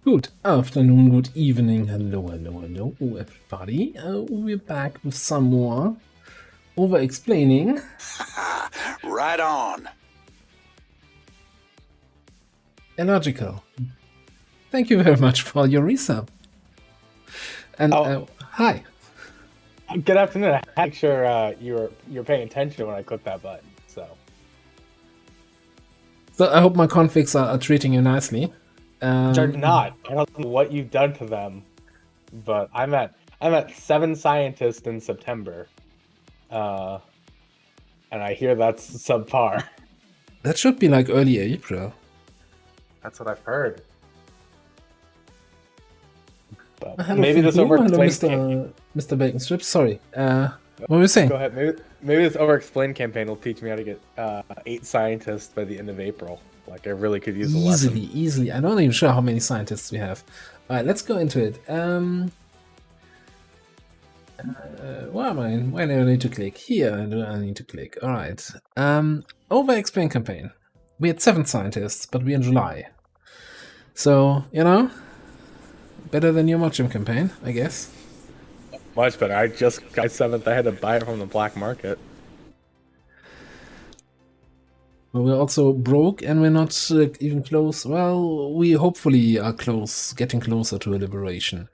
Good afternoon, good evening, hello, everybody. We're back with some more over-explaining. Right on. Illogical. Thank you very much for your resub. And hi. Good afternoon. I make sure you're paying attention when I click that button. So I hope my configs are treating you nicely. They're not. I don't know what you've done to them, but I'm at 7 scientists in September, and I hear that's subpar. That should be like early April. That's what I've heard. But maybe this Hello, Mr. Bacon Strips. Sorry. What were you saying? Go ahead. Maybe this Overexplained campaign will teach me how to get 8 scientists by the end of April. Like, I really could use a lesson. Easily. I'm not even sure how many scientists we have. All right, let's go into it. Where am I? Where do I need to click? Here do I need to click. All right. Over-explain campaign. We had 7 scientists, but we're in July. So, you know, better than your Mochim campaign, I guess. Much better. I just got 7th. I had to buy it from the black market. Well, we're also broke and we're not even close. Well, we hopefully are close, getting closer to a liberation.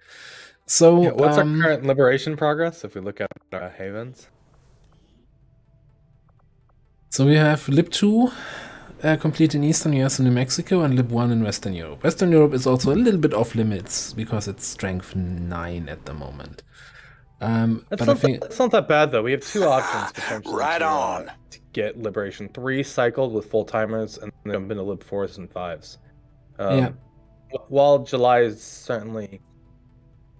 So, yeah, what's our current liberation progress if we look at Havens? So we have Lib 2 complete in Eastern US and New Mexico, and Lib 1 in Western Europe. Western Europe is also a little bit off limits because it's strength 9 at the moment. That's not that bad though. We have 2 options potentially Right to get Liberation 3 cycled with full timers and then jump into Lib 4s and 5s. While July is certainly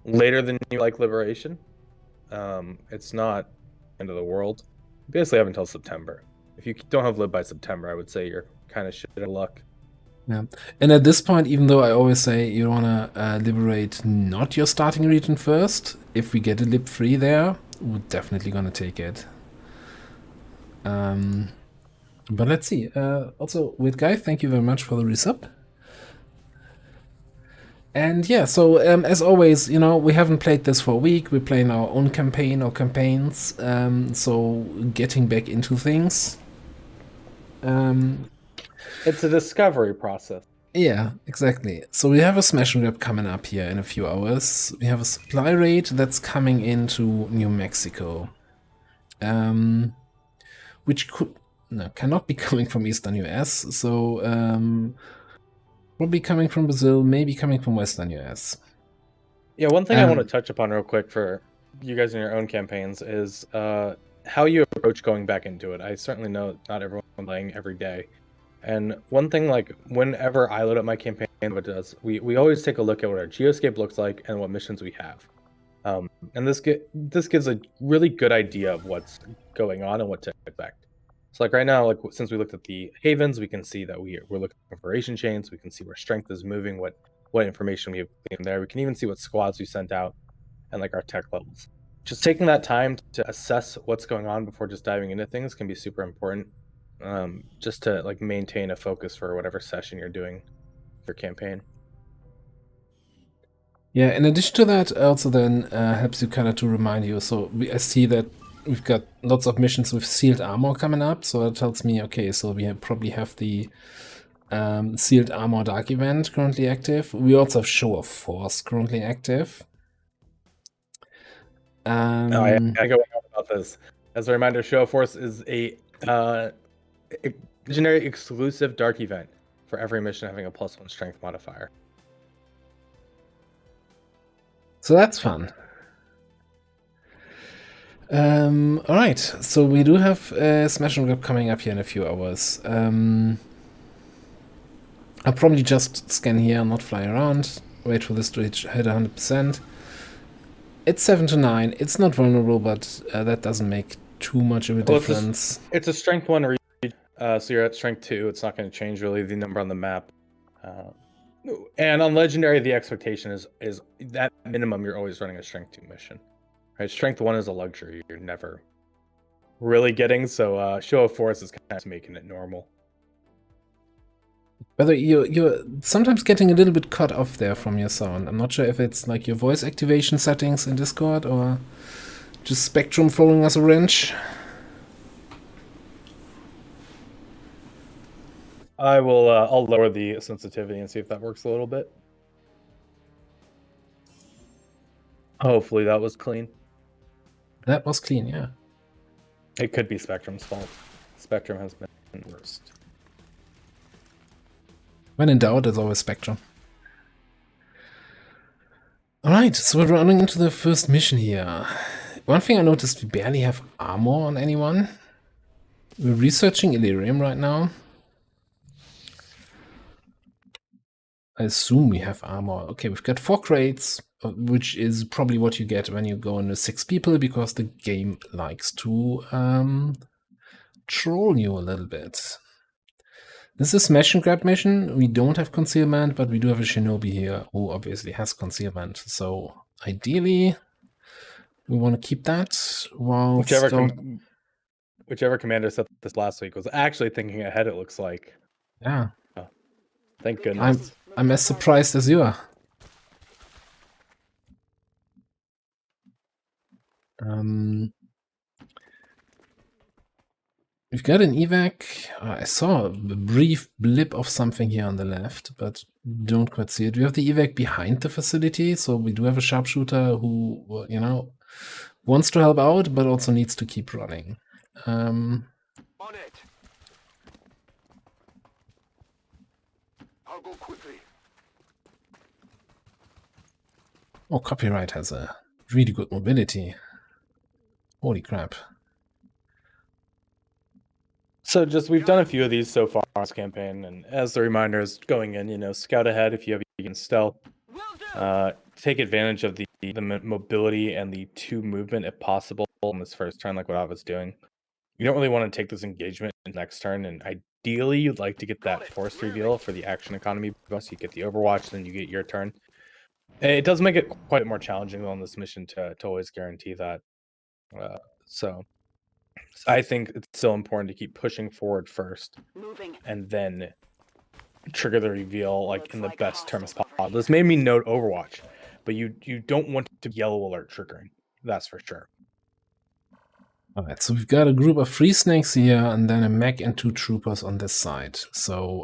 later than you like Liberation, it's not end of the world. You basically have until September. If you don't have Lib by September, I would say you're kind of shit out of luck. Yeah, and at this point, even though I always say you want to liberate not your starting region first, if we get a Lib 3 there, we're definitely going to take it. But let's see. Also, Weird Guy, thank you very much for the resub. And yeah, so as always, you know, we haven't played this for a week. We're playing our own campaign or campaigns, so getting back into things. It's a discovery process. Yeah, exactly. So we have a smash and grab coming up here in a few hours. We have a supply raid that's coming into New Mexico, which cannot be coming from Eastern US. So probably coming from Brazil, maybe coming from Western US. Yeah, one thing I want to touch upon real quick for you guys in your own campaigns is how you approach going back into it. I certainly know not everyone playing every day. And one thing, like, whenever I load up my campaign, what it does, we always take a look at what our geoscape looks like and what missions we have. And this gives a really good idea of what's going on and what to expect. So, like, right now, like, since we looked at the Havens, we can see that we're looking at operation chains. We can see where strength is moving, what information we have in there. We can even see what squads we sent out and, like, our tech levels. Just taking that time to assess what's going on before just diving into things can be super important. Just to, like, maintain a focus for whatever session you're doing for your campaign. Yeah, in addition to that, also then helps you kind of to remind you. So I see that we've got lots of missions with sealed armor coming up. So that tells me, okay, so we probably have the sealed armor dark event currently active. We also have show of force currently active. I go on about this. As a reminder, show of force is a legendary exclusive dark event for every mission having a +1 strength modifier. So that's fun. All right, so we do have Smash and Grab coming up here in a few hours. I'll probably just scan here, not fly around, wait for this to hit 100%. It's 7 to 9. It's not vulnerable, but that doesn't make too much of a difference. It's a strength 1 read, so you're at strength 2. It's not going to change really the number on the map. And on legendary, the expectation is that minimum you're always running a strength 2 mission. Right? Strength 1 is a luxury you're never really getting, so show of force is kind of making it normal. Whether you're sometimes getting a little bit cut off there from your sound. I'm not sure if it's like your voice activation settings in Discord or just Spectrum throwing us a wrench. I'll lower the sensitivity and see if that works a little bit. Hopefully that was clean. That was clean, yeah. It could be Spectrum's fault. Spectrum has been worst. When in doubt, it's always Spectrum. Alright, so we're running into the first mission here. One thing I noticed, we barely have armor on anyone. We're researching Illyrium right now. I assume we have armor. Okay, we've got 4 crates, which is probably what you get when you go into 6 people, because the game likes to troll you a little bit. This is smash and grab mission. We don't have concealment, but we do have a shinobi here who obviously has concealment. So ideally, we want to keep that. While whichever commander said this last week was actually thinking ahead, it looks like. Yeah. Oh, thank goodness. I'm as surprised as you are. We've got an evac. I saw a brief blip of something here on the left, but don't quite see it. We have the evac behind the facility, so we do have a sharpshooter who, you know, wants to help out, but also needs to keep running. On it. I'll go quickly. Oh, Copyright has a really good mobility. Holy crap. So we've done a few of these so far on this campaign, and as the reminders going in, you know, scout ahead if you have you can stealth. Take advantage of the mobility and the 2 movement if possible in this first turn, like what I was doing. You don't really want to take this engagement next turn, and ideally you'd like to get that force reveal for the action economy bonus. You get the Overwatch, then you get your turn. It does make it quite a bit more challenging on this mission to always guarantee that. So I think it's still important to keep pushing forward first, and then trigger the reveal like in the best terms possible. This made me note Overwatch, but you don't want to yellow alert triggering. That's for sure. Alright, so we've got a group of 3 snakes here, and then a mech and 2 troopers on this side. So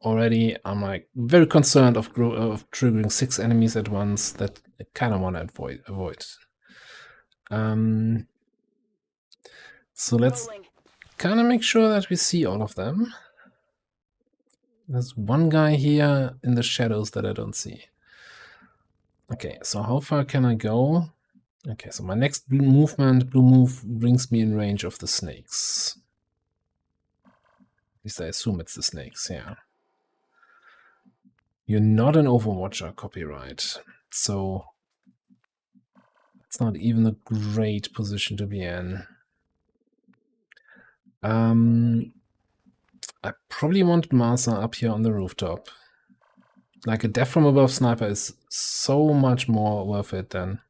already I'm like very concerned of triggering 6 enemies at once. That I kind of want to avoid. So let's kind of make sure that we see all of them. There's one guy here in the shadows that I don't see. Okay, so how far can I go? Okay, so my next blue move brings me in range of the snakes. At least I assume it's the snakes, yeah. You're not an Overwatcher, Copyright. So it's not even a great position to be in. I probably want Masa up here on the rooftop. Like a death from above sniper is so much more worth it than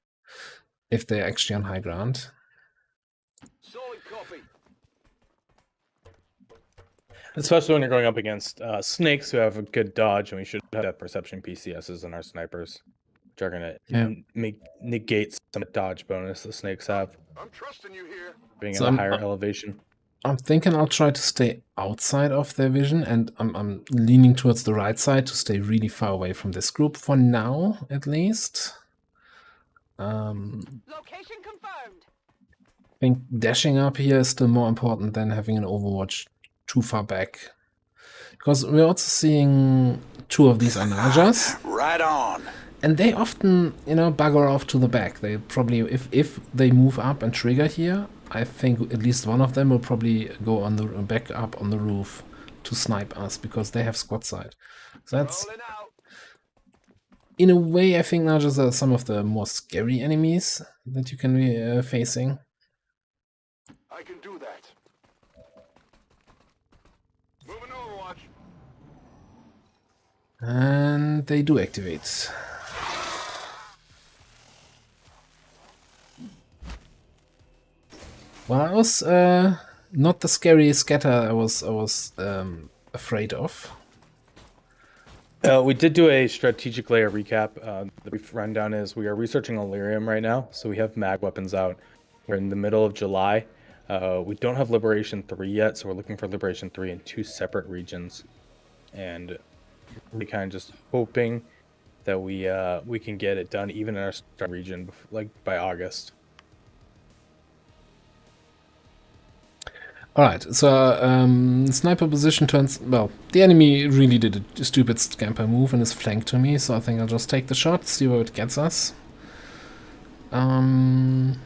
if they're actually on high ground. Solid copy. Especially when you're going up against snakes who have a good dodge, and we should have perception PCSs in our snipers, which are going to negate some dodge bonus the snakes have. I'm trusting you here. Being at a higher elevation. I'm thinking I'll try to stay outside of their vision, and I'm leaning towards the right side to stay really far away from this group for now, at least. Location confirmed. I think dashing up here is still more important than having an Overwatch too far back. Because we're also seeing 2 of these Anajas. Right on. And they often, you know, bugger off to the back. They probably, if they move up and trigger here, I think at least one of them will probably go on the back up on the roof to snipe us, because they have squad sight. So that's, in a way, I think Najas are some of the more scary enemies that you can be facing. I can do that. Moving Overwatch. And they do activate. Well, I was not the scary scatter I was afraid of. We did do a strategic layer recap. The brief rundown is we are researching Illyrium right now, so we have mag weapons out. We're in the middle of July. We don't have Liberation 3 yet, so we're looking for Liberation 3 in 2 separate regions. And we're kind of just hoping that we can get it done even in our start region, like by August. Alright, so sniper position turns... Well, the enemy really did a stupid scamper move and is flanked to me, so I think I'll just take the shot, see where it gets us. Yeah.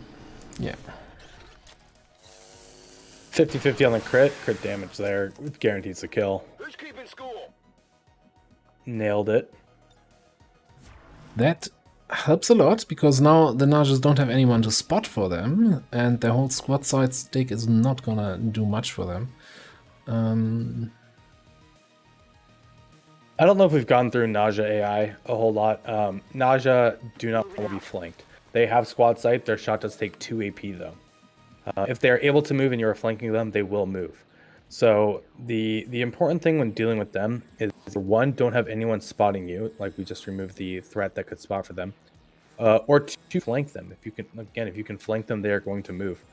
50-50 on the crit damage there, guarantees a kill. Who's keeping school? Nailed it. That helps a lot, because now the Najas don't have anyone to spot for them, and their whole squad side stick is not gonna do much for them. I don't know if we've gone through Naja AI a whole lot. Naja do not want to be flanked. They have squad sight, their shot does take 2 AP though. If they're able to move and you're flanking them, they will move. So the important thing when dealing with them is, one, don't have anyone spotting you, like we just removed the threat that could spot for them, or two, flank them. If you can flank them, they are going to move.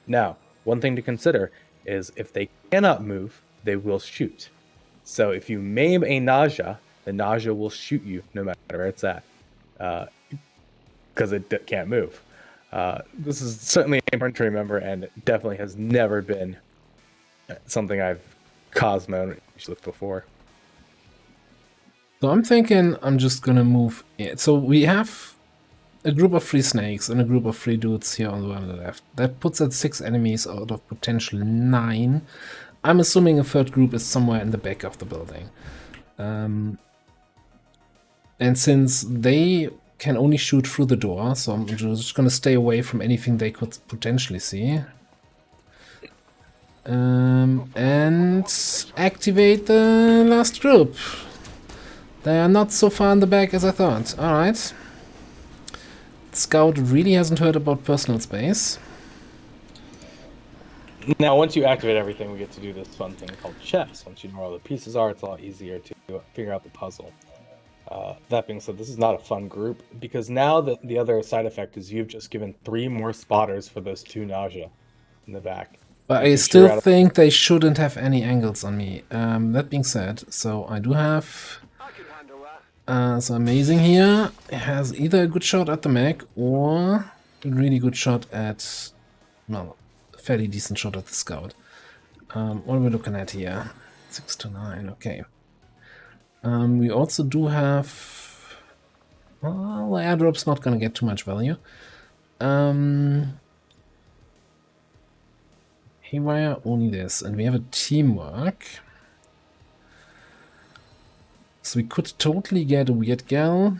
Now, one thing to consider is if they cannot move, they will shoot. So if you maim a Naja, the Naja will shoot you no matter where it's at, because it can't move. This is certainly important to remember, and it definitely has never been something I've caused my own issues with before. So I'm thinking I'm just gonna move in. So we have a group of 3 snakes and a group of 3 dudes here on the left. That puts at 6 enemies out of potential 9. I'm assuming a third group is somewhere in the back of the building. And since they can only shoot through the door, so I'm just gonna stay away from anything they could potentially see. And activate the last group. They are not so far in the back as I thought. Alright. Scout really hasn't heard about personal space. Now, once you activate everything, we get to do this fun thing called chess. Once you know where all the pieces are, it's a lot easier to figure out the puzzle. That being said, this is not a fun group, because now the other side effect is you've just given 3 more spotters for those 2 Naja in the back. But I still think they shouldn't have any angles on me. That being said, so I do have... so Amazing here has either a good shot at the mech or a really good shot at... Well, a fairly decent shot at the scout. What are we looking at here? 6 to 9, okay. We also do have... Well, the airdrop's not gonna get too much value. Haywire, only this, and we have a teamwork. So we could totally get a weird gal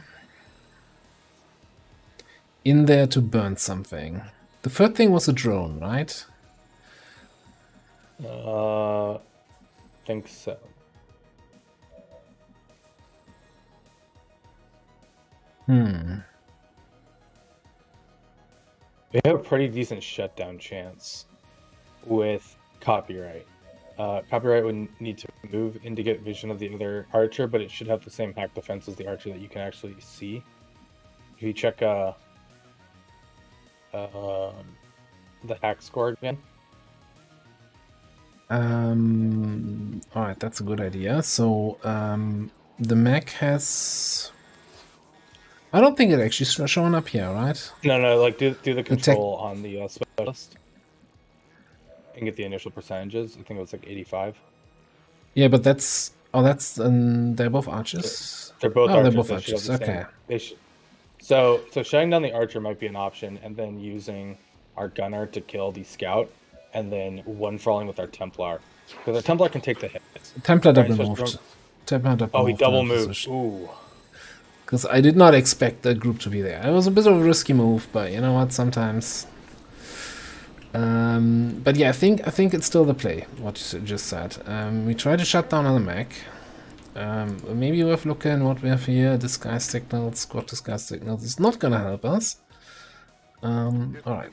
in there to burn something. The third thing was a drone, right? Think so. We have a pretty decent shutdown chance with copyright. Copyright would need to move in to get vision of the other archer, but it should have the same hack defense as the archer that you can actually see. If you check the hack score again. Alright, that's a good idea. So the mech has... I don't think it actually showing up here, right? No, like do the control on the specialist and get the initial percentages. I think it was like 85. Yeah, but that's... Oh, that's... they're both archers? They're both archers. They're both archers, okay. So shutting down the archer might be an option, and then using our gunner to kill the scout, and then one falling with our Templar. Because our Templar can take the hits. Templar double moved. Templar double moved. Oh, he double moved. Position. Ooh. Because I did not expect the group to be there. It was a bit of a risky move, but you know what, sometimes... but yeah, I think it's still the play, what you just said. We try to shut down on the mech. Maybe worth looking what we have here. Disguise signals, squad disguise signals. It's not gonna help us. Alright.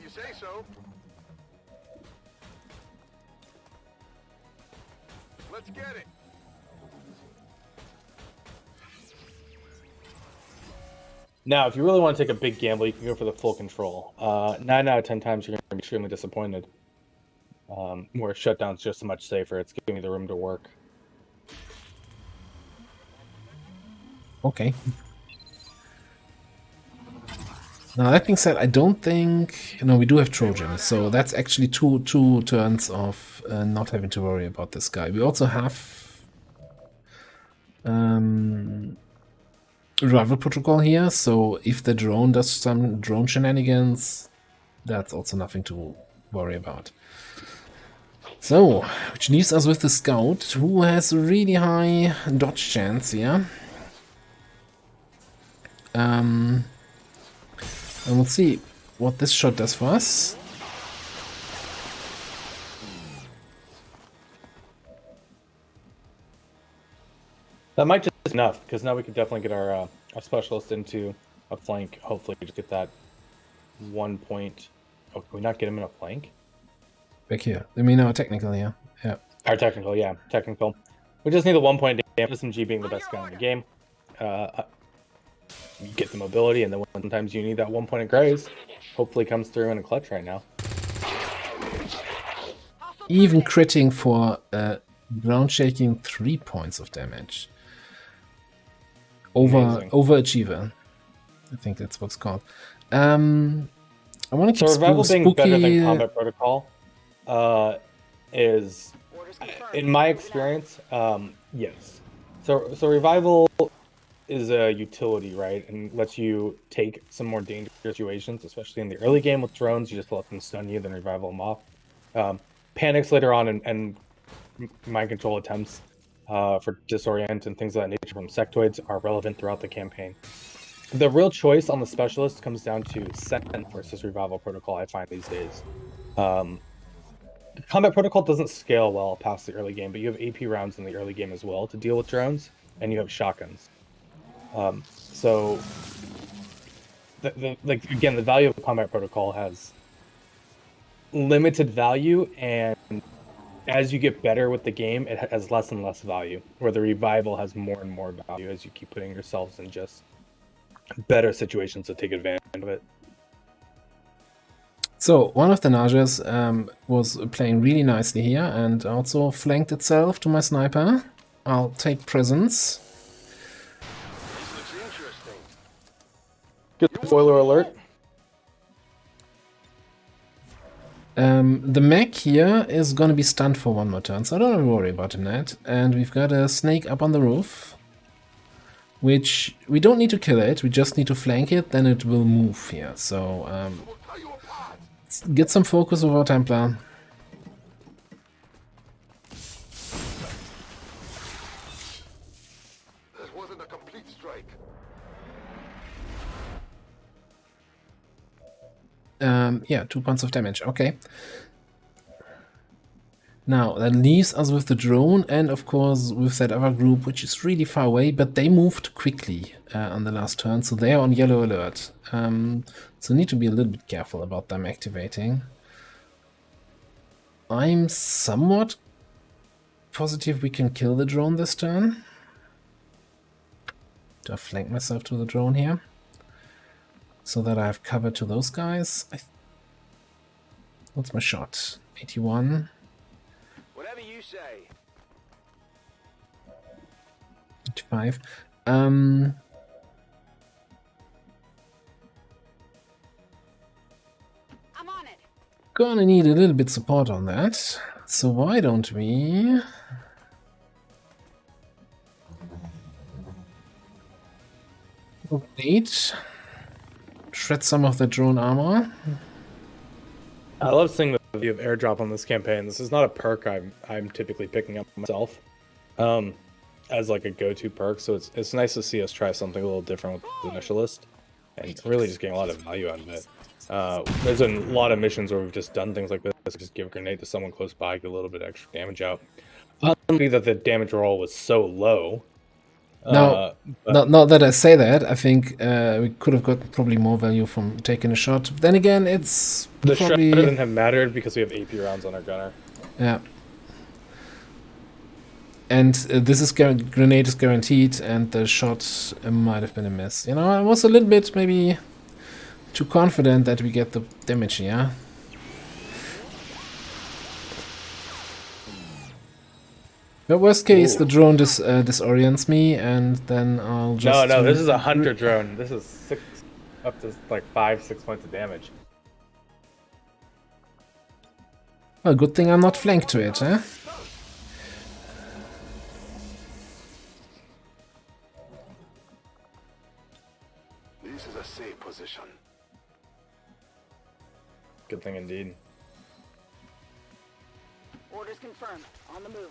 Let's get it. Now, if you really want to take a big gamble, you can go for the full control. 9 out of 10 times you're going to be extremely disappointed. Where shutdown's just so much safer. It's giving you the room to work. Okay. Now, that being said, I don't think... No, we do have Trojan, so that's actually two turns of not having to worry about this guy. We also have rival protocol here, so if the drone does some drone shenanigans, that's also nothing to worry about. So, which leaves us with the scout, who has a really high dodge chance here. And we'll see what this shot does for us. That might just be enough, because now we can definitely get our specialist into a flank. Hopefully, just get that 1 point. Oh, can we not get him in a flank? Back here. I mean, our technical here. Yeah. Our technical, yeah. Technical. We just need the 1 point damage. SMG being the best gun in the game. You get the mobility, and then sometimes you need that 1 point of graze. Hopefully comes through in a clutch right now. Even critting for ground shaking 3 points of damage. Overachiever. I think that's what's called. I want to keep Revival being spooky. better than combat protocol is, in my experience, yes. So revival is a utility, right, and lets you take some more dangerous situations, especially in the early game with drones. You just let them stun you, then revival them off. Panics later on and mind control attempts for disorient and things of that nature from sectoids are relevant throughout the campaign. The real choice on the specialist comes down to Sen versus revival protocol, I find these days. Combat protocol doesn't scale well past the early game, but you have AP rounds in the early game as well to deal with drones, and you have shotguns. So, again, the value of combat protocol has limited value, and as you get better with the game, it has less and less value, where the revival has more and more value as you keep putting yourselves in just better situations to take advantage of it. So, one of the Najas was playing really nicely here and also flanked itself to my sniper. I'll take presence. Good spoiler alert. The mech here is going to be stunned for one more turn, so I don't have to worry about him that. And we've got a snake up on the roof, which we don't need to kill it, we just need to flank it, then it will move here. So, let's get some focus over Templar. This wasn't a complete strike. Yeah, 2 points of damage. Okay. Now, that leaves us with the drone and, of course, with that other group, which is really far away, but they moved quickly on the last turn, so they are on yellow alert. So need to be a little bit careful about them activating. I'm somewhat positive we can kill the drone this turn. Do I flank myself to the drone here? So that I have cover to those guys. What's my shot? 81. Whatever you say. 85. I'm on it. Gonna need a little bit support on that. So why don't we... Update. Shred some of the drone armor. I love seeing the view of airdrop on this campaign. This is not a perk I'm typically picking up myself as like a go-to perk. So it's nice to see us try something a little different with the initialist and really just getting a lot of value out of it. There's a lot of missions where we've just done things like this. Just give a grenade to someone close by, get a little bit extra damage out. Unlikely that the damage roll was so low. Now, not that I say that, I think we could have got probably more value from taking a shot. Then again, it's the probably... shot wouldn't have mattered because we have AP rounds on our gunner. Yeah. And this is grenade is guaranteed, and the shot might have been a miss. You know, I was a little bit maybe too confident that we get the damage here. The worst case, the drone disorients me, and then I'll just... No, this is a hunter drone. This is up to like 5-6 points of damage. Well, good thing I'm not flanked to it, huh? This is a safe position. Good thing indeed. Orders confirmed. On the move.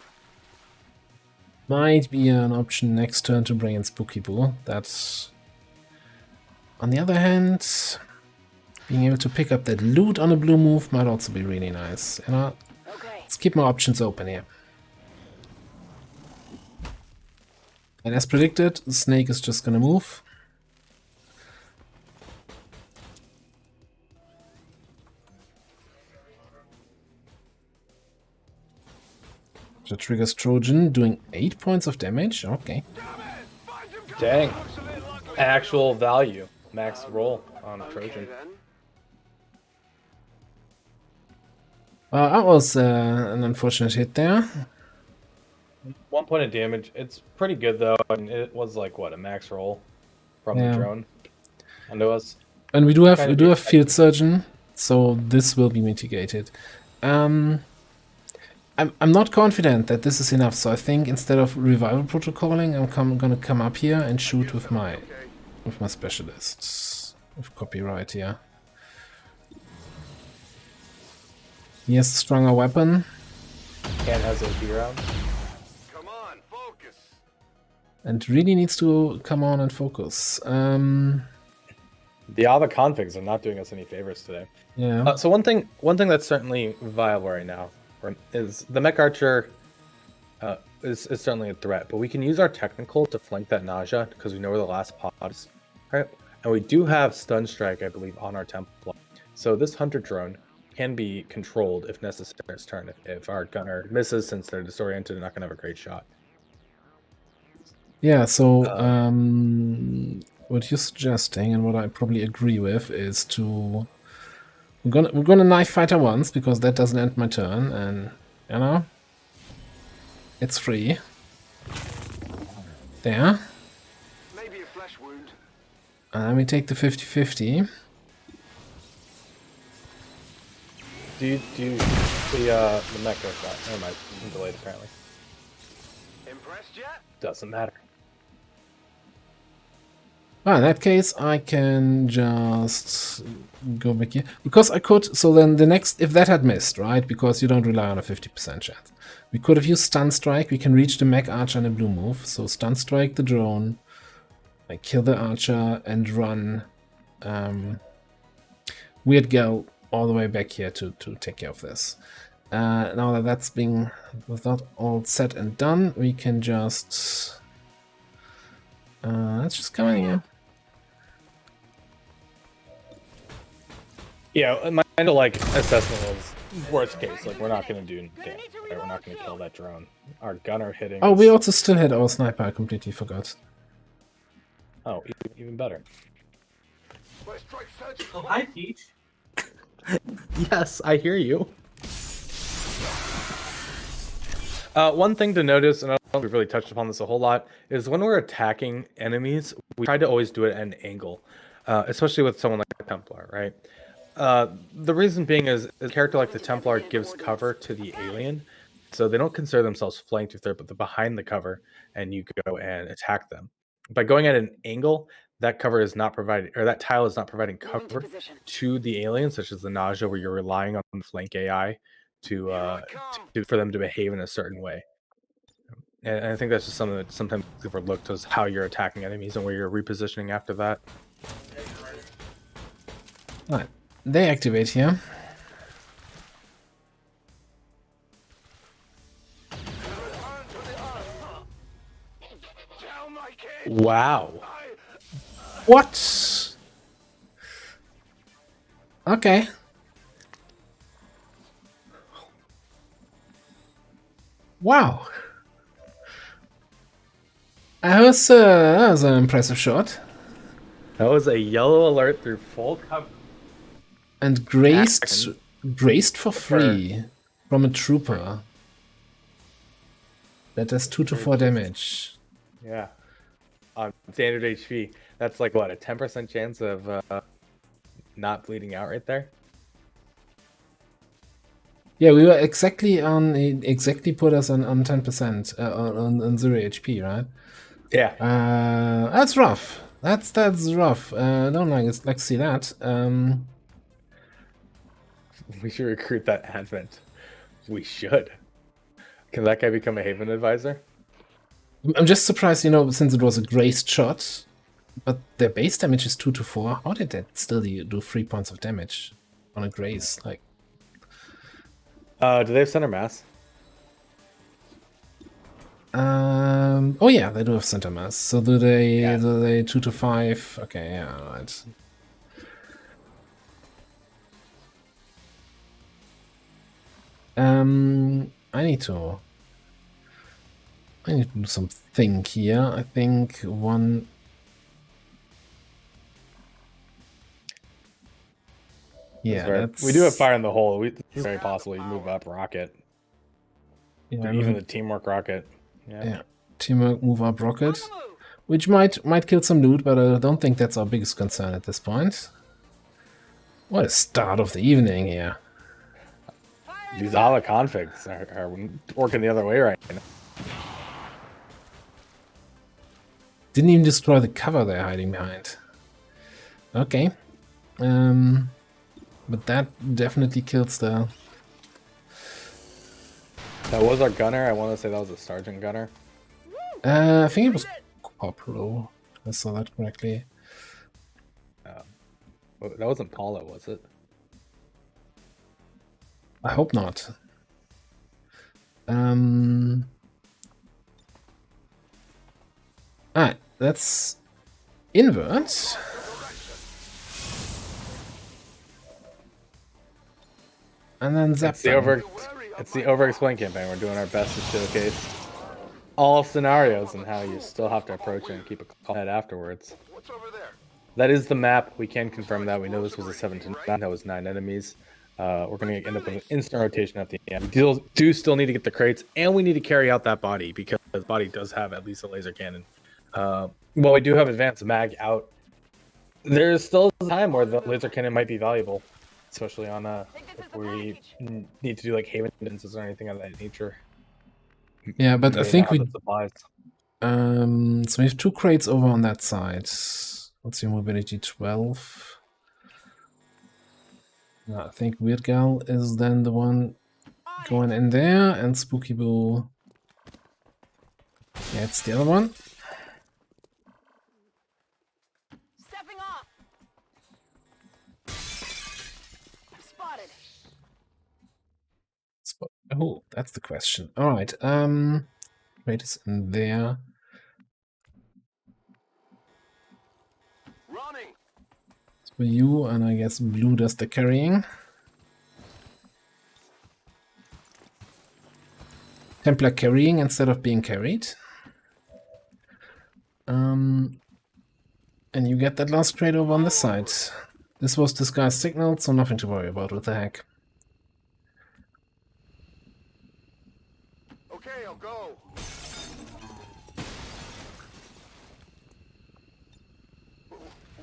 Might be an option next turn to bring in Spooky Boo. That's... On the other hand, being able to pick up that loot on a blue move might also be really nice. You know, Okay. let's keep more options open here. And as predicted, the snake is just gonna move. The triggers Trojan, doing 8 points of damage. Okay. Dang. Actual value. Max roll on Trojan. That was an unfortunate hit there. 1 point of damage. It's pretty good though. I mean, it was like what, a max roll from the drone onto us. And we do have field surgeon, so this will be mitigated. I'm not confident that this is enough, so I think instead of revival protocoling, I'm gonna come up here and shoot with my specialists with copyright here. He has a stronger weapon. Ken has OP rounds. Come on, focus. And really needs to come on and focus. DerAva configs are not doing us any favors today. Yeah. So one thing that's certainly viable right now is the mech archer is certainly a threat, but we can use our technical to flank that nausea because we know where the last pod is, right? And we do have stun strike, I believe, on our Templar. So this hunter drone can be controlled if necessary in its turn. If our gunner misses, since they're disoriented, they're not going to have a great shot. Yeah, so what you're suggesting, and what I probably agree with, is to we're gonna knife fighter once because that doesn't end my turn, and you know it's free. There. Maybe a flesh wound. And we take the 50-50. Do you the mech go shot? Never mind, I'm delayed apparently. Impressed yet? Doesn't matter. In that case, I can just go back here. Because I could, so then the next, if that had missed, right? Because you don't rely on a 50% chance. We could have used Stun Strike. We can reach the mech archer in a blue move. So Stun Strike the drone, I kill the archer, and run Weird Gal all the way back here to take care of this. Now that that's being, without all said and done, we can just... let's just come in here. Yeah, my kind of like assessment was worst case. Like we're not gonna do damage. Right? We're not gonna kill that drone. Our gunner hitting. Oh, we also still had our sniper. I completely forgot. Oh, even better. Oh, hi, Peach. Yes, I hear you. One thing to notice, and I don't know if we've really touched upon this a whole lot, is when we're attacking enemies, we try to always do it at an angle, especially with someone like a Templar, right? The reason being is a character like the Templar gives cover to the alien, so they don't consider themselves flanked if they're behind the cover, and you go and attack them. By going at an angle, that cover is not providing, or that tile is not providing cover to the alien, such as the nausea, where you're relying on the flank AI to for them to behave in a certain way. And I think that's just something that sometimes is overlooked, is how you're attacking enemies and where you're repositioning after that. Alright, they activate here. Wow. What? Okay. Wow. That was an impressive shot. That was a yellow alert through full cover. And grazed for free from a trooper. That does 2 to 4 damage. Yeah. On standard HP. That's like, what, a 10% chance of not bleeding out right there? Yeah, we were exactly on. It exactly put us on 10% on 0 HP, right? Yeah. That's rough. That's rough. I don't like to see that. We should recruit that Advent. We should. Can that guy become a Haven advisor? I'm just surprised, you know, since it was a grazed shot, but their base damage is 2 to 4. How did that still do 3 points of damage on a graze? Like, do they have center mass? oh yeah, they do have center mass. So do they? Yeah. Do they 2 to 5? Okay, yeah, right. I need to do something here. I think one. Yeah, we do have fire in the hole. It's very possible you move up rocket. Yeah, even the teamwork rocket. Yeah, teamwork move up rocket, which might kill some loot, but I don't think that's our biggest concern at this point. What a start of the evening here. These a la configs are working the other way right now. Didn't even destroy the cover they're hiding behind. Okay. But that definitely kills the... That was our gunner. I want to say that was a sergeant gunner. I think it was corporal. I saw that correctly. That wasn't Paula, was it? I hope not. Alright, let's invert. And then zap. It's the Overexplained campaign. We're doing our best to showcase all scenarios and how you still have to approach it and keep a calm head afterwards. What's over there? That is the map. We can confirm that. We know this was a 7 to 9. That was 9 enemies. We're going to end up with an instant rotation at the end. We do still need to get the crates, and we need to carry out that body because the body does have at least a laser cannon. Well, we do have advanced mag out. There's still a time where the laser cannon might be valuable, especially on if we need to do like haven defenses or anything of that nature. Yeah, but I think we supplies. So we have 2 crates over on that side. What's your mobility? 12. I think Weird Gal is then the one going in there, and Spooky Boo. Yeah, it's the other one. Stepping off. Spotted. Oh, that's the question. All right. Wait, is in there. Running. It's for you, and I guess Blue does the carrying. Templar carrying instead of being carried. And you get that last crate over on this side. This was disguised signal, so nothing to worry about with the hack. Okay, I'll go.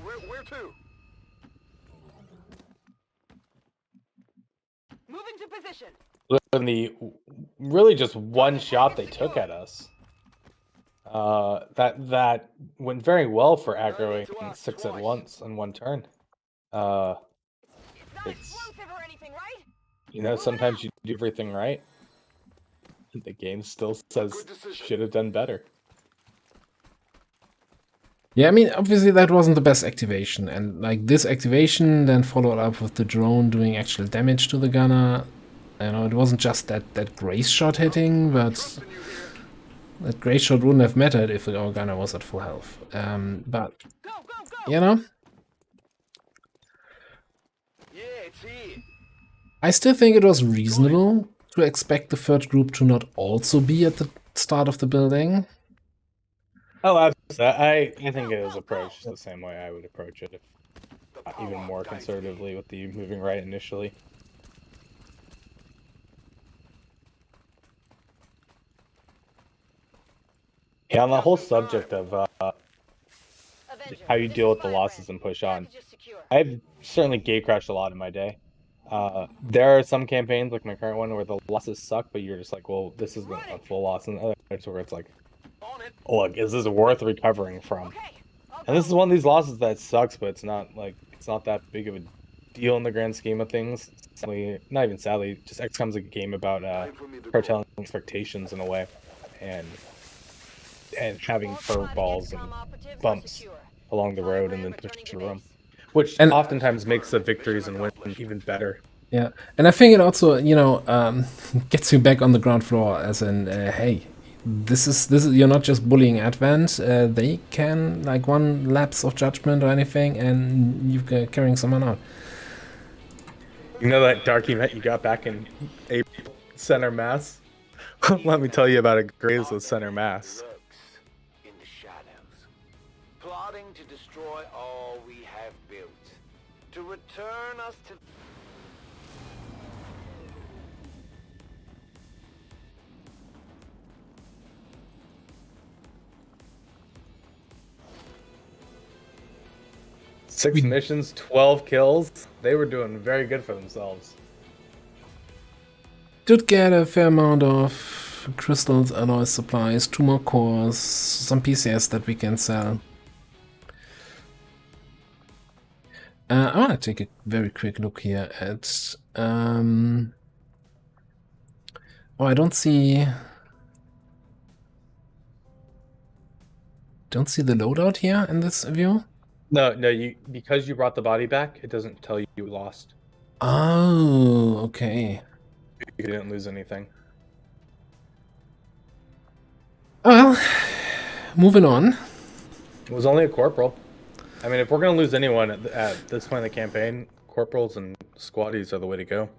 Where to? Moving to position. In the really just one shot they took at us. That went very well for aggroing 6 at once in one turn. It's not It's, explosive or anything, right? you know, sometimes you do everything right. The game still says should have done better. Yeah, I mean, obviously that wasn't the best activation, and like this activation then followed up with the drone doing actual damage to the gunner. You know, it wasn't just that grace shot hitting, but that grace shot wouldn't have mattered if our gunner was at full health. But you know, Yeah, it's here. I still think it was reasonable to expect the third group to not also be at the start of the building. Oh, absolutely. I think it is approached the same way I would approach it, if even more conservatively, with the moving right initially. Yeah, on the whole subject of how you deal with the losses and push on, I've certainly gate crashed a lot in my day. There are some campaigns, like my current one, where the losses suck, but you're just like, well, this isn't a full loss, and others where it's like, look, is this worth recovering from? And this is one of these losses that sucks, but it's not that big of a deal in the grand scheme of things. Sadly, not even sadly, just XCOM's a game about cartelling expectations in a way, and having curveballs and bumps along the road and then pushing through them, which oftentimes makes the victories and wins even better. Yeah, and I think it also, gets you back on the ground floor, as in, hey, this is you're not just bullying Advent. They can, like, one lapse of judgment or anything, and you're carrying someone out. You know that dark event you got back in April, Center Mass? Let me tell you about a graves with Center Mass. In the shadows, plotting to destroy all we have built, to return us to. Six missions, 12 kills. They were doing very good for themselves. Did get a fair amount of crystals, alloy supplies, 2 more cores, some PCS that we can sell. I want to take a very quick look here at... oh, I don't see the loadout here in this view. No, because you brought the body back, it doesn't tell you lost. Oh, okay. You didn't lose anything. Well, moving on. It was only a corporal. I mean, if we're gonna lose anyone at this point in the campaign, corporals and squaddies are the way to go.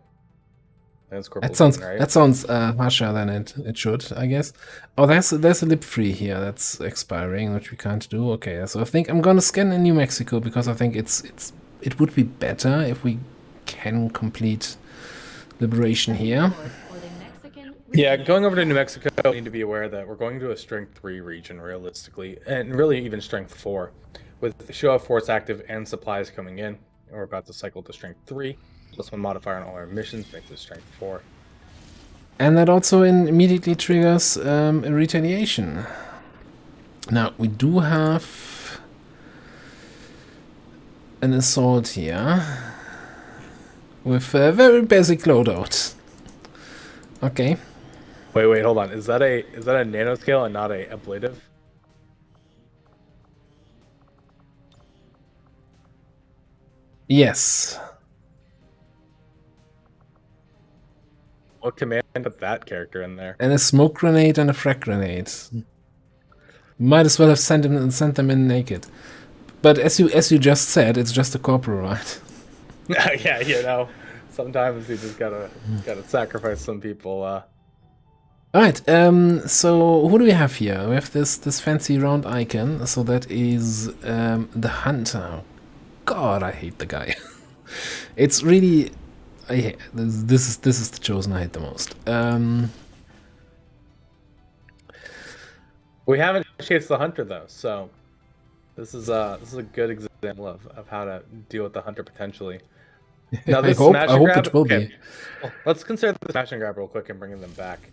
That sounds harsher than it should, I guess. Oh, there's a lip free here that's expiring, which we can't do. Okay, so I think I'm gonna scan in New Mexico, because I think it would be better if we can complete liberation here. Yeah, going over to New Mexico, we need to be aware that we're going to a strength 3 region realistically, and really even strength 4, with the show of force active and supplies coming in. And we're about to cycle to strength 3. Plus 1 modifier on all our missions makes it strength 4. And that also immediately triggers a retaliation. Now, we do have an assault here with a very basic loadout. Okay. Wait, hold on. Is that a nanoscale and not a ablative? Yes. What command put that character in there? And a smoke grenade and a frag grenade. Might as well have sent them in naked. But as you just said, it's just a corporal, right? Yeah, sometimes you just gotta sacrifice some people. Alright, so who do we have here? We have this fancy round icon, so that is the hunter. God, I hate the guy. It's really... This is the chosen I hate the most. We haven't chased the hunter though, so this is a good example of how to deal with the hunter potentially. Now this I hope it will be. Well, let's consider the smash and grab real quick and bringing them back.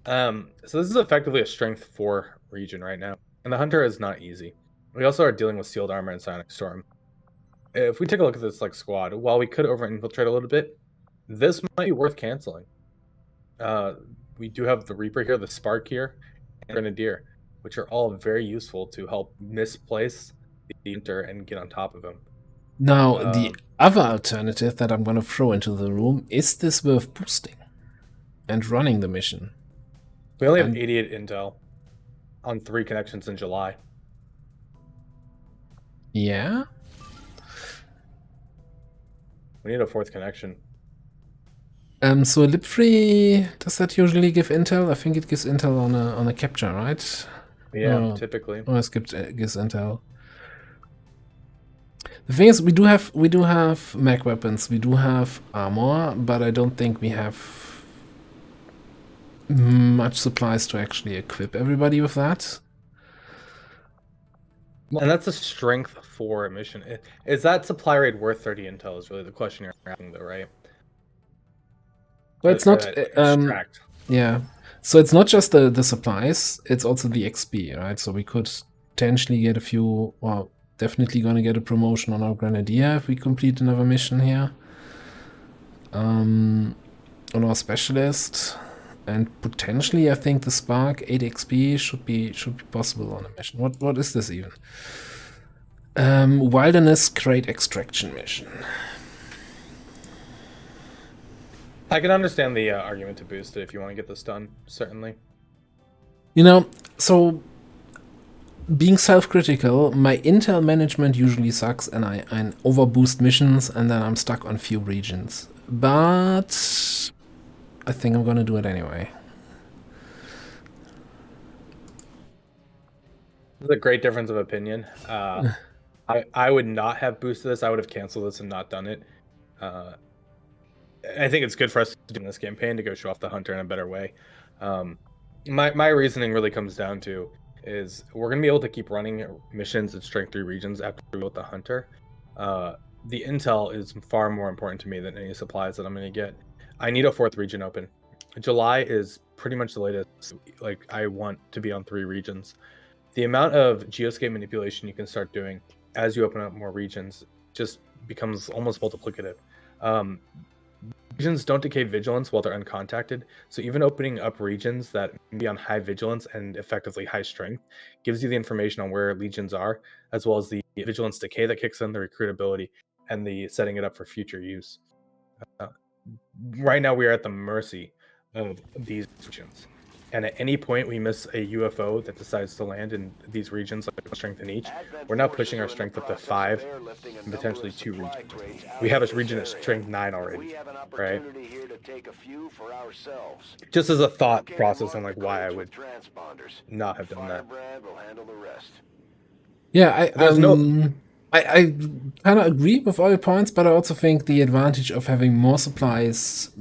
So this is effectively a strength 4 region right now, and the hunter is not easy. We also are dealing with sealed armor and sonic storm. If we take a look at this squad, while we could over infiltrate a little bit, this might be worth canceling. We do have the Reaper here, the Spark here, and Grenadier, which are all very useful to help misplace the hunter and get on top of him. Now, the other alternative that I'm going to throw into the room is this worth boosting and running the mission. We only have 88 intel on 3 connections in July. Yeah? We need a 4th connection. So lip free, does that usually give intel? I think it gives intel on a capture, right? Yeah, typically. Or gives intel. The thing is, we do have mech weapons, we do have armor, but I don't think we have much supplies to actually equip everybody with that. And that's a strength 4 mission. Is that supply rate worth 30 intel? Is really the question you're asking, though, right? Well, it's not. Extract. Yeah. So it's not just the supplies; it's also the XP, right? So we could potentially get a few. Well, definitely going to get a promotion on our Grenadier if we complete another mission here. On our Specialist, and potentially, I think the Spark 8 XP should be possible on a mission. What is this even? Wilderness Crate Extraction mission. I can understand the argument to boost it if you want to get this done, certainly. You know, so being self-critical, my intel management usually sucks, and I overboost missions, and then I'm stuck on few regions. But I think I'm gonna do it anyway. There's a great difference of opinion. I would not have boosted this. I would have canceled this and not done it. I think it's good for us to do this campaign to go show off the hunter in a better way. My reasoning really comes down to is we're going to be able to keep running missions in strength 3 regions after we build the hunter. The intel is far more important to me than any supplies that I'm going to get. I need a 4th region open. July is pretty much the latest. Like, I want to be on 3 regions. The amount of geoscape manipulation you can start doing as you open up more regions just becomes almost multiplicative. Regions don't decay vigilance while they're uncontacted, so even opening up regions that may be on high vigilance and effectively high strength gives you the information on where legions are, as well as the vigilance decay that kicks in, the recruitability, and the setting it up for future use. Right now we are at the mercy of these regions, and at any point we miss a UFO that decides to land in these regions, like strength in each, we're now pushing our strength up to 5 and potentially 2 regions. We have a region at strength 9 already, right? Just as a thought process on like why I would not have done that. Yeah, I kind of agree with all your points, but I also think the advantage of having more supplies,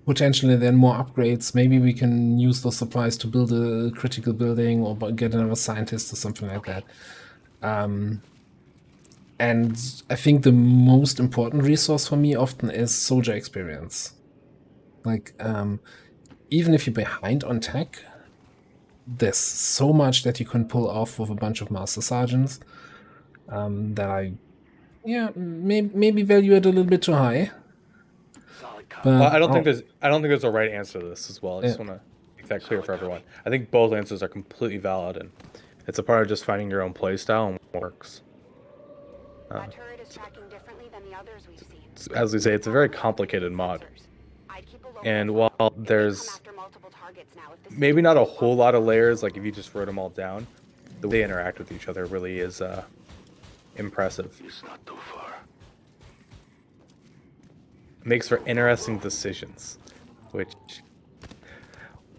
potentially then more upgrades, maybe we can use those supplies to build a critical building or get another scientist or something like that. And I think the most important resource for me often is soldier experience. Like, even if you're behind on tech, there's so much that you can pull off with a bunch of master sergeants that I, maybe value it a little bit too high. But I don't think there's a right answer to this as well. I just want to make that clear for everyone. I think both answers are completely valid, and it's a part of just finding your own play style and what works. That turret is tracking differently than the others we've seen. As we say, it's a very complicated mod. And while there's maybe not a whole lot of layers, like if you just wrote them all down, the way they interact with each other really is impressive. It's not too far. Makes for interesting decisions, which,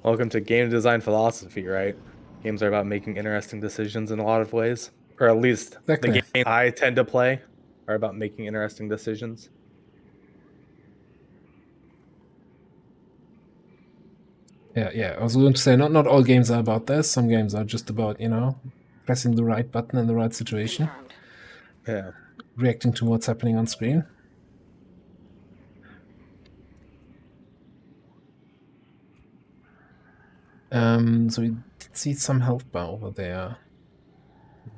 welcome to game design philosophy, right? Games are about making interesting decisions in a lot of ways, or at least exactly. The games I tend to play are about making interesting decisions. Yeah. I was going to say, not all games are about this. Some games are just about, pressing the right button in the right situation. Yeah. Reacting to what's happening on screen. So we did see some health bar over there.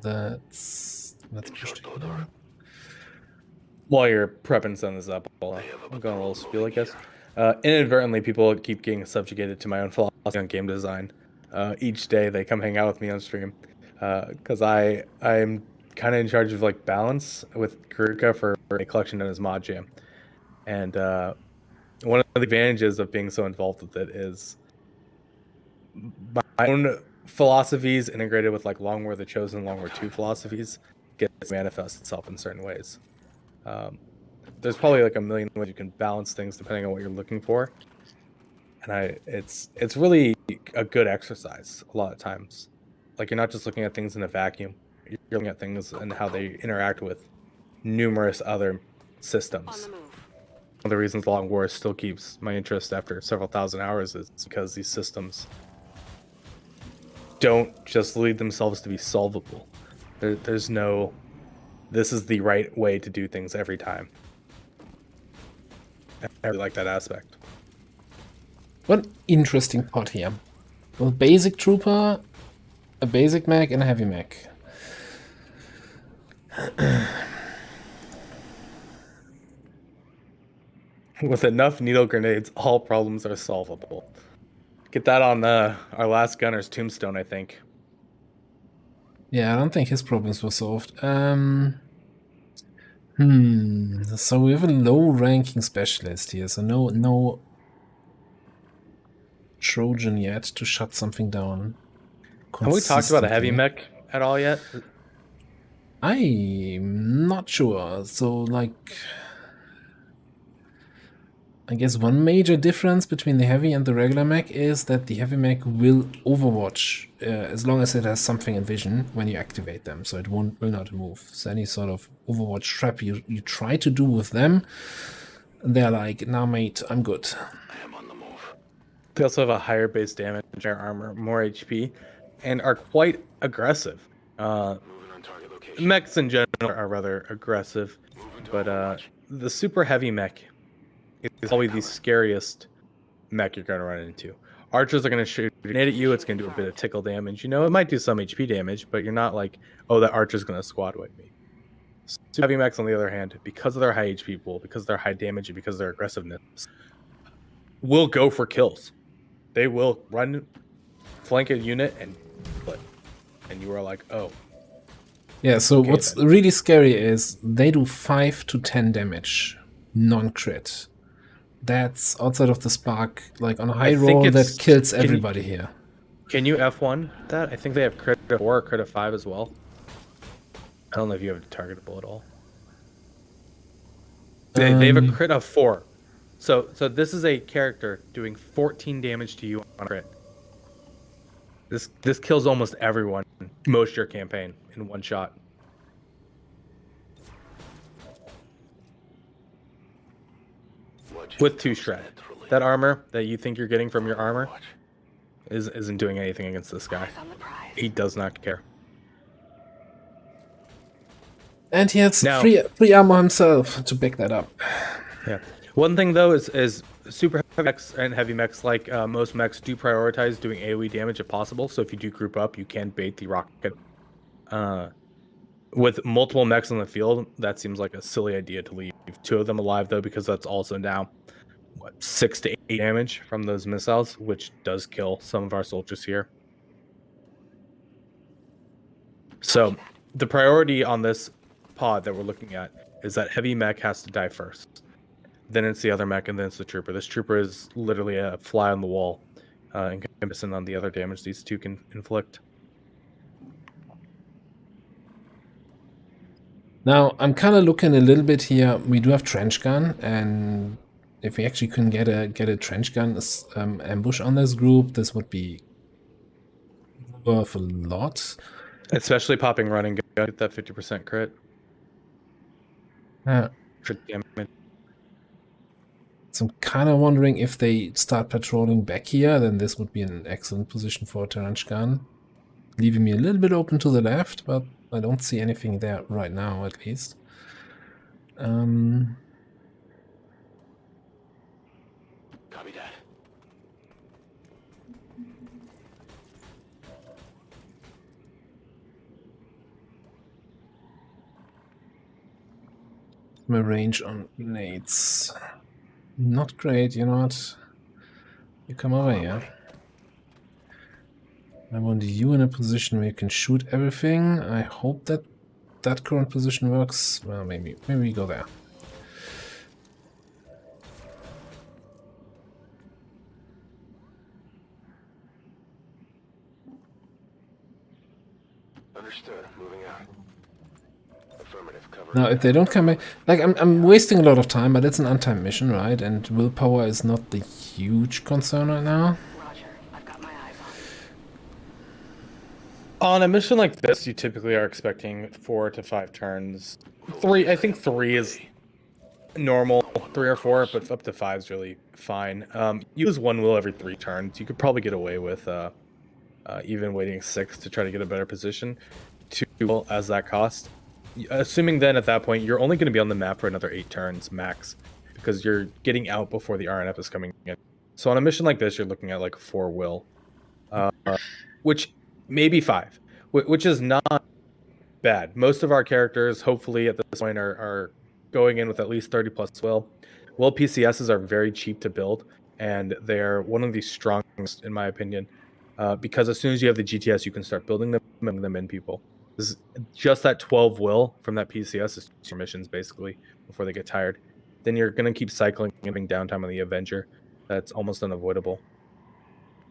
Let's push it over. While you're prepping some of this up, I'm going a little spiel, I guess. Inadvertently, people keep getting subjugated to my own philosophy on game design. Each day they come hang out with me on stream, because I'm kind of in charge of like balance with Garuka for a collection in his mod jam, and one of the advantages of being so involved with it is my own philosophies integrated with like Long War the Chosen, Long War 2 philosophies gets to manifest itself in certain ways. There's probably like a million ways you can balance things depending on what you're looking for, and it's really a good exercise a lot of times. Like, you're not just looking at things in a vacuum. You're looking at things and how they interact with numerous other systems. On the move. One of the reasons Long War still keeps my interest after several thousand hours is because these systems don't just lead themselves to be solvable. There's no, this is the right way to do things every time. I really like that aspect. One interesting part here. Well, basic trooper, a basic mech, and a heavy mech. With enough needle grenades, all problems are solvable. Get that on our last gunner's tombstone, I think. Yeah, I don't think his problems were solved. So we have a low-ranking specialist here, so no Trojan yet to shut something down. Have we talked about a heavy mech at all yet? I'm not sure. So, like, I guess one major difference between the heavy and the regular mech is that the heavy mech will overwatch as long as it has something in vision when you activate them, so it will not move. So any sort of overwatch trap you try to do with them, they're like, nah mate, I'm good. I am on the move. They also have a higher base damage, higher armor, more HP, and are quite aggressive. Moving on target location. Mechs in general are rather aggressive, Moving to but Overwatch. the super heavy mech is probably the scariest mech you're going to run into. Archers are going to shoot a grenade at you. It's going to do a bit of tickle damage. You know, it might do some HP damage, but you're not like, oh, that archer's going to squad wipe me. Super heavy mechs, on the other hand, because of their high HP pool, because of their high damage, and because of their aggressiveness, will go for kills. They will run, flank a unit, and flip. And you are like, oh. Yeah, so Okay, what's then. really scary is they do 5 to 10 damage, non-crit. That's outside of the spark, like on a high think roll, it's- that kills can you- everybody here. Can you F1 that? I think they have crit of 4 or crit of 5 as well. I don't know if you have a targetable at all. They have a crit of 4. So this is a character doing 14 damage to you on crit. This kills almost everyone most of your campaign in one shot. With 2 shred. That armor that you think you're getting from your armor isn't doing anything against this guy. Eyes on the prize. He does not care. And he has Now- free armor himself to back that up. Yeah. One thing though is super heavy mechs and heavy mechs, like most mechs, do prioritize doing AoE damage if possible. So if you do group up, you can bait the rocket. With multiple mechs on the field, that seems like a silly idea to leave 2 of them alive though, because that's also now 6 to 8 damage from those missiles, which does kill some of our soldiers here. So the priority on this pod that we're looking at is that heavy mech has to die first. Then it's the other mech, and then it's the trooper. This trooper is literally a fly on the wall in comparison on the other damage these 2 can inflict. Now, I'm kind of looking a little bit here. We do have trench gun, and if we actually couldn't get a trench gun ambush on this group, this would be worth a lot. Especially popping running gun, get that 50% crit. Crit damage. So I'm kind of wondering if they start patrolling back here, then this would be an excellent position for a trench gun. Leaving me a little bit open to the left, but I don't see anything there right now, at least. Copy that. My range on grenades. Not great, you know what? You come over here. I want you in a position where you can shoot everything. I hope that that current position works. Well, maybe we go there. Understood. Moving out. Affirmative. Cover. Now, if they don't come back, like I'm wasting a lot of time, but it's an untimed mission, right? And willpower is not the huge concern right now. Roger. I've got my eyes on On a mission like this, you typically are expecting 4 to 5 turns. I think 3 is normal, 3 or 4, but up to 5 is really fine. Use 1 wheel every 3 turns. You could probably get away with even waiting 6 to try to get a better position. 2 wheel as that cost. Assuming then at that point, you're only going to be on the map for another 8 turns max, because you're getting out before the RNF is coming in. So on a mission like this, you're looking at like 4 wheel, which maybe 5, which is not bad. Most of our characters, hopefully at this point, are going in with at least 30 plus will. Will PCSs are very cheap to build, and they're one of the strongest, in my opinion, because as soon as you have the GTS, you can start building them in people. Just that 12 will from that PCS is 2 missions, basically, before they get tired. Then you're going to keep cycling, giving downtime on the Avenger. That's almost unavoidable.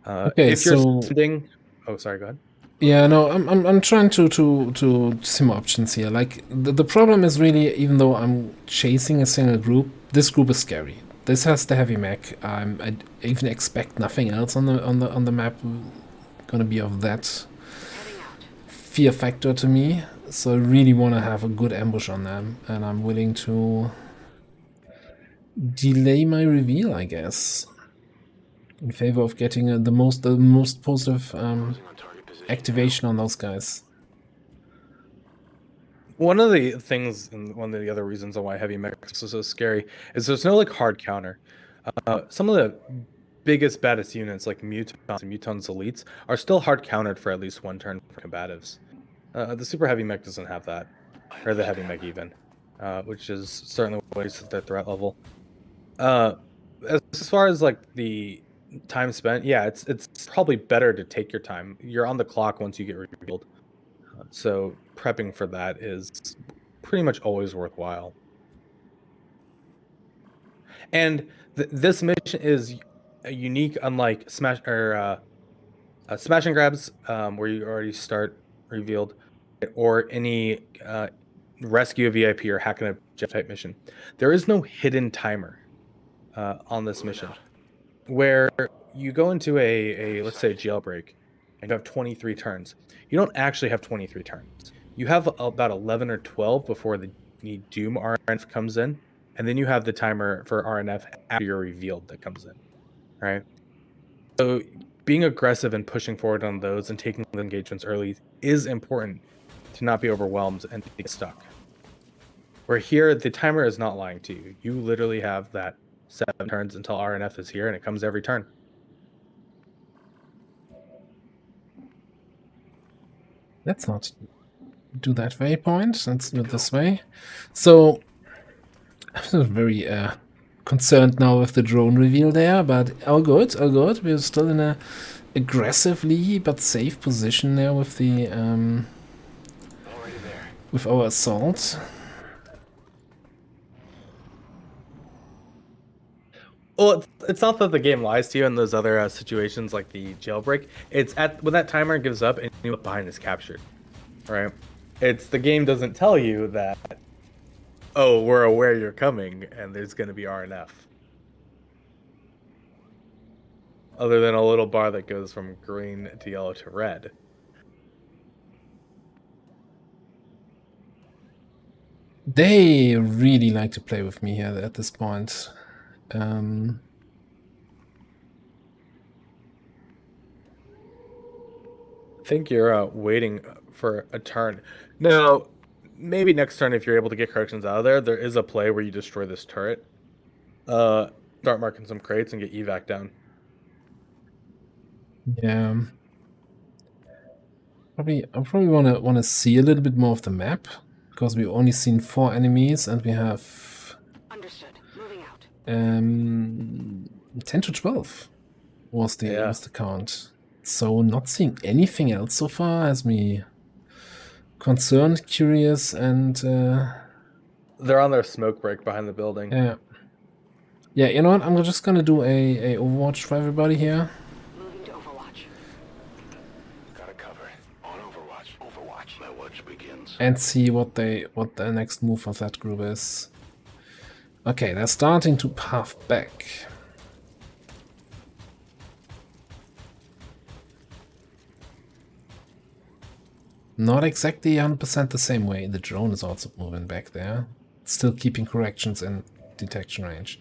Okay, if you're so sending... Oh, sorry, go ahead. yeah, no, I'm trying to see more options here. Like the problem is really, even though I'm chasing a single group, this group is scary. This has the heavy mech. I even expect nothing else on the map gonna be of that fear factor to me. So I really want to have a good ambush on them, and I'm willing to delay my reveal, I guess, in favor of getting the most positive activation on those guys. One of the things, and one of the other reasons why heavy mechs is so scary, is there's no like hard counter. Some of the biggest, baddest units, like Mutons and Mutons Elites, are still hard countered for at least 1 turn for combatives. The super heavy mech doesn't have that, or the heavy mech even, which is certainly ways their threat level. As far as like the time spent, yeah, it's probably better to take your time. You're on the clock once you get revealed, so prepping for that is pretty much always worthwhile. And this mission is unique, unlike smash and grabs, where you already start revealed, or any rescue a VIP or hack an objective type mission. There is no hidden timer on this mission, where you go into a let's say a jailbreak, and you have 23 turns. You don't actually have 23 turns. You have about 11 or 12 before the Doom RNF comes in, and then you have the timer for RNF after you're revealed that comes in, right? So being aggressive and pushing forward on those and taking the engagements early is important to not be overwhelmed and get stuck. Where here, the timer is not lying to you. You literally have that 7 turns until RNF is here, and it comes every turn. Let's not do that waypoint. Let's do it this way. So I'm very concerned now with the drone reveal there, but all good, all good. We're still in a aggressively but safe position there with the with our assault. Well, it's not that the game lies to you in those other situations like the jailbreak. It's when that timer gives up and you look behind is captured, right? It's the game doesn't tell you that, oh, we're aware you're coming and there's going to be RNF. Other than a little bar that goes from green to yellow to red. They really like to play with me here at this point. I think you're waiting for a turn. Now, maybe next turn, if you're able to get corrections out of there is a play where you destroy this turret, start marking some crates, and get evac down. Yeah. I probably wanna see a little bit more of the map, because we've only seen 4 enemies and we have Understood. Moving out. 10 to 12 was the count. So not seeing anything else so far has me concerned, curious, and they're on their smoke break behind the building. Yeah. Yeah, you know what? I'm just gonna do a Overwatch for everybody here. Moving to Overwatch. Got it covered. On Overwatch. Overwatch. My watch begins. And see what the next move of that group is. Okay, they're starting to path back. not exactly 100% the same way. The drone is also moving back there. Still keeping corrections in detection range.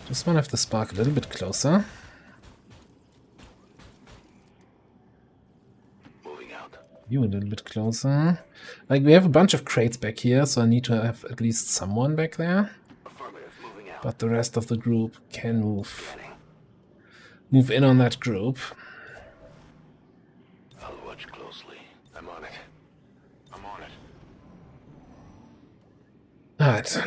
Just want to have the spark a little bit closer. Moving out. You a little bit closer. Like, we have a bunch of crates back here, so I need to have at least someone back there. Affirmative. Moving out. But the rest of the group can move in on that group. I'll watch closely. I'm on it. I'm on it. Alright.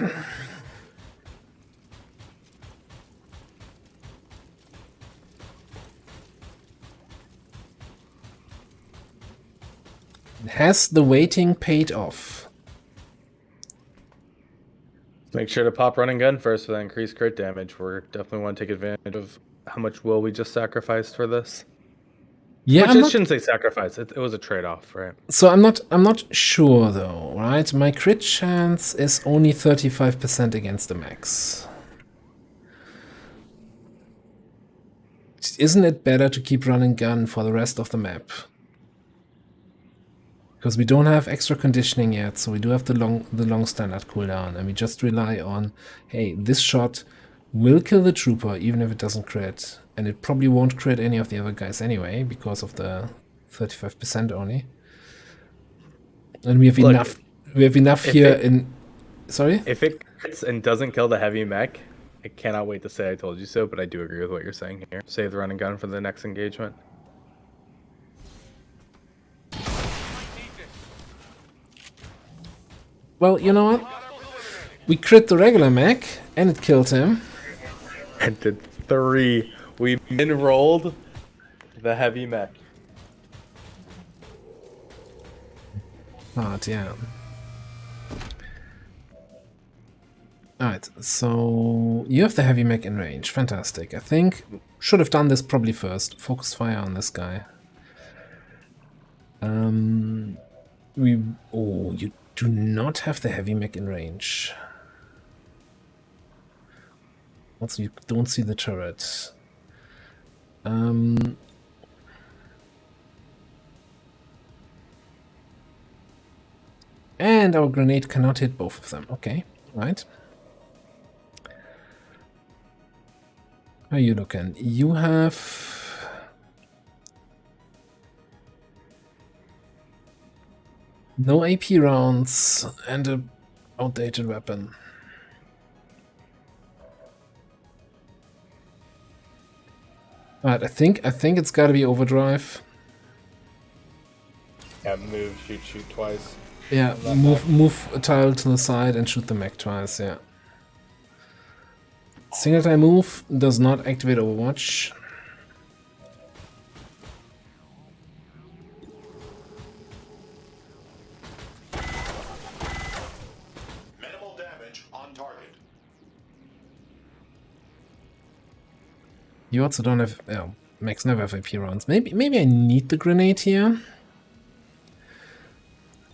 Has the waiting paid off? Make sure to pop running gun first for that increased crit damage. We're definitely want to take advantage of how much will we just sacrificed for this. Yeah, Which I shouldn't say sacrifice. It was a trade-off, right? So I'm not sure though, right? My crit chance is only 35% against the max. Isn't it better to keep running gun for the rest of the map? Because we don't have extra conditioning yet, so we do have the long standard cooldown, and we just rely on, hey, this shot will kill the trooper even if it doesn't crit, and it probably won't crit any of the other guys anyway because of the 35% only. And we have enough. We have enough here in. Sorry. If it crits and doesn't kill the heavy mech, I cannot wait to say I told you so. But I do agree with what you're saying here. Save the running gun for the next engagement. Well, you know what? We crit the regular mech, and it killed him. And did 3. We min-rolled the heavy mech. But yeah. Alright, so you have the heavy mech in range. Fantastic. I think should have done this probably first. Focus fire on this guy. You do not have the heavy mech in range. Also, you don't see the turret. And our grenade cannot hit both of them. Okay, right. How are you looking? You have... no AP rounds and a outdated weapon. Alright, I think it's gotta be overdrive. Yeah, move, shoot twice. Yeah, move a tile to the side and shoot the mech twice, yeah. Single time move does not activate Overwatch. Minimal damage on target. You also don't have... mechs never have AP rounds. Maybe I need the grenade here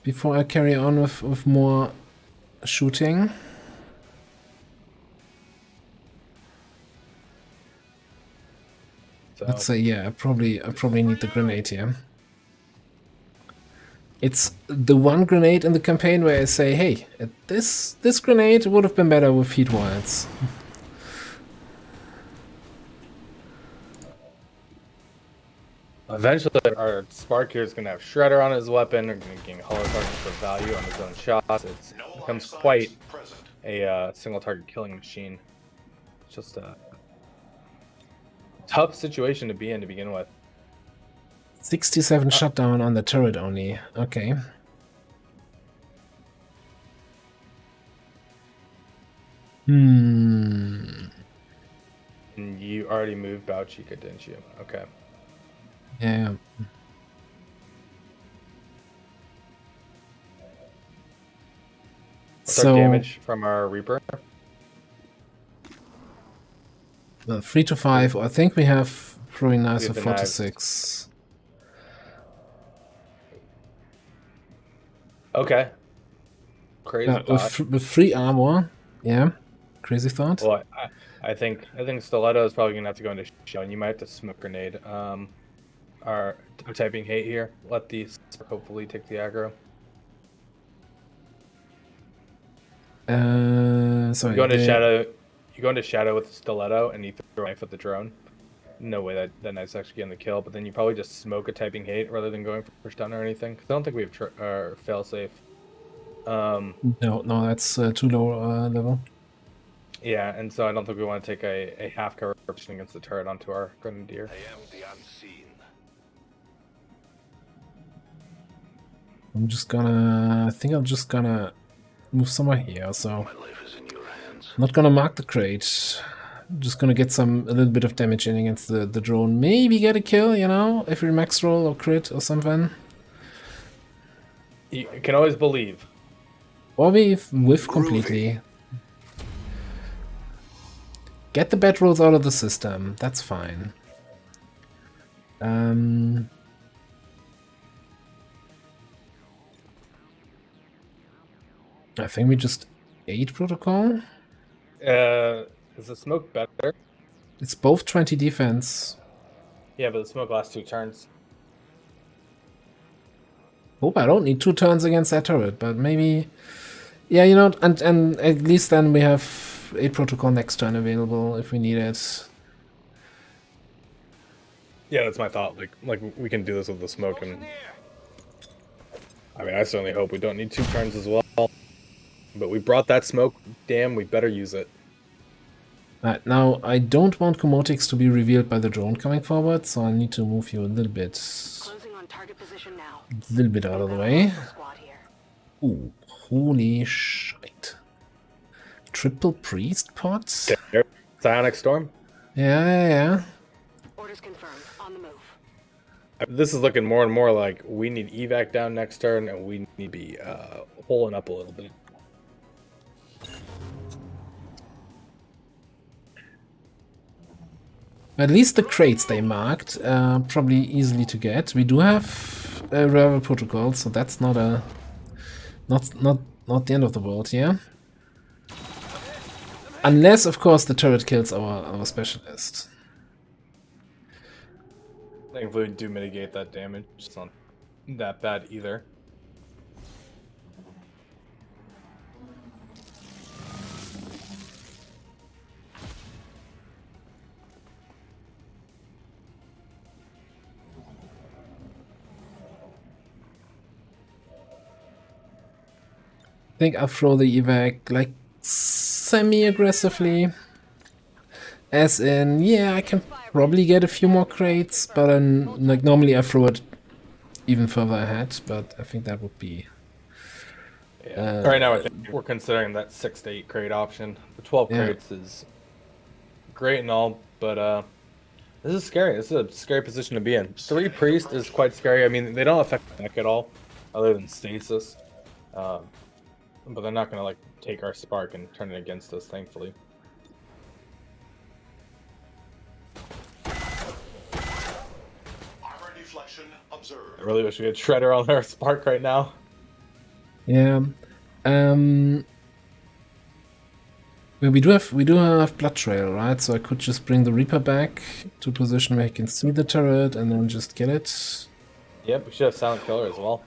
before I carry on with more shooting. So, Let's say, yeah, I probably need the grenade here. It's the one grenade in the campaign where I say, hey, this grenade would have been better with heat wilds. eventually, our Spark here is going to have Shredder on his weapon. We're going to gain hollow targets for value on his own shots. It becomes quite a single target killing machine. It's just a tough situation to be in to begin with. 67 shutdown on the turret only. Okay. And you already moved Bauchika, didn't you? Okay. Yeah. What's our damage from our Reaper? 3 to 5. I think we have throwing knives of 4 to 6. Okay. Crazy thought. With 3 armor. Yeah. Crazy thought. Well, I think Stiletto is probably gonna have to go into show, and you might have to smoke grenade. I'm typing hate here. Let these hopefully take the aggro. Sorry. You go into shadow. You go into shadow with Stiletto, and you throw a knife at the drone. No way that knife's actually getting the kill. But then you probably just smoke a typing hate rather than going for push down or anything. Because I don't think we have fail safe. No, that's too low level. Yeah, and so I don't think we want to take a half cover position against the turret onto our grenadier. I am the unseen. I think I'm just gonna move somewhere here, so My life is in your hands. I'm not gonna mark the crate. I'm just gonna get a little bit of damage in against the drone. Maybe get a kill, you know, every max roll or crit or something. You can always believe. Or we whiff completely. Get the bad rolls out of the system. That's fine. I think we just ate protocol. Is the smoke better? It's both 20 defense. Yeah, but the smoke lasts 2 turns. Hope I don't need 2 turns against that turret, but maybe. Yeah, you know, and at least then we have a protocol next turn available if we need it. Yeah, that's my thought. Like we can do this with the smoke, and I mean, I certainly hope we don't need 2 turns as well. But we brought that smoke. Damn, we better use it. Right, now I don't want Comotix to be revealed by the drone coming forward, so I need to move you a little bit. Closing on target position now. A little bit out of the way. Squad here. Ooh, holy shit. Triple priest pots? There. Psionic Storm. Yeah. Orders confirmed. On the move. This is looking more and more like we need evac down next turn, and we need to be holing up a little bit. At least the crates they marked, probably easily to get. We do have a DerAva protocol, so that's not the end of the world here. Unless, of course, the turret kills our specialist. Thankfully, we do mitigate that damage. It's not that bad either. I think I'll throw the evac like semi-aggressively. As in, yeah, I can probably get a few more crates, but like normally I throw it even further ahead, but I think that would be... Yeah. Right now I think we're considering that 6 to 8 crate option. The 12 crates is great and all, but this is scary. This is a scary position to be in. 3 priest is quite scary. I mean, they don't affect the deck at all, other than stasis. But they're not going to like take our spark and turn it against us, thankfully. Armor deflection observed. I really wish we had Shredder on our spark right now. Yeah. We do have Blood Trail, right? So I could just bring the Reaper back to a position where he can see the turret and then just get it. Yep, we should have Silent Killer as well.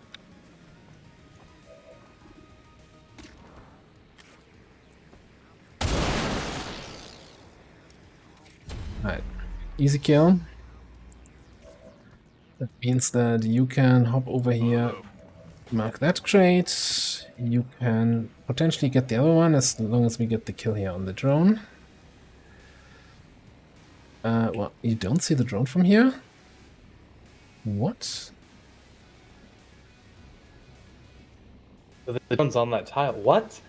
Right, easy kill. That means that you can hop over here, mark that crate. You can potentially get the other one as long as we get the kill here on the drone. Well, you don't see the drone from here? What? The drone's on that tile. What?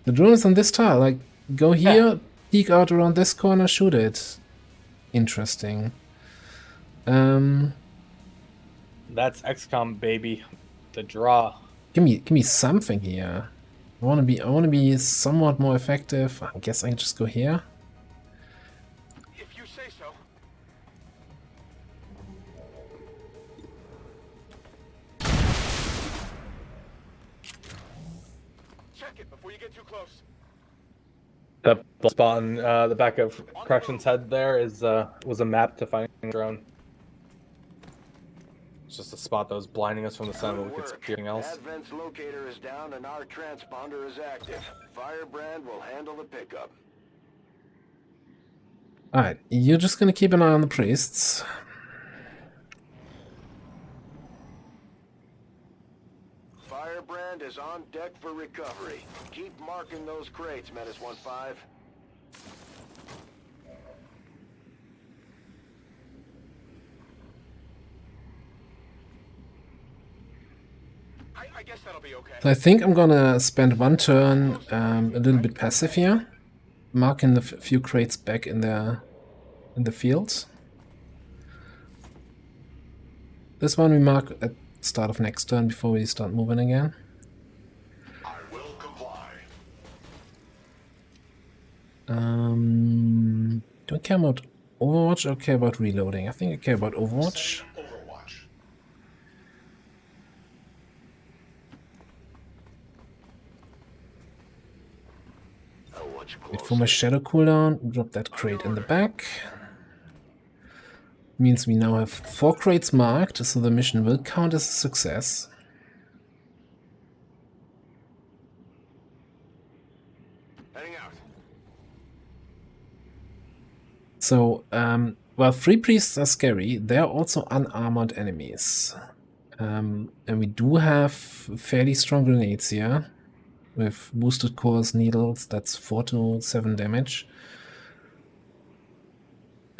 The drone is on this tile. Like, go here, peek out around this corner, shoot it. Interesting. That's XCOM, baby. The draw. Give me something here. I wanna be somewhat more effective. I guess I can just go here. If you say so. Check it before you get too close. That spot on the back of Correction's head there was a map to find a drone. It's just a spot that was blinding us from the sun, but we could see everything else. Advent's locator is down and our transponder is active. Firebrand will handle the pickup. Alright, you're just gonna keep an eye on the priests. Firebrand is on deck for recovery. Keep marking those crates, Menace 1-5. I guess that'll be okay. So I think I'm gonna spend one turn a little bit passive here, marking the few crates back in the fields. This one we mark at start of next turn before we start moving again. I will comply. Do I care about Overwatch or care about reloading? I think I care about Overwatch. Overwatch. Wait for my shadow cooldown, drop that crate in the back. Means we now have 4 crates marked, so the mission will count as a success. Heading out. So, while 3 priests are scary, they are also unarmored enemies. And we do have fairly strong grenades here. With boosted cores, needles, that's 4 to 7 damage.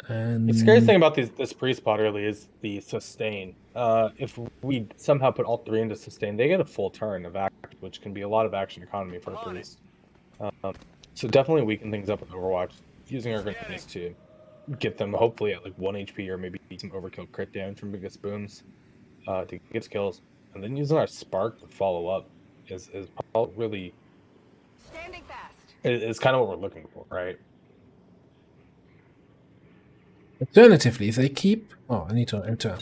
And The scary thing about this priest pod really is the sustain. If we somehow put all 3 into sustain, they get a full turn of action, which can be a lot of action economy for a priest. So definitely weaken things up with Overwatch, using our grenades to get them hopefully at like 1 HP or maybe some overkill crit damage from biggest booms to get kills, and then using our spark to follow up is probably really Standing fast. is kind of what we're looking for, right? alternatively, if they keep... Oh, I need to enter.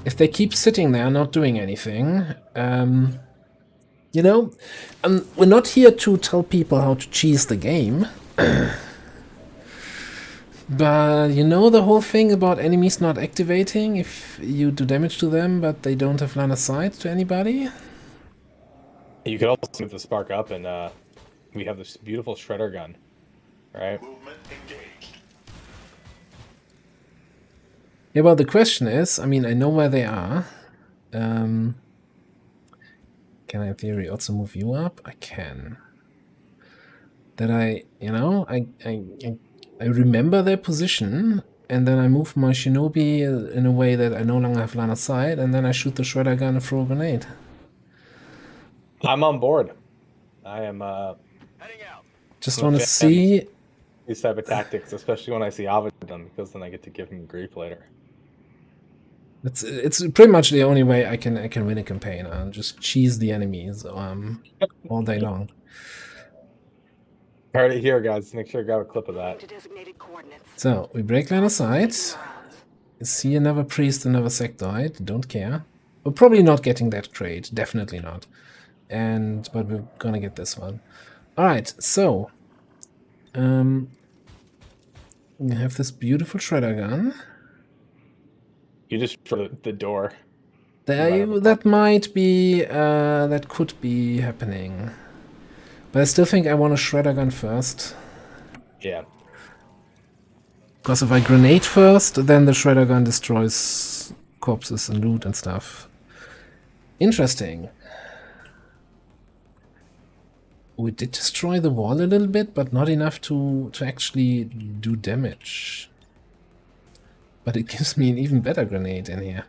If they keep sitting there not doing anything, you know, we're not here to tell people how to cheese the game. But you know the whole thing about enemies not activating if you do damage to them, but they don't have line of sight to anybody? You could also move the spark up, and we have this beautiful shredder gun, right? Movement engaged. Yeah, well, the question is, I mean, I know where they are. Can I, in theory, also move you up? I can. That I, you know, I remember their position, and then I move my shinobi in a way that I no longer have line of sight, and then I shoot the shredder gun and throw a grenade. I'm on board. I am Heading out. Just I'm a want to fan. see... These type of tactics, especially when I see Ovid done, because then I get to give him grief later. It's pretty much the only way I can win a campaign. I'll just cheese the enemies all day long. Heard it here, guys. Make sure you grab a clip of that. To designated coordinates. So, we break line of sight. See another priest, another sectoid. Don't care. We're probably not getting that crate. Definitely not. But we're gonna get this one. Alright, so... we have this beautiful shredder gun. You just for the door. That might be... that could be happening. But I still think I want a shredder gun first. Yeah. Because if I grenade first, then the shredder gun destroys corpses and loot and stuff. Interesting. We did destroy the wall a little bit, but not enough to actually do damage. But it gives me an even better grenade in here.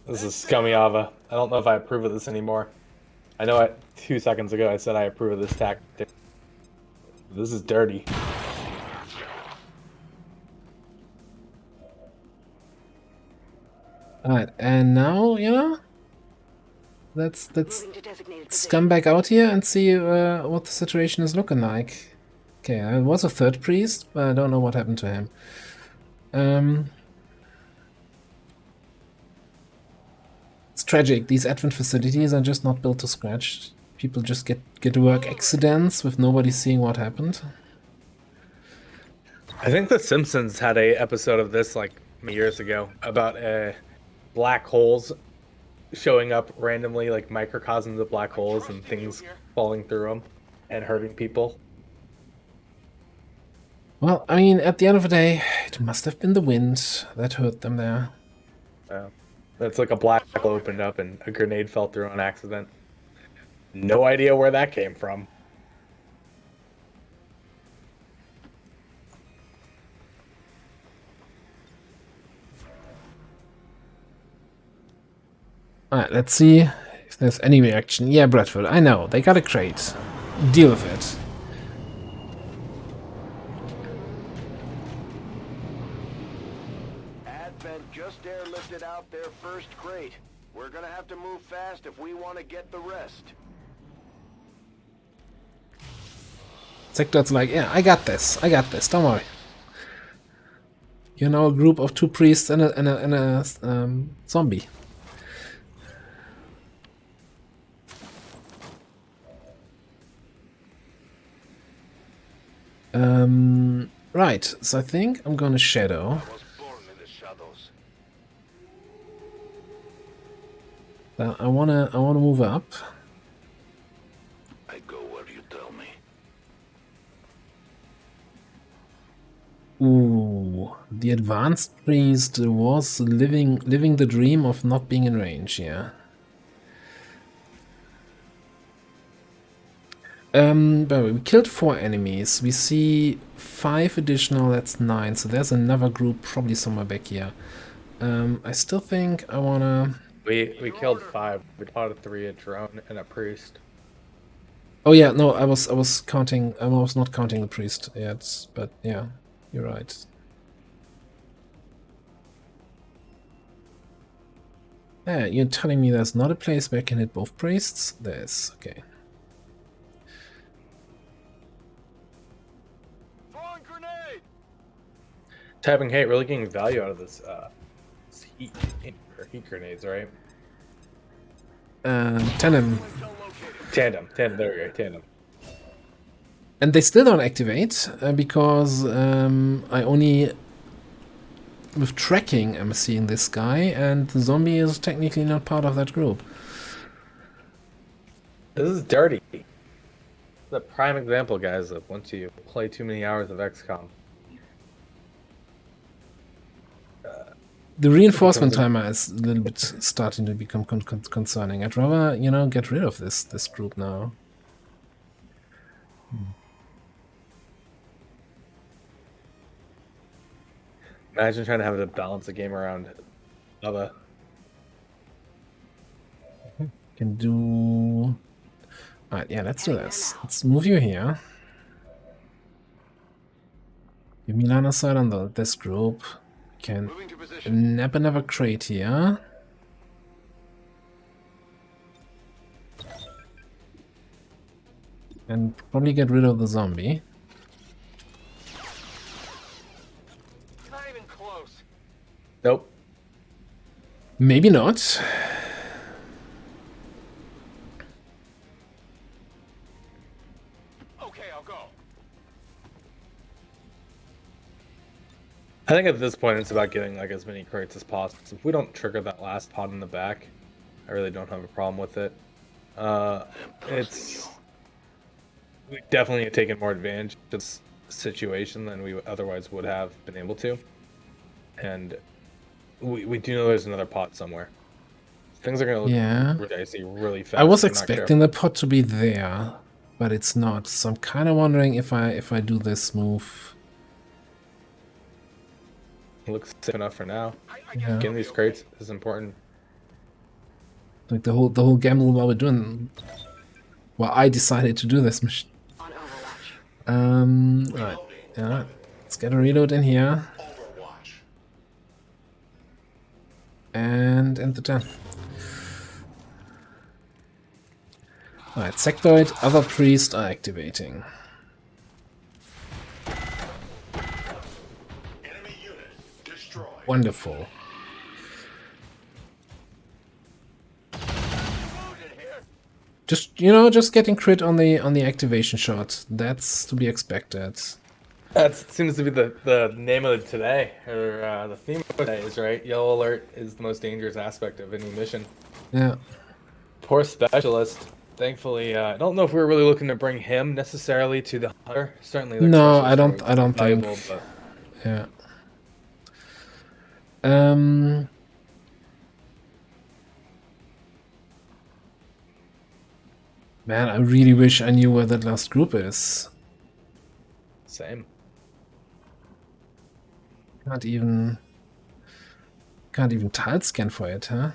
This is scummy Ava. I don't know if I approve of this anymore. I know 2 seconds ago I said I approve of this tactic. This is dirty. Alright, and now, you know, let's Moving to designated scum back out here and see what the situation is looking like. Okay, I was a third priest, but I don't know what happened to him. It's tragic. These advent facilities are just not built to scratch. People just get to work accidents with nobody seeing what happened. I think The Simpsons had a episode of this like years ago about black holes showing up randomly, like microcosms of black holes and things falling through them and hurting people. Well, I mean, at the end of the day, it must have been the wind that hurt them there. That's like a black hole opened up and a grenade fell through on accident. No idea where that came from. Alright, let's see if there's any reaction. Yeah, Bradford, I know. They got a crate. Deal with it. Advent just airlifted out their first crate. We're gonna have to move fast if we want to get the rest. Sector's like, yeah, I got this, don't worry. You're now a group of 2 priests and a zombie. Right, so I think I'm gonna shadow. I was born in the shadows. I wanna move up. I go where you tell me. Ooh, the advanced priest was living the dream of not being in range, yeah. But we killed 4 enemies. We see 5 additional, that's 9. So there's another group probably somewhere back here. I still think I wanna... We killed 5. We fought 3, a drone and a priest. Oh yeah, no, I was counting. I was not counting the priest yet, but yeah, you're right. Yeah, you're telling me there's not a place where I can hit both priests? There is, okay. Throwing grenade! Tapping hate, really getting value out of this heat grenades, right? Tandem. Tandem, there we go, tandem. And they still don't activate because I only with tracking I'm seeing this guy, and the zombie is technically not part of that group. This is dirty. The prime example, guys, of once you play too many hours of XCOM. The reinforcement timer is a little bit starting to become concerning. I'd rather, you know, get rid of this group now. Imagine trying to have to balance a game around Lava. Can do... Alright, yeah, let's do this. Let's move you here. Give me line of sight on this group. Can Moving to position. nab another crate here. And probably get rid of the zombie. Not even close. Nope. Maybe not. Okay, I'll go. I think at this point it's about getting like as many crates as possible. If we don't trigger that last pod in the back, I really don't have a problem with it. It's we definitely have taken more advantage of this situation than we otherwise would have been able to, and we do know there's another pot somewhere. Things are gonna look really dicey really fast. I was expecting the pot to be there, but it's not. So I'm kind of wondering if I do this move. It looks safe enough for now. Yeah. Getting these crates is important. Like the whole gamble while we're doing. Well, I decided to do this mission. On Overwatch. Right. Yeah. Let's get a reload in here. Overwatch. And end the turn. Alright, sectoid, other priest are activating. Enemy unit destroyed. Wonderful. Just, you know, just getting crit on the activation shot. That's to be expected. That seems to be the name of today, or the theme of today is, right? Yellow alert is the most dangerous aspect of any mission. Yeah. Poor specialist. Thankfully, I don't know if we were really looking to bring him necessarily to the hunter. Certainly, like, No, I specialist don't. I don't valuable, think. but Yeah. Man, I really wish I knew where that last group is. same. Can't even tile scan for it, huh?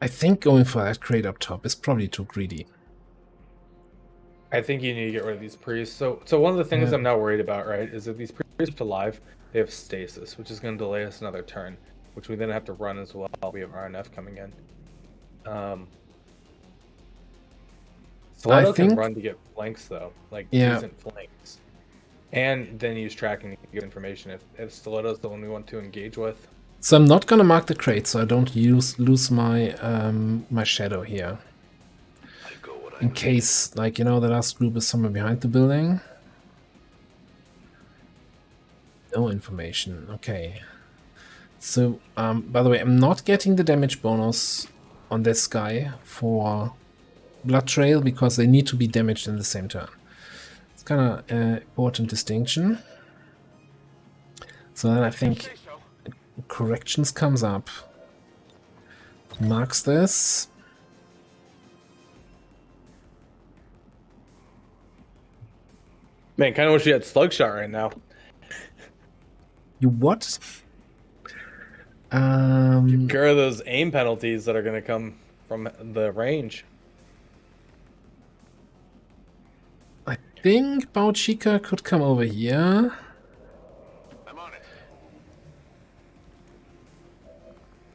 I think going for that crate up top is probably too greedy. I think you need to get rid of these priests. So one of the things Yeah. I'm now worried about, right, is that these priests alive, they have stasis, which is going to delay us another turn, which we then have to run as well. We have RNF coming in. Stiletto can run to get flanks, though, like decent flanks, and then use tracking to get information if Stiletto's the one we want to engage with. So I'm not gonna mark the crate, so I don't lose my my shadow here. In case, like, you know, the last group is somewhere behind the building. No information. Okay. So, by the way, I'm not getting the damage bonus on this guy for Blood Trail because they need to be damaged in the same turn. It's kind of an important distinction. So then I think corrections comes up. Marks this. Man, kind of wish you had slug shot right now. You what? Care of those aim penalties that are going to come from the range. I think Bauchika could come over here. I'm on it.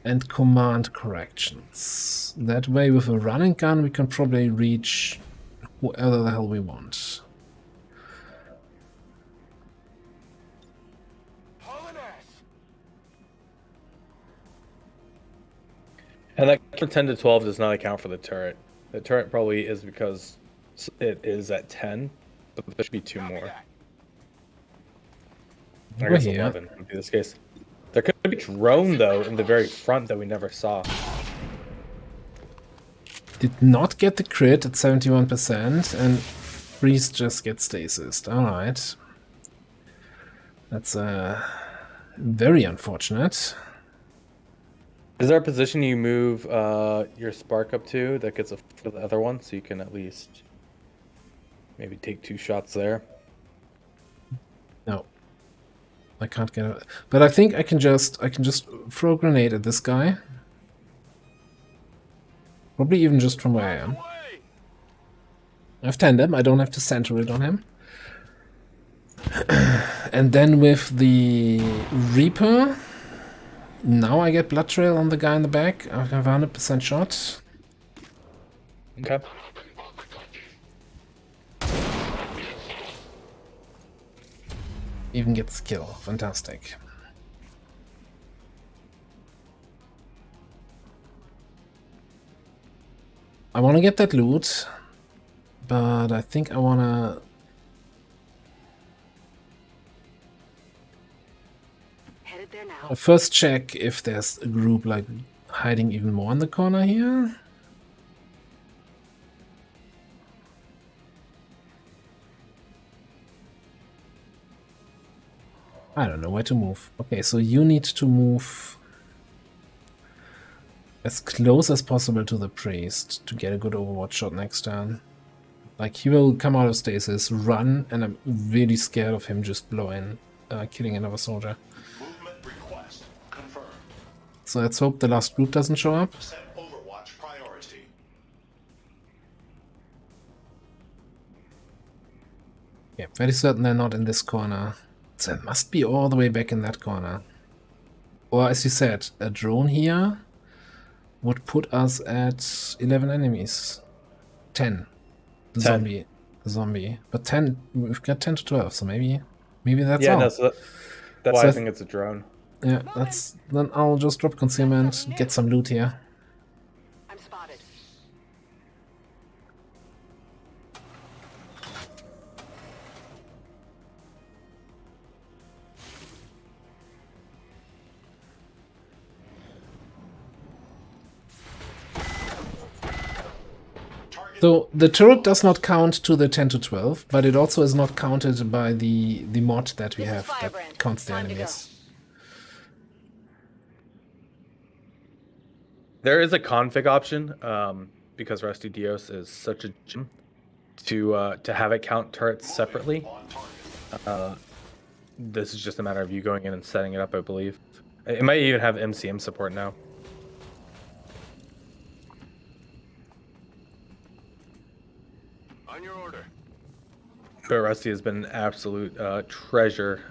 And command corrections. That way, with a running gun, we can probably reach whoever the hell we want. And that 10 to 12 does not account for the turret. The turret probably is because it is at 10, but there should be 2 more. I guess 11 would be this case. There could be a drone, though, in the very front that we never saw. Did not get the crit at 71%, and Priest just gets stasis. Alright. That's very unfortunate. Is there a position you move your spark up to that gets a foot of the other one, so you can at least maybe take 2 shots there? No. I can't get it. But I think I can just throw a grenade at this guy. Probably even just from where I am. I have tandem, I don't have to center it on him. And then with the Reaper, now I get blood trail on the guy in the back. I have 100% shot. Okay. Even gets kill. Fantastic. I want to get that loot, but I think I want to... Headed there now. First check if there's a group like hiding even more in the corner here. I don't know where to move. Okay, so you need to move as close as possible to the priest to get a good Overwatch shot next turn. Like, he will come out of stasis, run, and I'm really scared of him just blowing, killing another soldier. Movement request confirmed. So let's hope the last group doesn't show up. Set Overwatch priority. Yeah, very certain they're not in this corner. So it must be all the way back in that corner. Or, as you said, a drone here. would put us at 11 enemies. 10. The 10. zombie. But 10, we've got 10 to 12, so maybe that's Yeah, all. no, so that's why I think it's a drone. Yeah, then I'll just drop concealment, get some loot here. I'm spotted. So the turret does not count to the 10 to 12, but it also is not counted by the mod that we have that counts the enemies. There is a config option, because Rusty Dios is such a gem, to have it count turrets separately. This is just a matter of you going in and setting it up, I believe. It might even have MCM support now. On your order. But Rusty has been an absolute treasure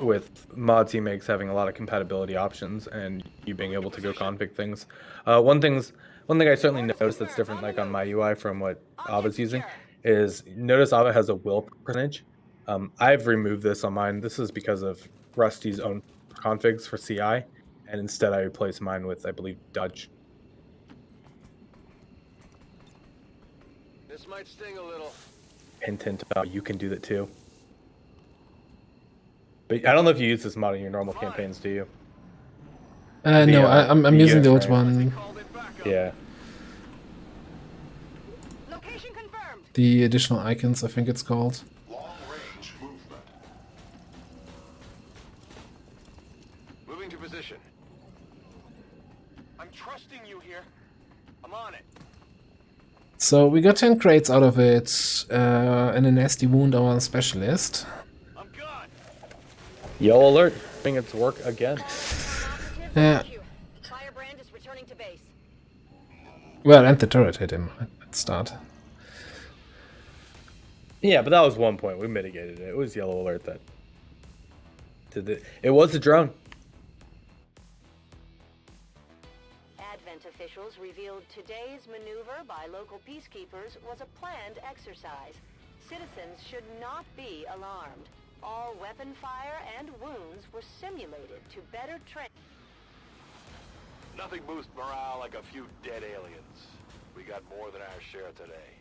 with mod teammates having a lot of compatibility options and you being able to go config things. One thing I certainly noticed that's different, like on my UI from what Ava's using, is notice Ava has a will percentage. I've removed this on mine. This is because of Rusty's own configs for CI, and instead I replaced mine with, I believe, Dutch. This might sting a little. Hint, hint, you can do that too. But I don't know if you use this mod in your normal campaigns, do you? No, I'm using the old one. Yeah. Location confirmed. The additional icons, I think it's called. Long-range movement. Moving to position. I'm trusting you here. I'm on it. So we got 10 crates out of it, and a nasty wound on our specialist. I'm gone. Yellow alert, doing its work again. Yeah. Firebrand is returning to base. Well, and the turret hit him at the start. Yeah, but that was one point. We mitigated it. It was yellow alert that did it. It was a drone. Advent officials revealed today's maneuver by local peacekeepers was a planned exercise. Citizens should not be alarmed. All weapon fire and wounds were simulated to better train. Nothing boosts morale like a few dead aliens. We got more than our share today.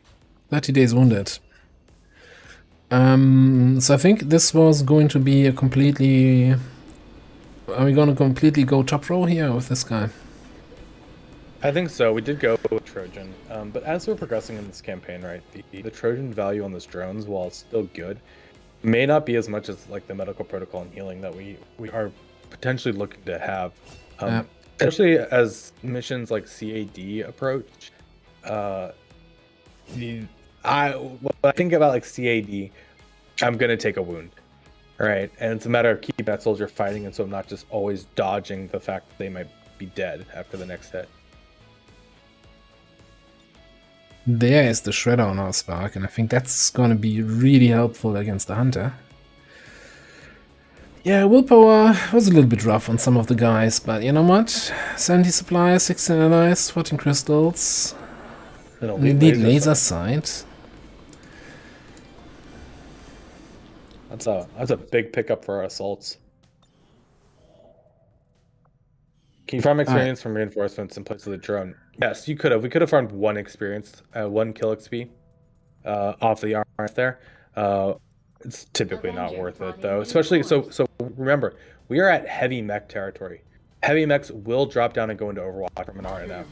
30 days wounded. So I think this was going to be a completely... Are we going to completely go top row here with this guy? I think so. We did go with Trojan. But as we're progressing in this campaign, right, the Trojan value on this drones, while it's still good, may not be as much as like the medical protocol and healing that we are potentially looking to have. Especially as missions like CAD approach. When I think about like CAD, I'm gonna take a wound, right? And it's a matter of keeping that soldier fighting, and so I'm not just always dodging the fact that they might be dead after the next hit. There is the Shredder on our Spark, and I think that's gonna be really helpful against the Hunter. Yeah, willpower was a little bit rough on some of the guys, but you know what? 70 supplies, 16 allies, 14 crystals. We need laser sight. That's a big pickup for our assaults. Can you farm experience from reinforcements in place of the drone? Yes, you could have. We could have farmed one experience, 1 kill XP off the armor there. It's typically not worth it though. Especially so remember, we are at heavy mech territory. Heavy mechs will drop down and go into Overwatch from an RNF.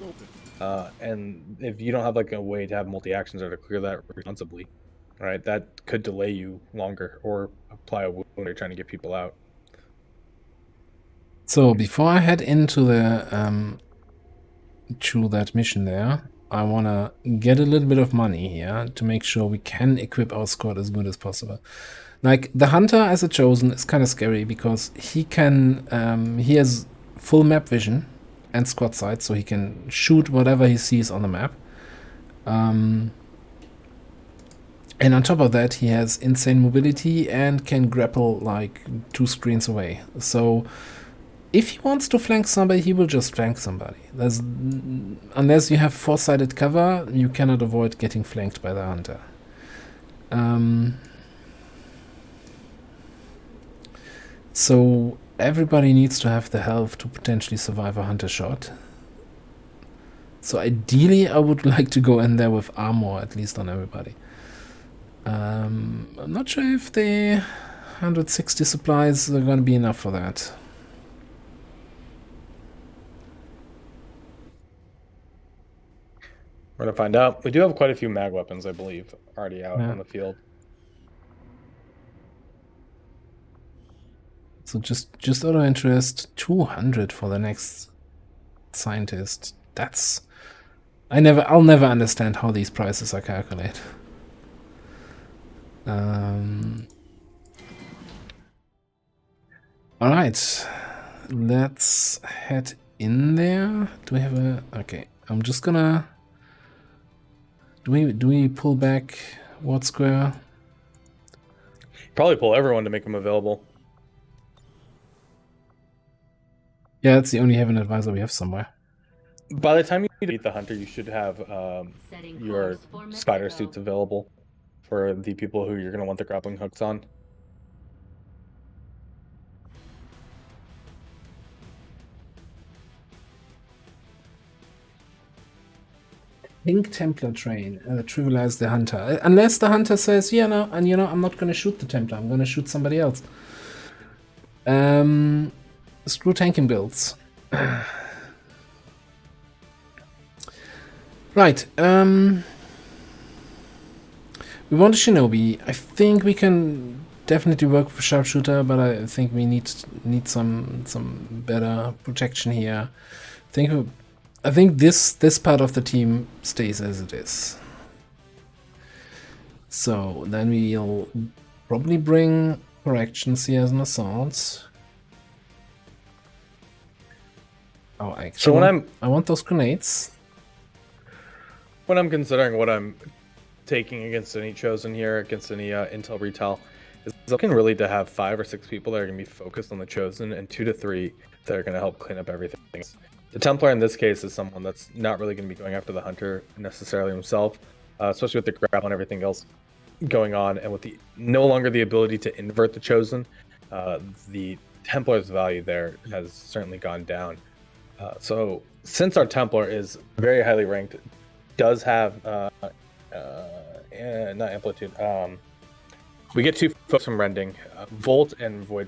And if you don't have like a way to have multi-actions or to clear that responsibly, right, that could delay you longer or apply a wound when you're trying to get people out. So before I head into the to that mission there, I wanna get a little bit of money here to make sure we can equip our squad as good as possible. Like the Hunter as a Chosen is kind of scary because he can he has full map vision and squad sight, so he can shoot whatever he sees on the map. And on top of that, he has insane mobility and can grapple like 2 screens away. So if he wants to flank somebody, he will just flank somebody. Unless you have four-sided cover, you cannot avoid getting flanked by the hunter. So everybody needs to have the health to potentially survive a hunter shot. So ideally, I would like to go in there with armor, at least on everybody. I'm not sure if the 160 supplies are going to be enough for that. We're gonna find out. We do have quite a few mag weapons, I believe, already out on the field. So just out of interest, 200 for the next scientist. I'll never understand how these prices are calculated. All right, let's head in there. Do we have a? Okay, I'm just gonna. Do we pull back what square? Probably pull everyone to make them available. Yeah, it's the only Heaven Advisor we have somewhere. By the time you beat the hunter, you should have your spider suits available for the people who you're going to want the grappling hooks on. Pink Templar train, trivialize the hunter. Unless the hunter says, yeah, no, and I'm not going to shoot the Templar, I'm going to shoot somebody else. Screw tanking builds. Right. We want a shinobi. I think we can definitely work with a sharpshooter, but I think we need some better protection here. I think this part of the team stays as it is. So then we'll probably bring corrections here as an assault. Oh, actually, so when I want those grenades. When I'm considering what I'm taking against any chosen here, against any intel retail, is looking really to have 5 or 6 people that are going to be focused on the chosen, and 2 to 3 that are going to help clean up everything. The Templar in this case is someone that's not really going to be going after the hunter necessarily himself, especially with the grapple and everything else going on, and with the no longer the ability to invert the chosen. The Templar's value there has certainly gone down. So since our Templar is very highly ranked, does have not amplitude. We get 2 folks from rending. Volt and Void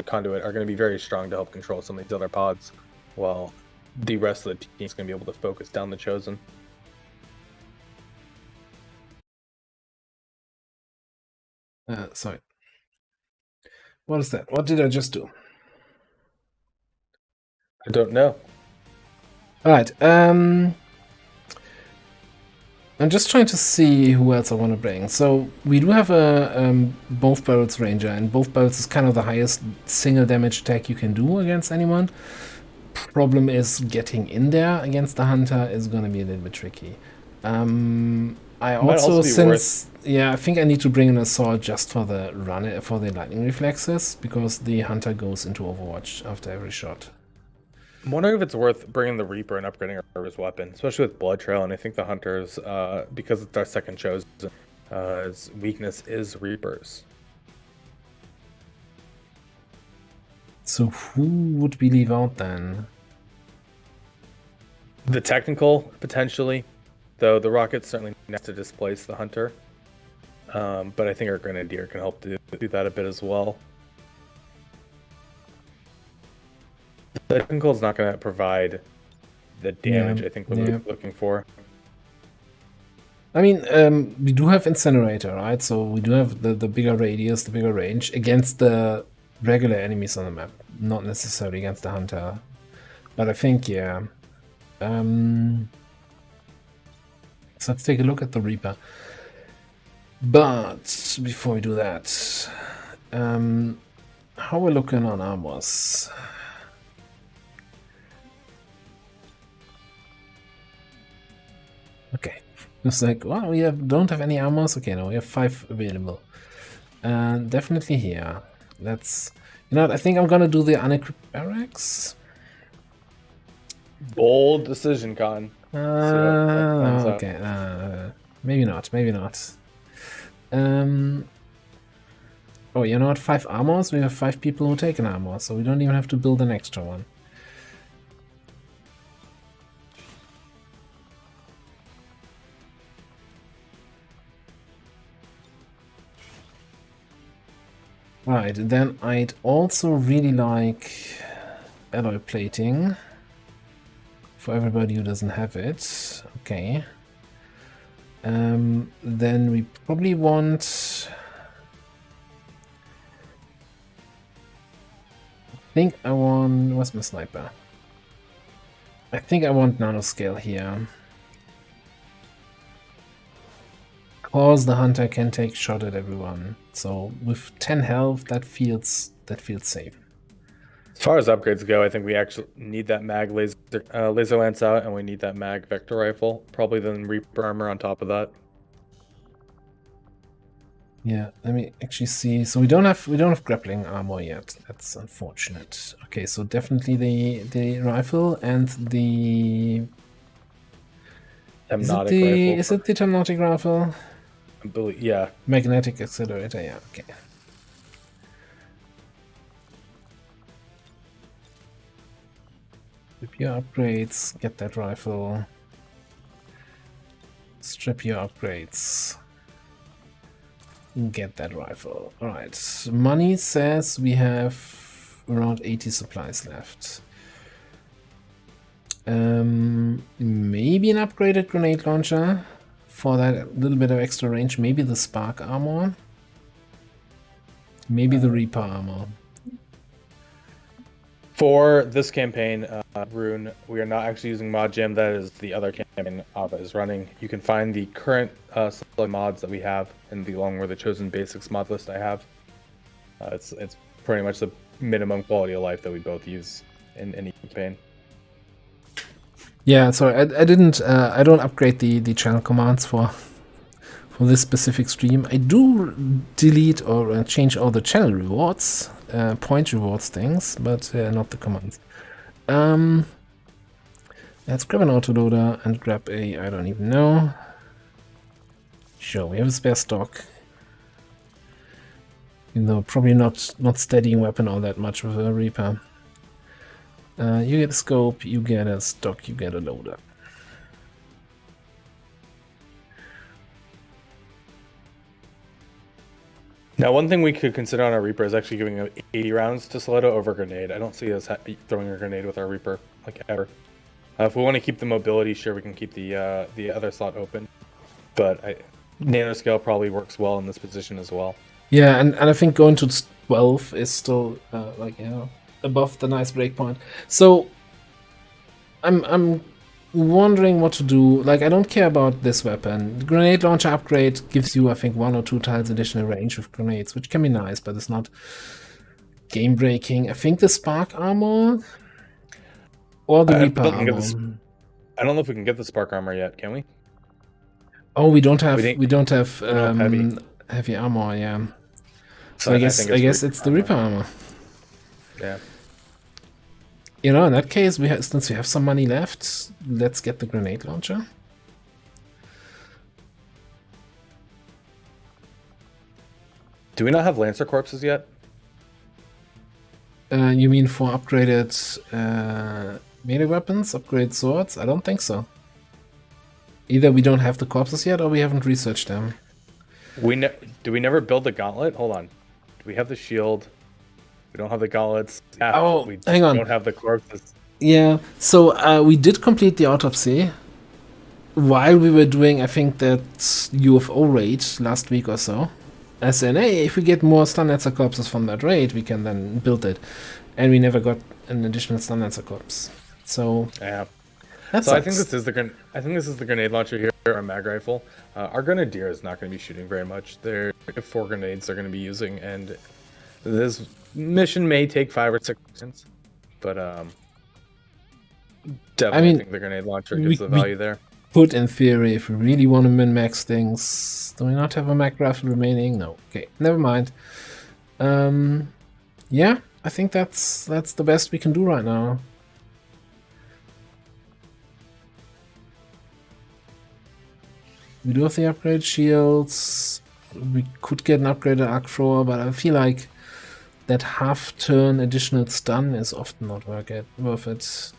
Conduit are going to be very strong to help control some of these other pods, while the rest of the team is going to be able to focus down the chosen. Sorry. What is that? What did I just do? I don't know. All right. I'm just trying to see who else I want to bring. So we do have a both barrels ranger, and both barrels is kind of the highest single damage attack you can do against anyone. Problem is getting in there against the hunter is going to be a little bit tricky. I also I think I need to bring an assault just for the lightning reflexes, because the hunter goes into Overwatch after every shot. I'm wondering if it's worth bringing the Reaper and upgrading his weapon, especially with Blood Trail. And I think the Hunters, because it's our second chosen, his weakness is Reapers. So who would we leave out then? The technical, potentially, though the Rocket's certainly needs to displace the Hunter. But I think our Grenadier can help do that a bit as well. The technical is not going to provide the damage I think we're looking for. I mean, we do have Incinerator, right? So we do have the bigger radius, the bigger range against the regular enemies on the map, not necessarily against the hunter. But I think, yeah. So let's take a look at the Reaper. But before we do that, how we're looking on armors. Okay, it's like, well, we don't have any armors. Okay, no, we have 5 available. Definitely here. let's... You know what, I think I'm gonna do the unequipped barracks. Bold decision, Con. Okay. Maybe not. Oh, you know what? 5 armors. We have 5 people who take an armor, so we don't even have to build an extra one. Right, then I'd also really like alloy plating. For everybody who doesn't have it. Okay. Then we probably want... I think I want... What's my sniper? I think I want nanoscale here. Cause the hunter can take shot at everyone. So with 10 health, that feels safe. As far as upgrades go, I think we actually need that mag laser lance out, and we need that mag vector rifle. Probably then Reaper armor on top of that. Yeah, let me actually see. So we don't have grappling armor yet. That's unfortunate. Okay, so definitely the rifle and the Hypnotic rifle. Is it the hypnotic rifle? I believe, yeah. Magnetic accelerator. Yeah. Okay. Strip your upgrades, get that rifle. Strip your upgrades. Get that rifle. Alright. Money says we have around 80 supplies left. Maybe an upgraded grenade launcher for that little bit of extra range. Maybe the spark armor. Maybe the Reaper armor. For this campaign, Rune, we are not actually using mod gem. That is the other campaign Ava is running. You can find the current mods that we have in the Long War the Chosen Basics mod list I have. It's pretty much the minimum quality of life that we both use in any campaign. Yeah, sorry, I didn't. I don't upgrade the channel commands for this specific stream. I do delete or change all the channel rewards. Point rewards things, but not the commands. Let's grab an autoloader and grab a, I don't even know. Sure, we have a spare stock. You know, probably not steadying weapon all that much with a Reaper. You get a scope, you get a stock, you get a loader. Now, one thing we could consider on our Reaper is actually giving 80 rounds to Stiletto over grenade. I don't see us throwing a grenade with our Reaper, like, ever. If we want to keep the mobility, sure, we can keep the other slot open. But nanoscale probably works well in this position as well. Yeah, and I think going to 12 is still, above the nice breakpoint. So, I'm wondering what to do. Like, I don't care about this weapon. The grenade launcher upgrade gives you, I think, 1 or 2 tiles additional range with grenades, which can be nice, but it's not game breaking. I think the spark armor or the Reaper armor. I don't know if we can get the spark armor yet. Can we? Oh, we don't have heavy armor. Yeah. So I guess it's the Reaper armor. Yeah. You know, in that case, since we have some money left, let's get the grenade launcher. Do we not have Lancer corpses yet? You mean for upgraded melee weapons, upgraded swords? I don't think so. Either we don't have the corpses yet, or we haven't researched them. Do we never build the gauntlet? Hold on. Do we have the shield? We don't have the gauntlets. We hang on. We don't have the corpses. Yeah, so we did complete the autopsy while we were doing, I think, that UFO raid last week or so. As in, hey, if we get more Stunlancer corpses from that raid, we can then build it. And we never got an additional Stunlancer corpse. So yeah. That so sucks. I think this is the grenade launcher here, our mag rifle. Our grenadier is not going to be shooting very much. They're 4 grenades they're going to be using, and this mission may take 5 or 6 seconds, but definitely I think the grenade launcher gives the value there. Put in theory, if we really want to min-max things, do we not have a mag rifle remaining? No. Okay, never mind. Yeah, I think that's the best we can do right now. We do have the upgrade shields. We could get an upgraded arc thrower, but I feel like that half turn additional stun is often not worth it.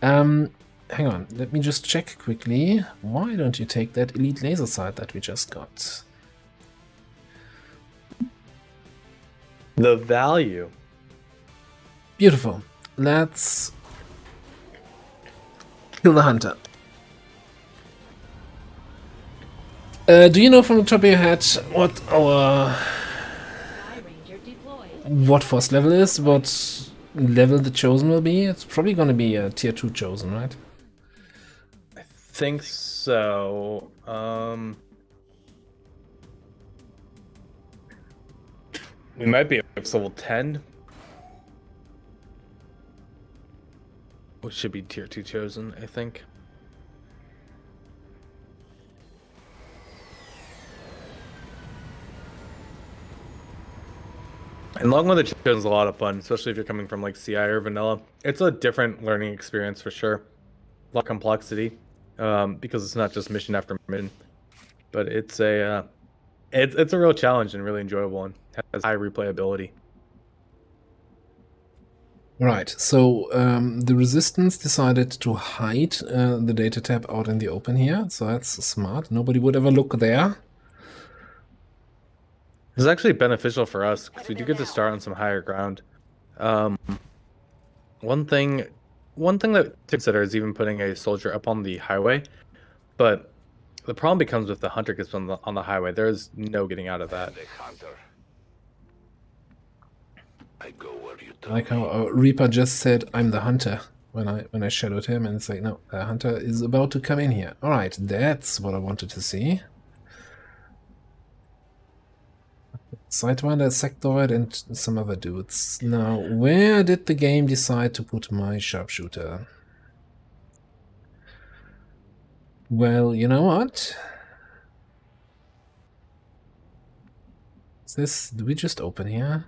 Hang on, let me just check quickly. Why don't you take that elite laser sight that we just got? The value. Beautiful. Let's kill the hunter. Do you know from the top of your head what our force level is? What level the chosen will be? It's probably going to be a tier 2 chosen, right? I think so. We might be at level 10. Which should be tier 2 chosen, I think. And Long with the Chosen is a lot of fun, especially if you're coming from like CI or vanilla. It's a different learning experience for sure. A lot of complexity, because it's not just mission after mission, but it's a real challenge and really enjoyable one. It has high replayability. Right, so the Resistance decided to hide the data tab out in the open here, so that's smart. Nobody would ever look there. This is actually beneficial for us because we do get to start on some higher ground. One thing to consider is even putting a soldier up on the highway, but the problem becomes if the hunter gets on the highway. There is no getting out of that. I go where you I like how Reaper just said, "I'm the hunter," when I shadowed him, and it's like, no, the hunter is about to come in here. All right, that's what I wanted to see. Sidewinder, Sectoid, and some other dudes. Now, where did the game decide to put my sharpshooter? Well, you know what? Is this... do we just open here?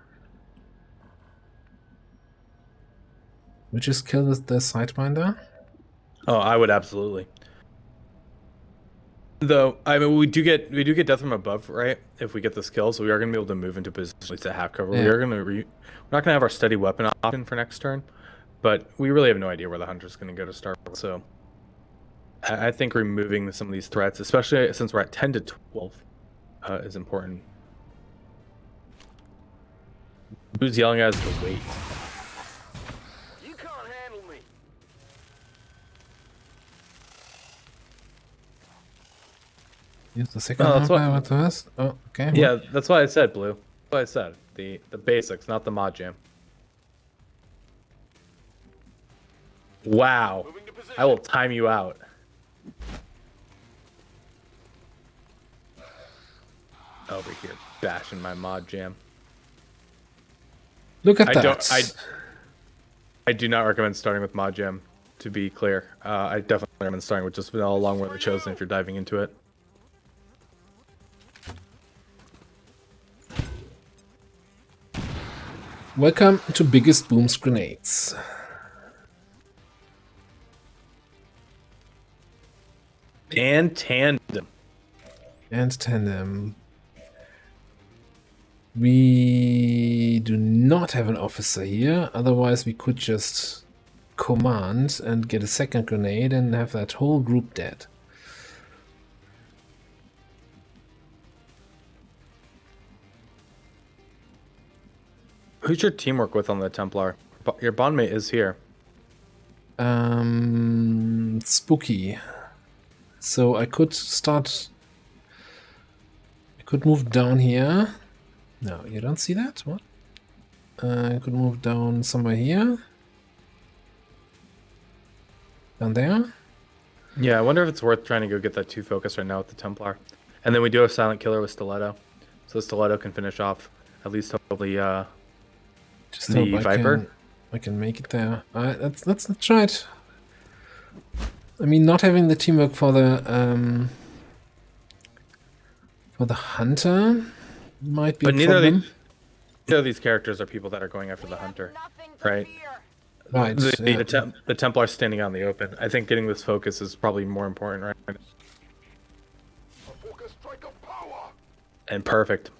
We just kill the Sidewinder? Oh, I would absolutely. Though, I mean, we do get death from above, right? If we get this kill, so we are going to be able to move into position to half cover. Yeah. We're not going to have our steady weapon option for next turn, but we really have no idea where the hunter's going to go to start with. So, I think removing some of these threats, especially since we're at 10 to 12, is important. Who's yelling at us to wait? You can't handle me. Use the second that's one what first? Oh, okay. Yeah, that's why I said blue. That's why I said the basics, not the mod jam. Wow, moving to position. I will time you out. Over here, bashing my mod jam. Look at that. I do not recommend starting with mod jam. To be clear, I definitely recommend starting with just vanilla along with the chosen if you're diving into it. Welcome to Biggest Booms Grenades. And tandem. And tandem. We do not have an officer here, otherwise we could just command and get a second grenade and have that whole group dead. Who's your teamwork with on the Templar? Your bondmate is here. Spooky. So I could start... I could move down here. No, you don't see that? What? I could move down somewhere here. Down there. Yeah, I wonder if it's worth trying to go get that 2 focus right now with the Templar. And then we do have Silent Killer with Stiletto. So Stiletto can finish off at least hopefully Just the hope Viper. I can make it there. Let's try it. I mean, not having the teamwork for the hunter might be a problem. these characters are people that are going after the hunter, right? Right. The Templar standing out in the open. I think getting this focus is probably more important, right? A focus strike of power. And perfect.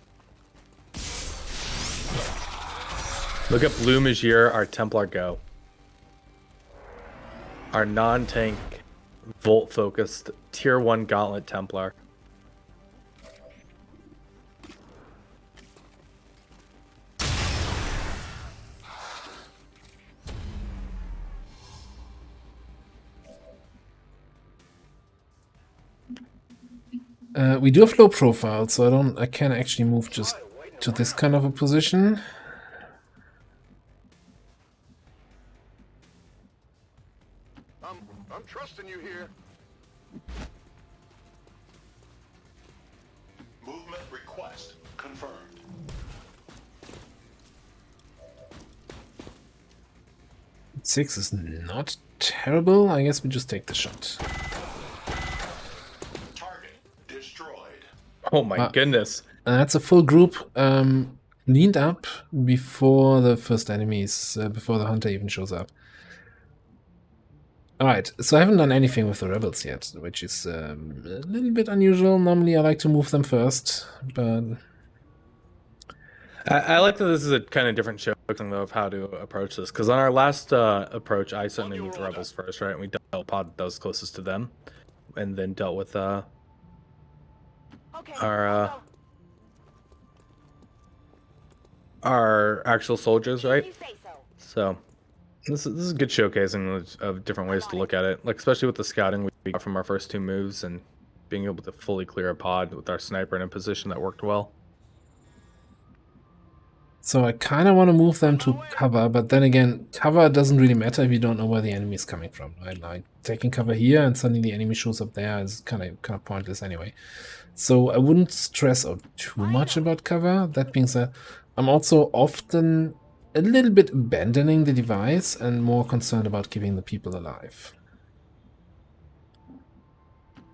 Look up Blue Magier, our Templar Go. Our non-tank, Volt-focused, Tier 1 Gauntlet Templar. We do have low profile, so I can actually move just to this kind of a position. I'm trusting you here. Movement request confirmed. Six is not terrible. I guess we just take the shot. Target destroyed. Oh my goodness. That's a full group leaned up before the first enemies, before the hunter even shows up. Alright, so I haven't done anything with the rebels yet, which is a little bit unusual. Normally I like to move them first, but... I like that this is a kind of different show though of how to approach this, because on our last approach, I certainly moved the rebels first, right? And we dealt pod those closest to them, and then dealt with our actual soldiers, right? So this is good showcasing of different ways to look at it, like especially with the scouting we got from our first two moves and being able to fully clear a pod with our sniper in a position that worked well. So I kind of want to move them to cover, but then again, cover doesn't really matter if you don't know where the enemy is coming from. Right? Like taking cover here and suddenly the enemy shows up there is kind of pointless anyway. So I wouldn't stress out too much about cover. That being said, I'm also often a little bit abandoning the device and more concerned about keeping the people alive.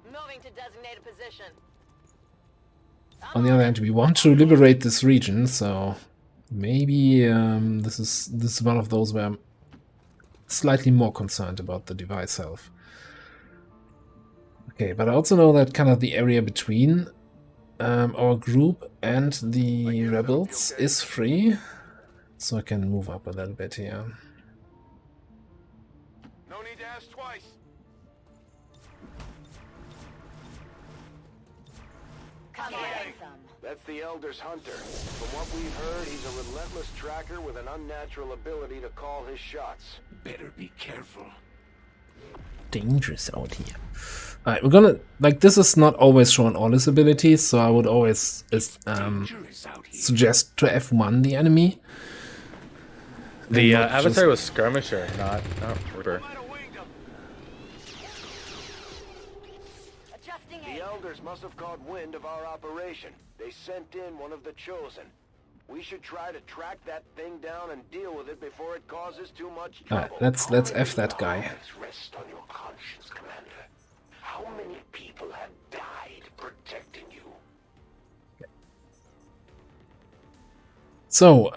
Moving to designated position. On the other hand, we want to liberate this region, so maybe this is one of those where I'm slightly more concerned about the device health. Okay, but I also know that kind of the area between our group and the rebels is free, so I can move up a little bit here. No need to ask twice. Come on, some. That's the Elder's hunter. From what we've heard, he's a relentless tracker with an unnatural ability to call his shots. Better be careful. Dangerous out here. Alright, we're gonna, like, this is not always showing all his abilities, so I would always suggest to F1 the enemy. The adversary was skirmisher, not Reaper. The Elders must have caught wind of our operation. They sent in one of the Chosen. We should try to track that thing down and deal with it before it causes too much trouble. Alright, let's F that guy. Rest on your conscience, Commander. How many people have died protecting you? So,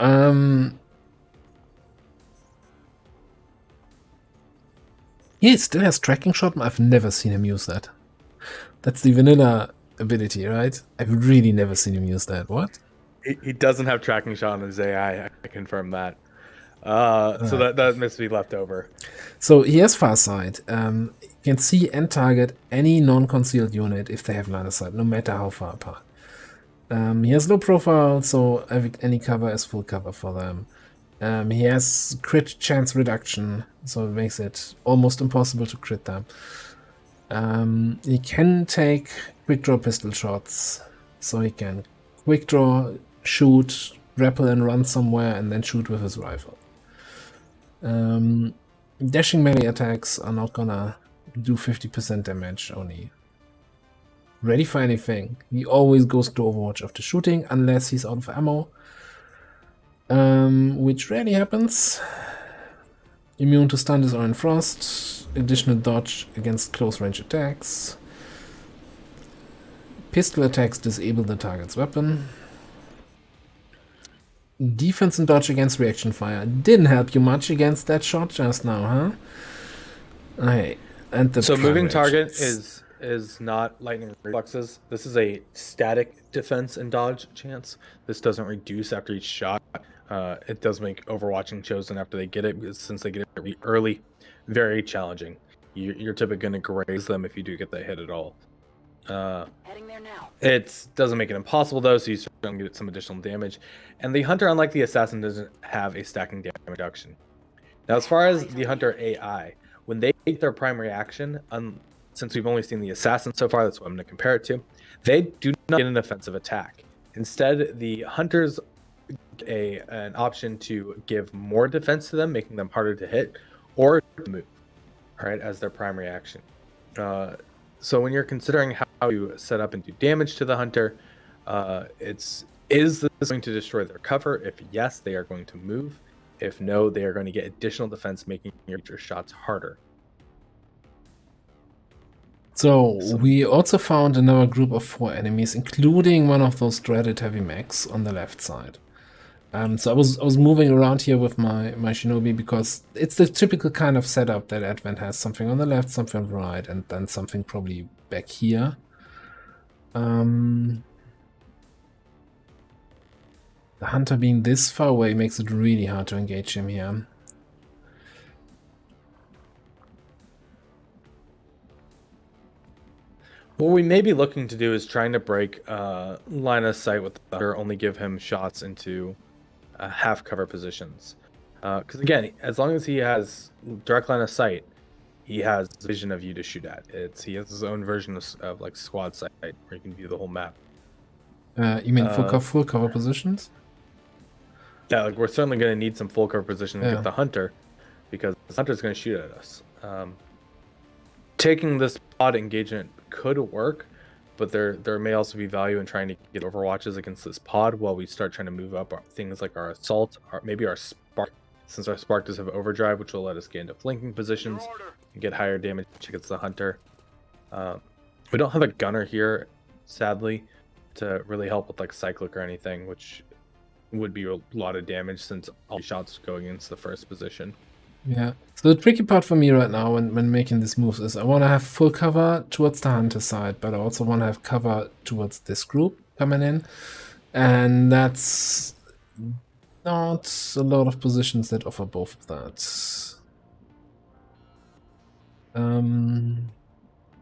he still has tracking shot. I've never seen him use that. That's the vanilla ability, right? I've really never seen him use that. What? He doesn't have tracking shot on his AI. I confirm that. So that must be left over. So he has far sight. You can see and target any non-concealed unit if they have line of sight, no matter how far apart. He has low profile, so any cover is full cover for them. He has crit chance reduction, so it makes it almost impossible to crit them. He can take quick draw pistol shots, so he can quick draw, shoot, grapple and run somewhere, and then shoot with his rifle. Dashing melee attacks are not gonna do 50% damage only. Ready for anything. He always goes to Overwatch after shooting, unless he's out of ammo. Which rarely happens. Immune to stun, or in frost. Additional dodge against close range attacks. – Pistol attacks disable the target's weapon. defense and dodge against reaction fire. Didn't help you much against that shot just now, huh? Okay. And the So moving primary target actions. is not lightning reflexes. This is a static defense and dodge chance. This doesn't reduce after each shot. It does make overwatching chosen after they get it, because since they get it really early, very challenging. You're typically going to graze them if you do get that hit at all. Heading there now. It doesn't make it impossible though, so you certainly get some additional damage. And the hunter, unlike the assassin, doesn't have a stacking damage reduction. Now, as far as the hunter AI, when they take their primary action, since we've only seen the assassin so far, that's what I'm going to compare it to, they do not get an offensive attack. Instead, the hunters get an option to give more defense to them, making them harder to hit, or to move, right, as their primary action. So when you're considering how you set up and do damage to the hunter, is this going to destroy their cover? If yes, they are going to move. If no, they are going to get additional defense, making your shots harder. So we also found another group of 4 enemies, including one of those dreaded heavy mechs on the left side. So I was moving around here with my shinobi because it's the typical kind of setup that Advent has: something on the left, something on the right, and then something probably back here. The hunter being this far away makes it really hard to engage him here. What we may be looking to do is trying to break line of sight with the hunter, only give him shots into half cover positions. Because again, as long as he has direct line of sight, he has vision of you to shoot at. He has his own version of like squad sight, where you can view the whole map. You mean full cover positions? Yeah, like we're certainly going to need some full cover position to get the hunter, because the hunter's going to shoot at us. Taking this pod engagement could work, but there may also be value in trying to get overwatches against this pod while we start trying to move up things like our assault, or maybe our spark, since our spark does have overdrive, which will let us get into flanking positions and get higher damage against the hunter. We don't have a gunner here, sadly, to really help with like cyclic or anything, which would be a lot of damage since all shots go against the first position. Yeah. So the tricky part for me right now when making these moves is I want to have full cover towards the hunter side, but I also want to have cover towards this group coming in. And that's not a lot of positions that offer both of that.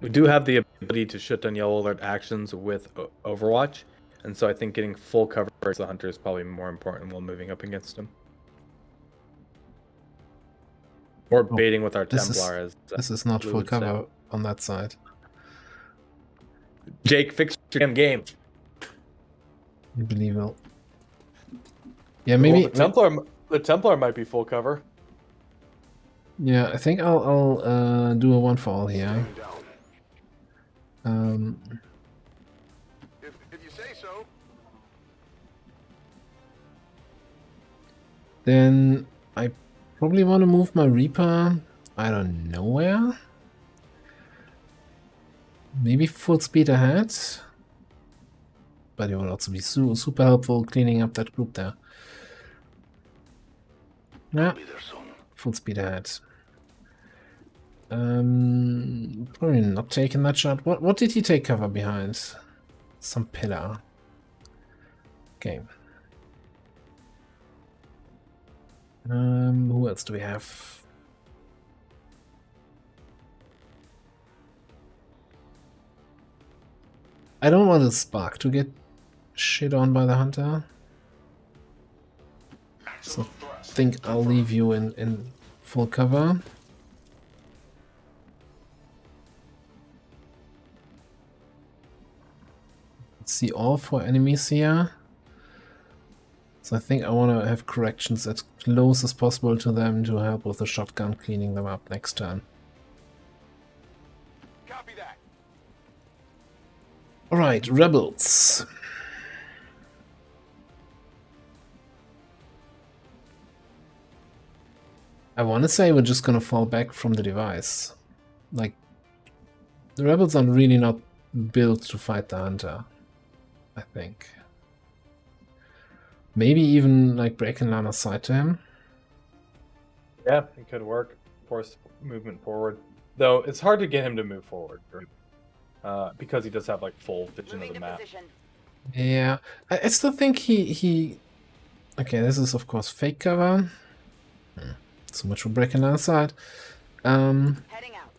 We do have the ability to shut down yellow alert actions with Overwatch, and so I think getting full cover as the hunter is probably more important while moving up against him. Or baiting with our Templar this is not full cover on that side. Jake, fix your damn game. Unbelievable. Yeah, maybe the Templar might be full cover. Yeah, I think I'll do a one for all here. If you say so. Then I probably want to move my Reaper, I don't know where. Maybe full speed ahead. But it will also be super helpful cleaning up that group there. Yeah, full speed ahead. Probably not taking that shot. What did he take cover behind? Some pillar. Okay. Who else do we have? I don't want the spark to get shit on by the hunter. So I think I'll leave you in full cover. Let's see all 4 enemies here. So I think I want to have corrections as close as possible to them to help with the shotgun cleaning them up next turn. Copy that. Alright, rebels. I want to say we're just gonna fall back from the device. Like, the rebels are really not built to fight the hunter, I think. Maybe even like breaking line of sight to him. Yeah, it could work. Force movement forward. Though it's hard to get him to move forward. Because he does have like full vision of the map. Yeah, I still think he. Okay, this is of course fake cover. So much for breaking line of sight. Heading out.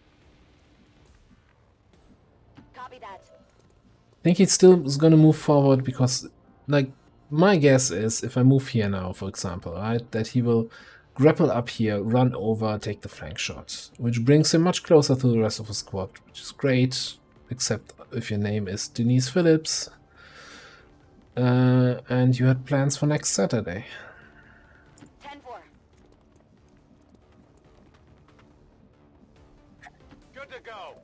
Copy that. I think he still is going to move forward because, like, my guess is if I move here now, for example, right, that he will grapple up here, run over, take the flank shot, which brings him much closer to the rest of the squad, which is great, except if your name is Denise Phillips and you had plans for next Saturday. 10-4. Good to go.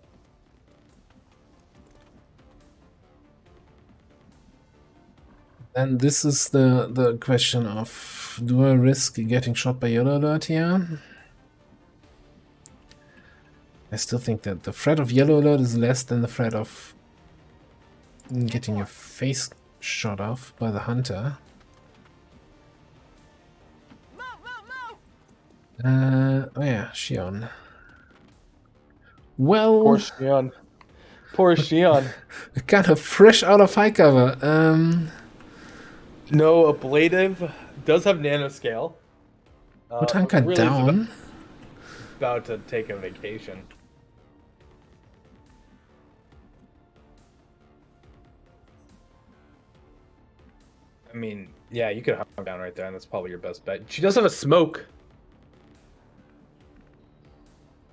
And this is the question of, do I risk getting shot by Yellow Alert here? I still think that the threat of Yellow Alert is less than the threat of getting your face shot off by the hunter. Oh yeah, Shion. Well, Poor Shion. Poor Shion. kind of fresh out of high cover. No ablative. Does have nanoscale. What hunker really down? About to take a vacation. I mean, yeah, you could hunt down right there, and that's probably your best bet. She does have a smoke.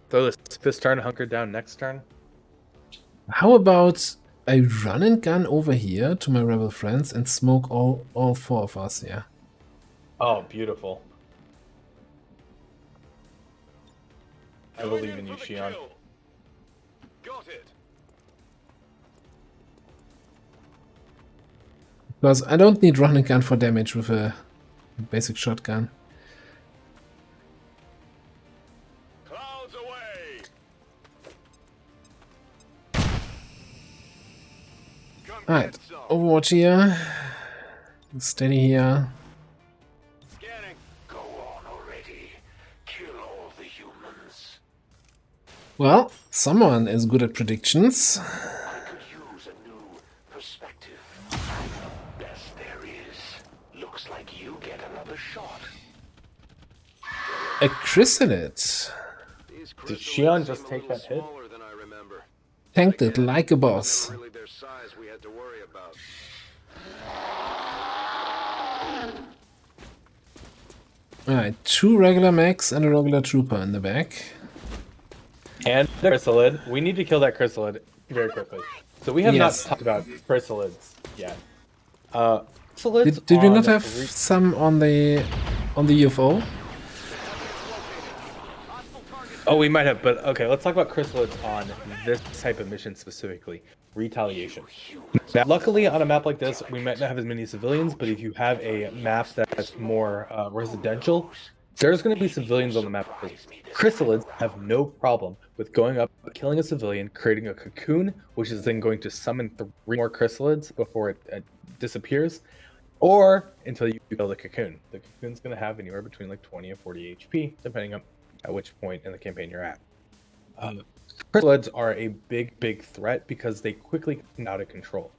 Throw this turn, hunker down next turn. How about I run and gun over here to my rebel friends and smoke all four of us, yeah. Oh, beautiful. I believe in you, Shion. Got it. Because I don't need run and gun for damage with a basic shotgun. Clouds away. Come Alright, get some. Overwatch here. Steady here. Scanning. Go on already. Kill all the humans. Well, someone is good at predictions. I could use a new perspective. Best there is. Looks like you get another shot. A chrysalid. These Did chrysalids Shion just seem a take little that hit? smaller than I remember. Tanked it Again, like a it boss. wasn't really their size we had to worry about. Alright, 2 regular mechs and a regular trooper in the back. And the chrysalid. We need to kill that chrysalid very quickly. So we have Yes. not talked about chrysalids yet. Chrysalids Did we on not have re- some on the UFO? Oh, we might have, but okay, let's talk about chrysalids on this type of mission specifically. Retaliation. Now, luckily, on a map like this, we might not have as many civilians, but if you have a map that's more residential, there's going to be civilians on the map. Chrysalids have no problem with going up, killing a civilian, creating a cocoon, which is then going to summon 3 more chrysalids before it disappears, or until you kill the cocoon. The cocoon's going to have anywhere between like 20 and 40 HP, depending on at which point in the campaign you're at. Chrysalids are a big threat because they quickly get out of control.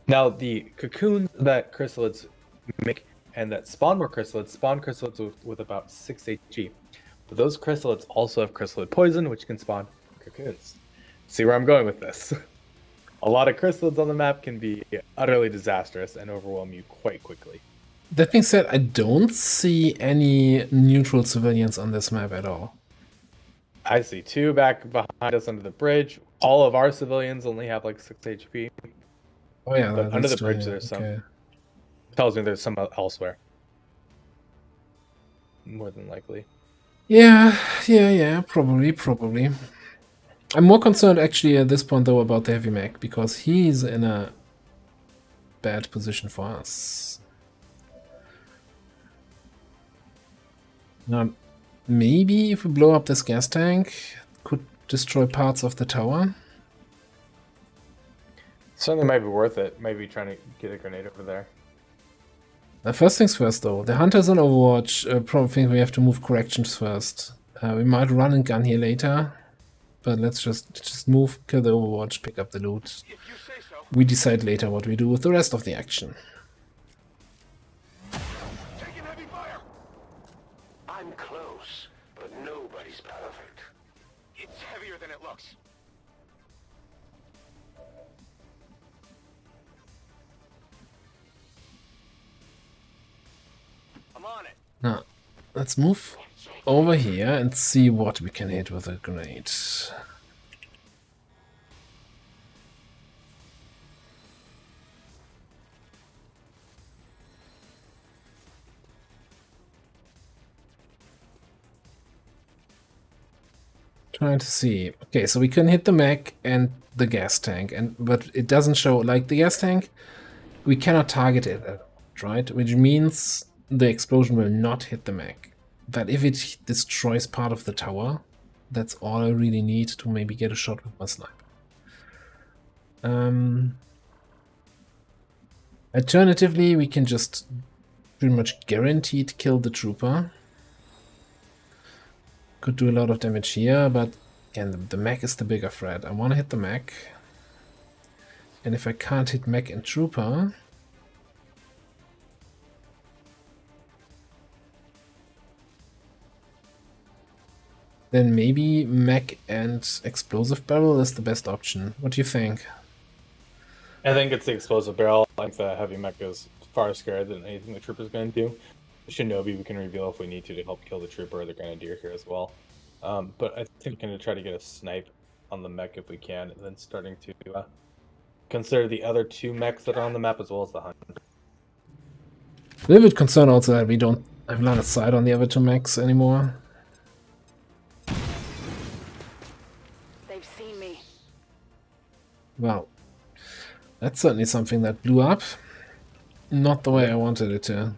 Now, the cocoons that chrysalids make and that spawn more chrysalids spawn chrysalids with about 6 HP. But those chrysalids also have chrysalid poison, which can spawn cocoons. See where I'm going with this? A lot of chrysalids on the map can be utterly disastrous and overwhelm you quite quickly. That being said, I don't see any neutral civilians on this map at all. I see 2 back behind us under the bridge. All of our civilians only have like 6 HP. Oh yeah, But under that's the bridge, true, there's okay. some. Tells me there's some elsewhere. More than likely. Yeah, probably. I'm more concerned actually at this point though about the heavy mech because he's in a bad position for us. Now, maybe if we blow up this gas tank, could destroy parts of the tower. Certainly might be worth it. Maybe trying to get a grenade over there. First things first, though. The hunters on Overwatch probably think we have to move corrections first. We might run and gun here later, but let's just move, kill the Overwatch, pick up the loot. If you say so. We decide later what we do with the rest of the action. Taking heavy fire. I'm close, but nobody's perfect. It's heavier than it looks. I'm on it. Now, let's move over here and see what we can hit with a grenade. Trying to see. Okay, so we can hit the mech and the gas tank, but it doesn't show, like the gas tank, we cannot target it, right? Which means the explosion will not hit the mech. But if it destroys part of the tower, that's all I really need to maybe get a shot with my sniper. Alternatively, we can just pretty much guaranteed kill the trooper. Could do a lot of damage here, but again, the mech is the bigger threat. I want to hit the mech. And if I can't hit mech and trooper, then maybe mech and explosive barrel is the best option. What do you think? I think it's the explosive barrel. I think the heavy mech is far scarier than anything the trooper's going to do. The Shinobi we can reveal if we need to help kill the trooper or the grenadier here as well. But I think we're going to try to get a snipe on the mech if we can, and then starting to consider the other two mechs that are on the map as well as the hunter. A little bit concerned also that we don't have line of sight on the other two mechs anymore. They've seen me. Well, that's certainly something that blew up. Not the way I wanted it to.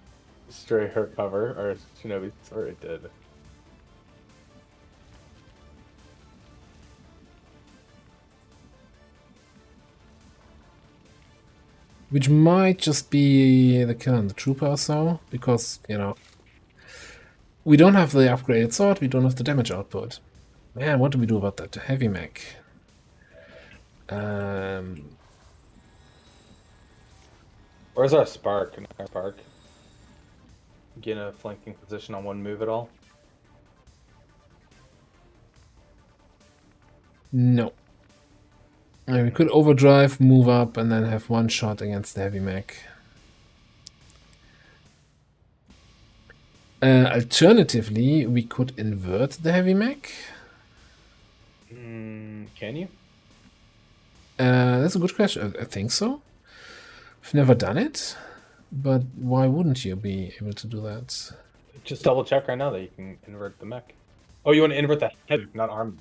Stray her cover, or Shinobi, sorry, it did. Which might just be the kill on the trooper or so, because, you know, we don't have the upgraded sword, we don't have the damage output. Man, what do we do about that? The heavy mech. Where's our spark? Can our spark get in a flanking position on one move at all? No. We could overdrive, move up, and then have one shot against the heavy mech. Alternatively, we could invert the heavy mech. Can you? That's a good question. I think so. I've never done it, but why wouldn't you be able to do that? Just double check right now that you can invert the mech. Oh, you want to invert the heavy, not arm.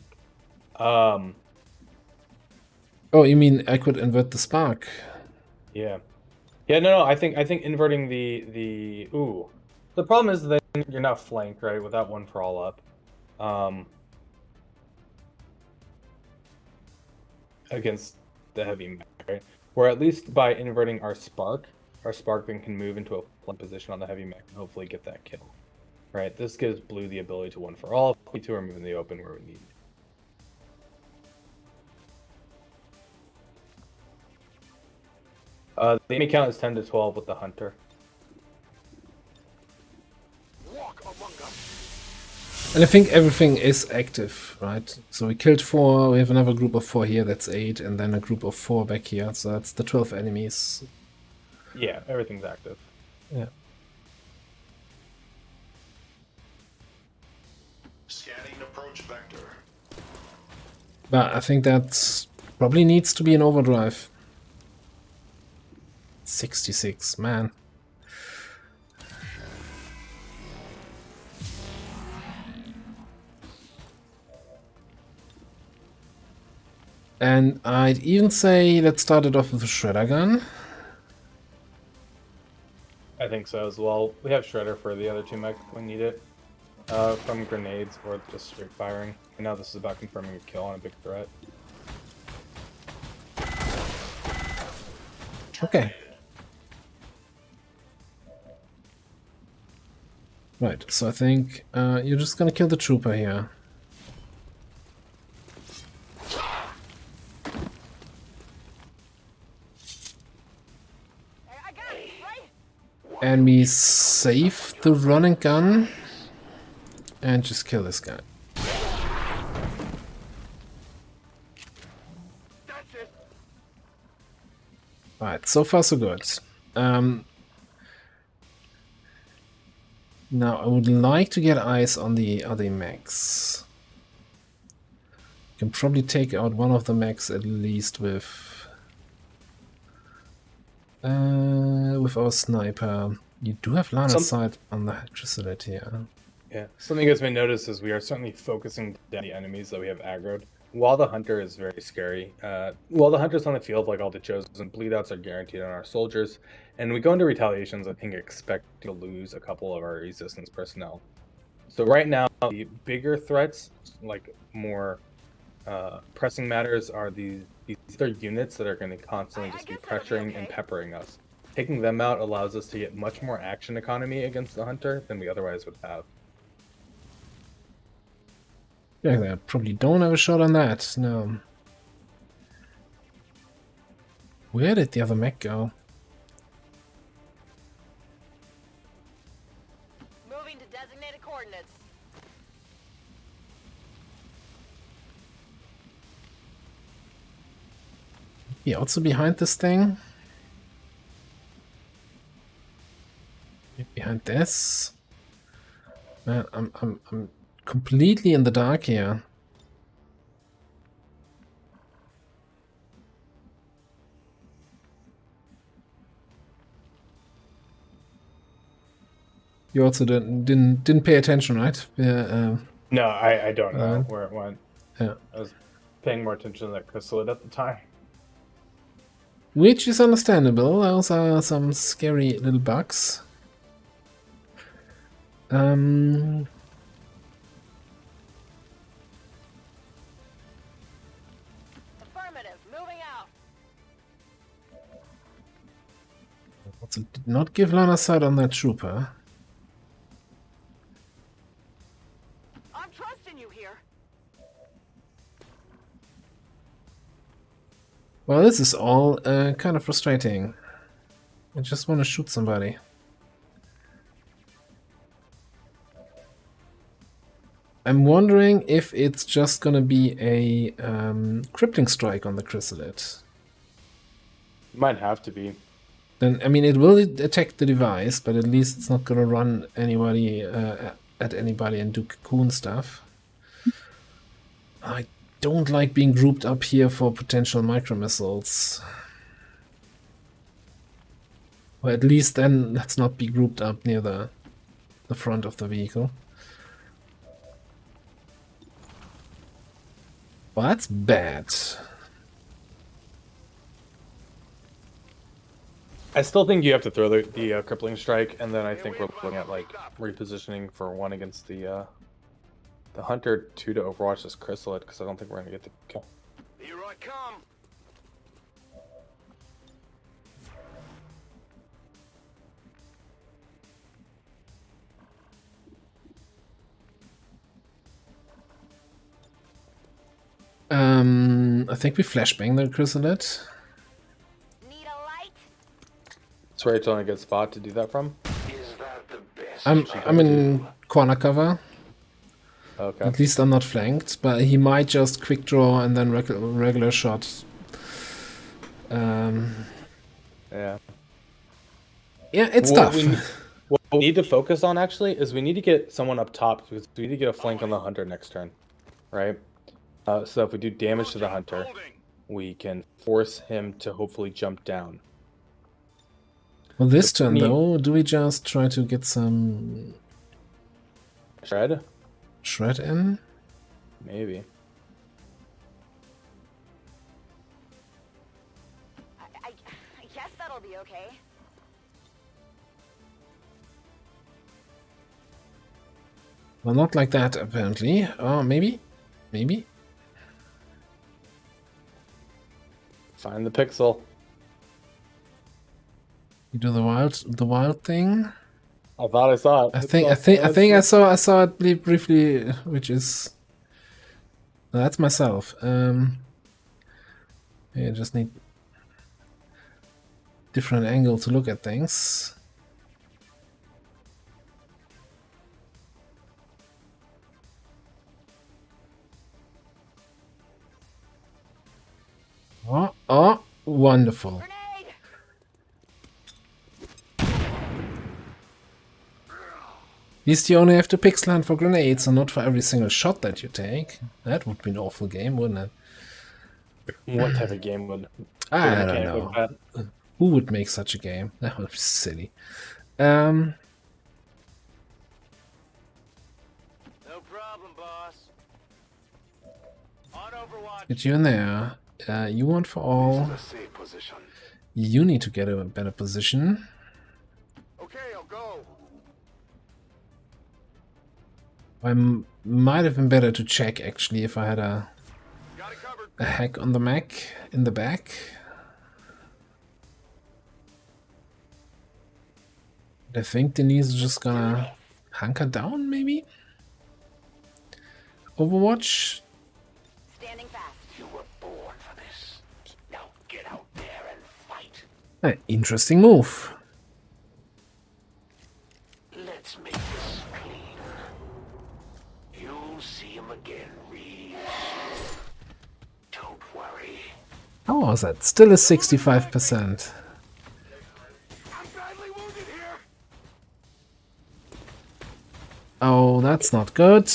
Oh, you mean I could invert the spark? Yeah. Yeah, no, I think inverting the ooh. The problem is that you're not flanked, right, with that one for all up. Against the heavy mech, right? Where at least by inverting our spark then can move into a flank position on the heavy mech and hopefully get that kill. Right? This gives blue the ability to one for all if we two are moving the open where we need. The enemy count is 10 to 12 with the hunter. Walk among us. And I think everything is active, right? So we killed 4, we have another group of 4 here, that's 8, and then a group of 4 back here, so that's the 12 enemies. Yeah, everything's active. Yeah. Scanning approach vector. But I think that probably needs to be an overdrive. 66, man. And I'd even say let's start it off with a shredder gun. I think so as well. We have shredder for the other two mech if we need it. From grenades or just straight firing. And now this is about confirming a kill on a big threat. Okay. Right, so I think you're just gonna kill the trooper here. I got it, right? And we save the run and gun and just kill this guy. That's it. Right, so far so good. Now I would like to get eyes on the other mechs. Can probably take out one of the mechs at least with our sniper. You do have line of sight on the facility, yeah. Yeah, something you guys may notice is we are certainly focusing down the enemies that we have aggroed. While the hunter is very scary, while the hunter's on the field, like all the chosen, bleedouts are guaranteed on our soldiers, and we go into retaliations, I think, expect to lose a couple of our resistance personnel. So right now, the bigger threats, like more pressing matters, are these other units that are going to constantly just be pressuring and peppering us. Taking them out allows us to get much more action economy against the hunter than we otherwise would have. Yeah, they probably don't have a shot on that, no. Where did the other mech go? Moving to designated coordinates. Yeah, also behind this thing. Behind this. Man, I'm completely in the dark here. You also didn't pay attention, right? Yeah. No, I don't know where it went. Yeah. I was paying more attention to that chrysalid at the time. Which is understandable. Those are some scary little bugs. Affirmative, moving out. Also did not give line of sight on that trooper. I'm trusting you here. Well, this is all kind of frustrating. I just want to shoot somebody. I'm wondering if it's just gonna be a crippling strike on the chrysalid. Might have to be. Then, I mean, it will attack the device, but at least it's not gonna run anybody at anybody and do cocoon stuff. I don't like being grouped up here for potential micro missiles. Or at least then let's not be grouped up near the front of the vehicle. Well, that's bad. I still think you have to throw the crippling strike, and then I think we're looking at like repositioning for 1 against the hunter, 2 to overwatch this chrysalid, because I don't think we're gonna get the kill. Here I come. I think we flashbang the chrysalid. Need a light? It's Rachel in a good spot to do that from. Is that the best? I'm in corner cover. Okay. At least I'm not flanked, but he might just quick draw and then regular shot. Yeah. Yeah, it's tough. What we need to focus on actually is we need to get someone up top, because we need to get a flank on the hunter next turn, right? So if we do damage to the hunter, we can force him to hopefully jump down. Well, this turn though, do we just try to get some Shred? shred in? Maybe. I guess that'll be okay. Well, not like that apparently. Oh, maybe, maybe. Find the pixel. You do the wild thing. I thought I saw it. I think I saw it briefly, which is that's myself. I just need different angle to look at things. Oh, wonderful. Grenade! At least you only have to pixel hunt for grenades and not for every single shot that you take. That would be an awful game, wouldn't it? What type of game would? I don't know. Who would make such a game? That would be silly. No problem, boss. On Overwatch. Get you in there. You want for all. The safe position. You need to get a better position. Okay, I'll go. Might have been better to check actually if I had a Got it covered. hack on the Mac in the back. I think Denise is just gonna hunker down, maybe? Overwatch? Standing fast. You were born for this. Now get out there and fight. An interesting move. Let's make this clean. You'll see him again, Reeves. Don't worry. How was that? Still a 65%. I'm badly wounded here. Oh, that's not good.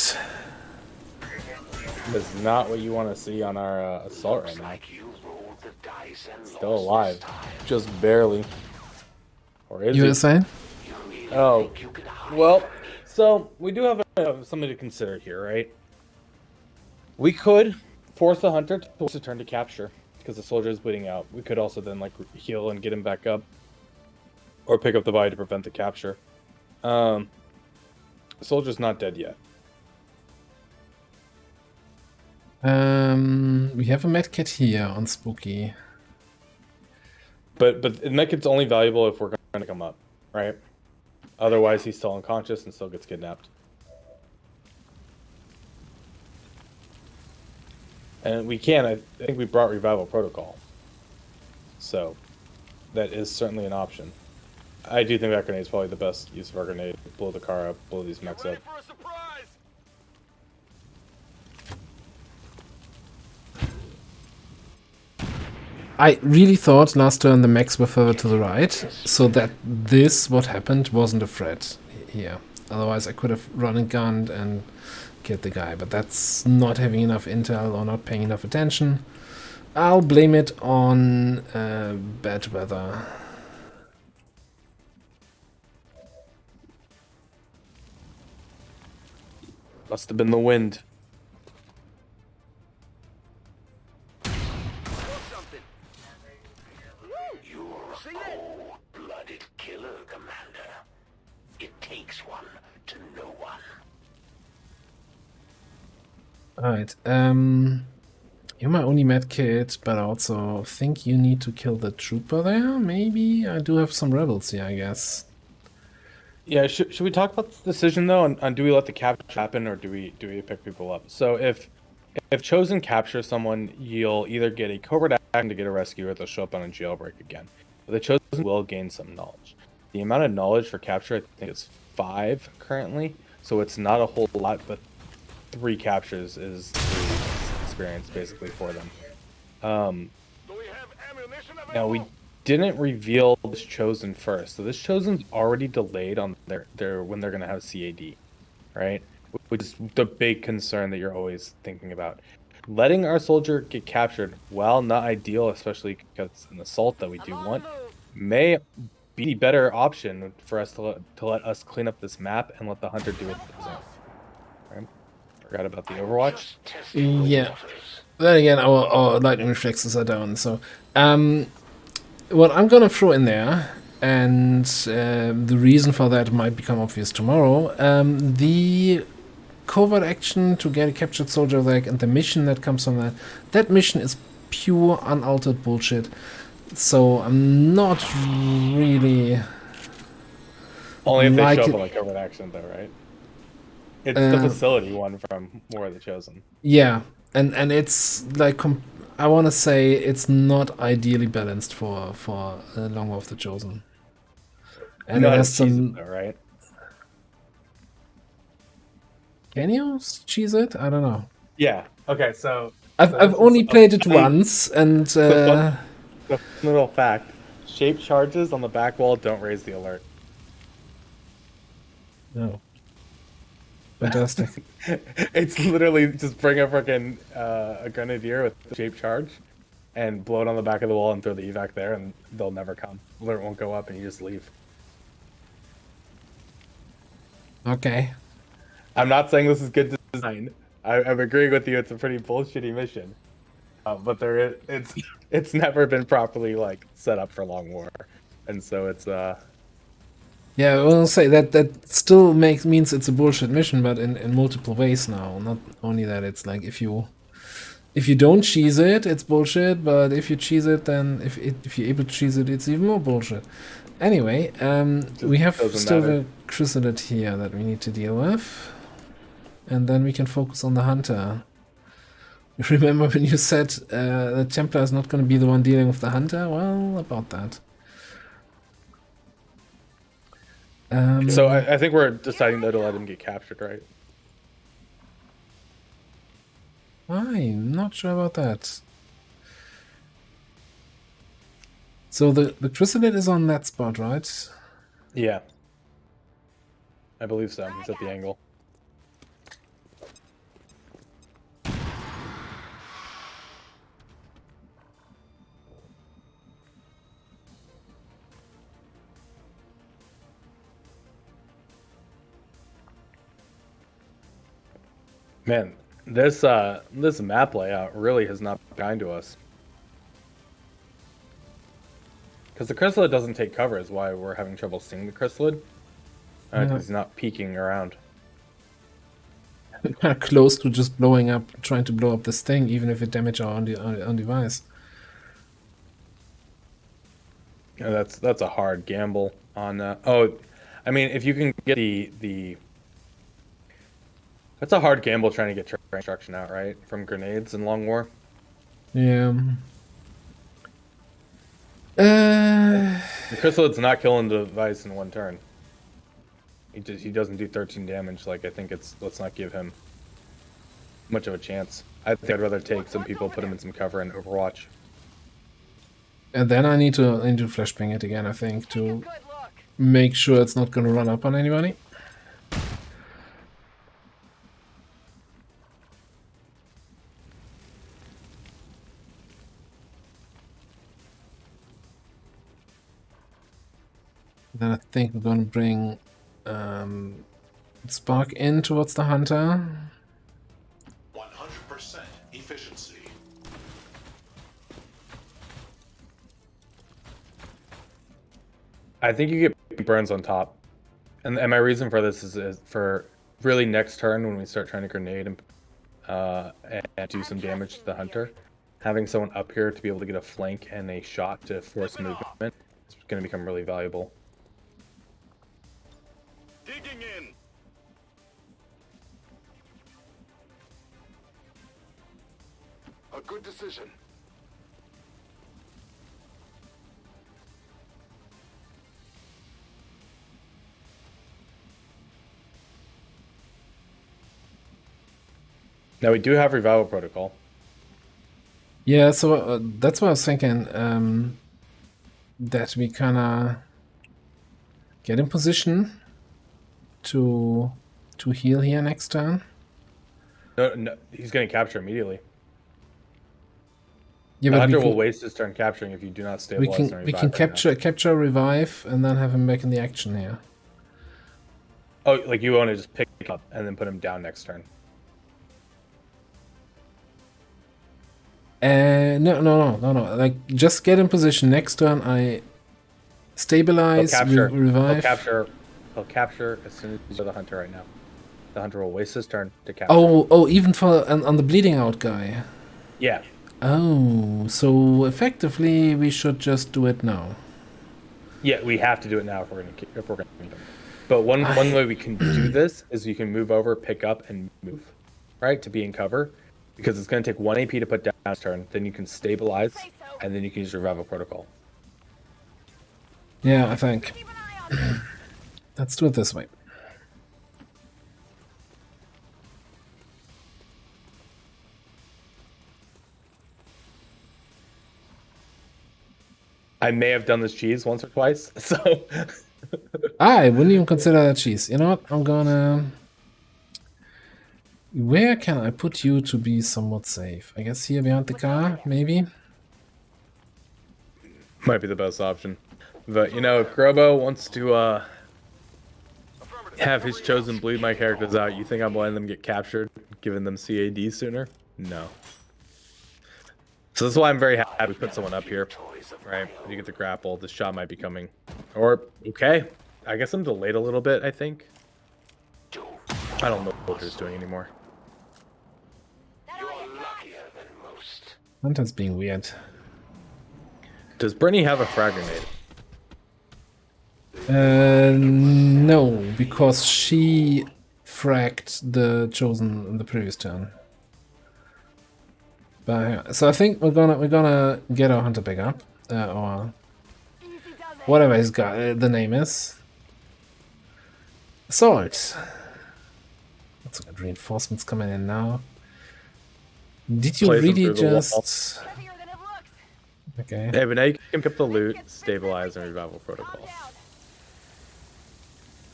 That's not what you want to see on our assault right now. Like you rolled the dice and Still lost alive, this time. just barely. Or is You he? were saying? You really Oh, think you could hide well, from me? so we do have something to consider here, right? We could force the hunter to force a turn to capture because the soldier is bleeding out. We could also then like heal and get him back up, or pick up the body to prevent the capture. The soldier's not dead yet. We have a medkit here on Spooky. But the medkit's only valuable if we're going to come up, right? Otherwise, he's still unconscious and still gets kidnapped. And we can. I think we brought revival protocol, so that is certainly an option. I do think that grenade is probably the best use of our grenade. Blow the car up, blow these mechs up. Ready for a surprise. I really thought last turn the mechs were further to the right, so that this, what happened, wasn't a threat here. Otherwise I could have run and gunned and killed the guy, but that's not having enough intel or not paying enough attention. I'll blame it on bad weather. Must have been the wind. Something. You're a cold-blooded killer, Commander. It takes one to know one. Alright, you're my only medkit, but I also think you need to kill the trooper there, maybe? I do have some rebels here, I guess. Yeah, should we talk about this decision though, on do we let the capture happen or do we pick people up? So if Chosen captures someone, you'll either get a covert action to get a rescue or they'll show up on a jailbreak again. But the Chosen will gain some knowledge. The amount of knowledge for capture, I think, is 5 currently, so it's not a whole lot, but 3 captures is 3 experience basically for them. Do we have ammunition available? Now we didn't reveal this Chosen first, so this Chosen's already delayed on their when they're gonna have CAD, right? Which is the big concern that you're always thinking about. Letting our soldier get captured, while not ideal, especially because it's an assault that we do want, may be the better option for us to let us clean up this map and let the hunter do it his own. Right? Forgot about the Overwatch. Yeah. Then again, our lightning reflexes are down, so what I'm gonna throw in there, and the reason for that might become obvious tomorrow, the covert action to get a captured soldier back and the mission that comes from that mission is pure unaltered bullshit, so I'm not really Only if they show up Likely- on the covert action, though, right? It's the facility one from War of the Chosen. Yeah, and it's like I want to say it's not ideally balanced for Long War of the Chosen. And You know it how to has cheese some. it, though, right? Can you cheese it? I don't know. Yeah. Okay, so I've only played it once, and the little fact: shape charges on the back wall don't raise the alert. no. Fantastic. It's literally just bring a freaking a grenadier with a shape charge, and blow it on the back of the wall and throw the evac there, and they'll never come. Alert won't go up, and you just leave. Okay. I'm not saying this is good design. I'm agreeing with you. It's a pretty bullshitty mission, but it's never been properly like set up for long war, and so it's Yeah, I will say that still means it's a bullshit mission, but in multiple ways now. Not only that, it's like if you don't cheese it, it's bullshit. But if you cheese it, then if you're able to cheese it, it's even more bullshit. Anyway, we have still the chrysalid here that we need to deal with, and then we can focus on the hunter. Remember when you said the Templar is not going to be the one dealing with the hunter? Well, about that. so I think we're deciding though to let him get captured, right? I'm not sure about that. So the chrysalid is on that spot, right? Yeah, I believe so. He's at the angle. Man, this map layout really has not been kind to us. Because the chrysalid doesn't take cover is why we're having trouble seeing the chrysalid. Because he's not peeking around. Kind of close to just trying to blow up this thing, even if it damages our on device. Yeah, that's a hard gamble on. I mean, if you can get the that's a hard gamble trying to get terrain destruction out, right? From grenades in Long War. Yeah. The chrysalid's not killing the device in one turn. He doesn't do 13 damage. Like, I think let's not give him much of a chance. I think I'd rather take some people, put him in some cover, and Overwatch. And then I need to flashbang it again, I think, to make sure it's not going to run up on anybody. Then I think we're going to bring Spark in towards the hunter. 100% efficiency. I think you get burns on top. And my reason for this is for really next turn when we start trying to grenade and do some damage to the hunter. Having someone up here to be able to get a flank and a shot to force movement is going to become really valuable. Digging in. A good decision. Now we do have revival protocol. Yeah, so that's what I was thinking. That we kind of get in position to heal here next turn. No, he's going to capture immediately. Yeah, The but hunter will waste his turn capturing if you do not stabilize and revive. we can capture revive and then have him back in the action here. Oh, like you want to just pick up and then put him down next turn. No. Like, just get in position. Next turn, I stabilize, revive. He'll capture as soon as he's the hunter right now. The hunter will waste his turn to capture. Oh, even for on the bleeding out guy. Yeah. Oh, so effectively we should just do it now. Yeah, we have to do it now if we're gonna keep him. But one way we can do this is you can move over, pick up, and move, right, to be in cover, because it's going to take 1 AP to put down this turn. Then you can stabilize, and then you can use revival protocol. Yeah, I think. Let's do it this way. I may have done this cheese once or twice, so... I wouldn't even consider that cheese. You know what? I'm gonna... Where can I put you to be somewhat safe? I guess here behind the car, maybe? Might be the best option. But, you know, if Grobo wants to have his chosen bleed my characters out, you think I'm letting them get captured, giving them CAD sooner? No. So this is why I'm very happy we put someone up here. Right, if you get the grapple, this shot might be coming. Or, okay, I guess I'm delayed a little bit, I think. I don't know what he's doing anymore. Hunter's being weird. Does Brittany have a frag grenade? No, because she fragged the Chosen in the previous turn. But yeah, so I think we're gonna get our Hunter back up. Or whatever his guy, the name is. Assault. That's good. Reinforcements coming in now. Did you really just... Okay. Hey, but now you can pick up the loot, stabilize, and revival protocol.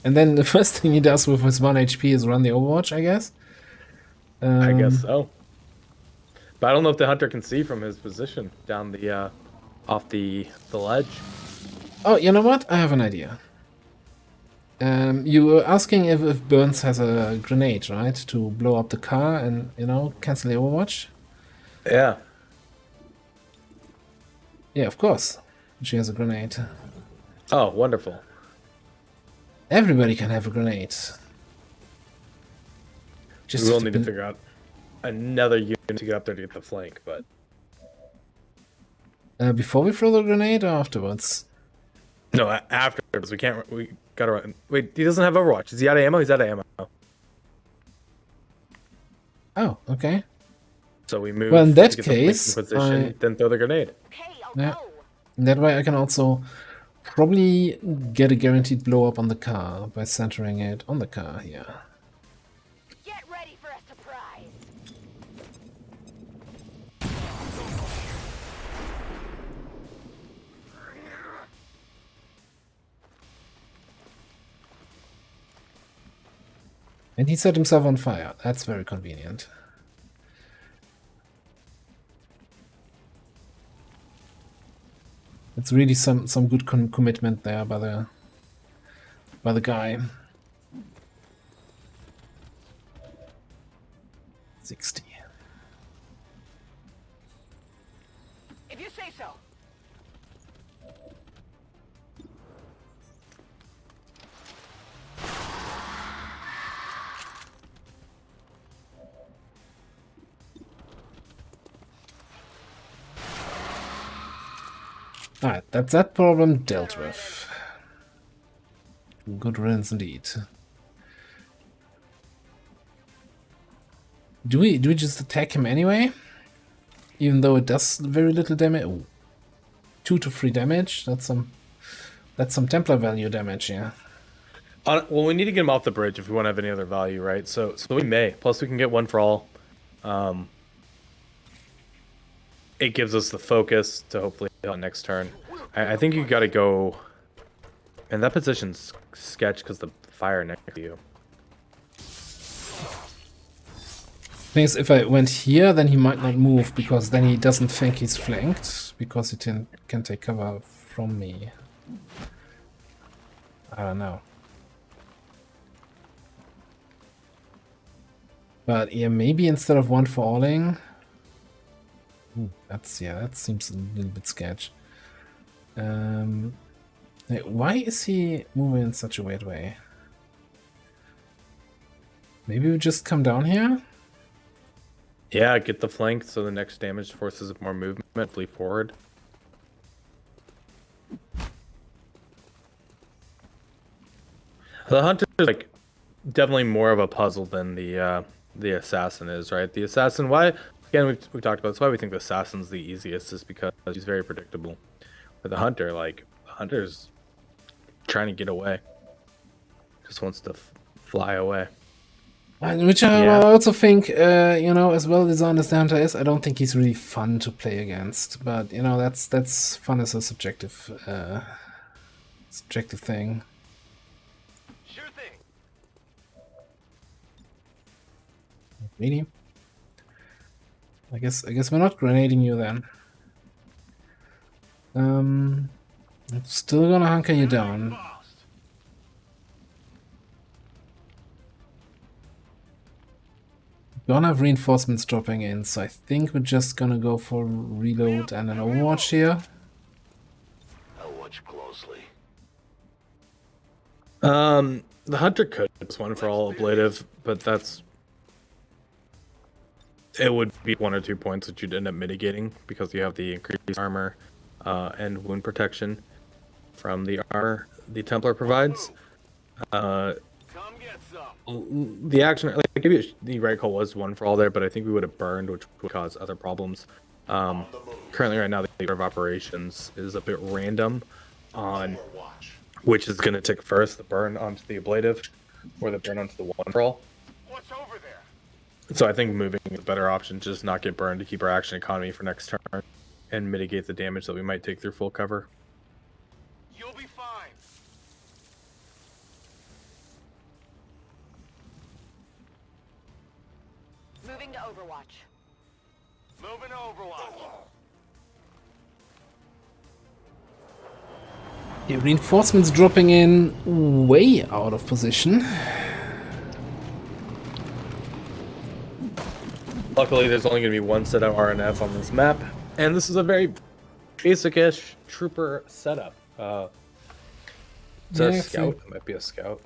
And then the first thing he does with his 1 HP is run the Overwatch, I guess? I guess so. But I don't know if the Hunter can see from his position down the... off the ledge. Oh, you know what? I have an idea. You were asking if Burns has a grenade, right? To blow up the car and, you know, cancel the Overwatch? Yeah. Yeah, of course. She has a grenade. Oh, wonderful. Everybody can have a grenade. Just we will need to figure out another unit to get up there to get the flank, but... before we throw the grenade or afterwards? No, after, because we can't. We gotta run. Wait, he doesn't have Overwatch. Is he out of ammo? He's out of ammo. Oh, okay. So we move. Well, in that case, position, then throw the grenade. Yeah. That way I can also probably get a guaranteed blow up on the car by centering it on the car here. Get ready for a surprise. And he set himself on fire. That's very convenient. It's really some good commitment there by the guy. 60. If you say so. Alright, that's that problem dealt with. Good riddance indeed. Do we just attack him anyway? Even though it does very little damage? Ooh. 2 to 3 damage? That's some Templar value damage, yeah. Well, we need to get him off the bridge if we want to have any other value, right? So we may. Plus, we can get one for all. It gives us the focus to hopefully hit on next turn. I think you got to go... And that position's sketch because the fire next to you. Thing is, if I went here, then he might not move, because then he doesn't think he's flanked, because he can take cover from me. I don't know. But yeah, maybe instead of one for alling... that seems a little bit sketch. Why is he moving in such a weird way? Maybe we just come down here? Yeah, get the flank so the next damage forces more movement, flee forward. The hunter is like definitely more of a puzzle than the assassin is, right? The assassin, why again we've talked about this, why we think the assassin's the easiest is because he's very predictable. But the hunter, like the hunter's trying to get away, just wants to fly away. Which I also think, as well designed as the hunter is, I don't think he's really fun to play against. But that's fun as a subjective thing. Sure thing. Really? I guess we're not grenading you then. I'm still gonna hunker you down. We don't have reinforcements dropping in, so I think we're just gonna go for reload and an overwatch here. I'll watch closely. The hunter could just one for all ablative, but it would be 1 or 2 points that you'd end up mitigating because you have the increased armor and wound protection from the armor the Templar provides. Come get some. The action, like maybe the right call was 1 for all there, but I think we would have burned, which would cause other problems. Currently, right now, the order of operations is a bit random on which is going to tick first, the burn onto the ablative or the burn onto the 1 for all. What's over there? So I think moving is a better option, just not get burned to keep our action economy for next turn and mitigate the damage that we might take through full cover. You'll be fine. Moving to Overwatch. Moving to Overwatch. Yeah, reinforcements dropping in way out of position. Luckily, there's only going to be 1 set of RNF on this map, and this is a very basic-ish trooper setup. Is that a scout? It might be a scout.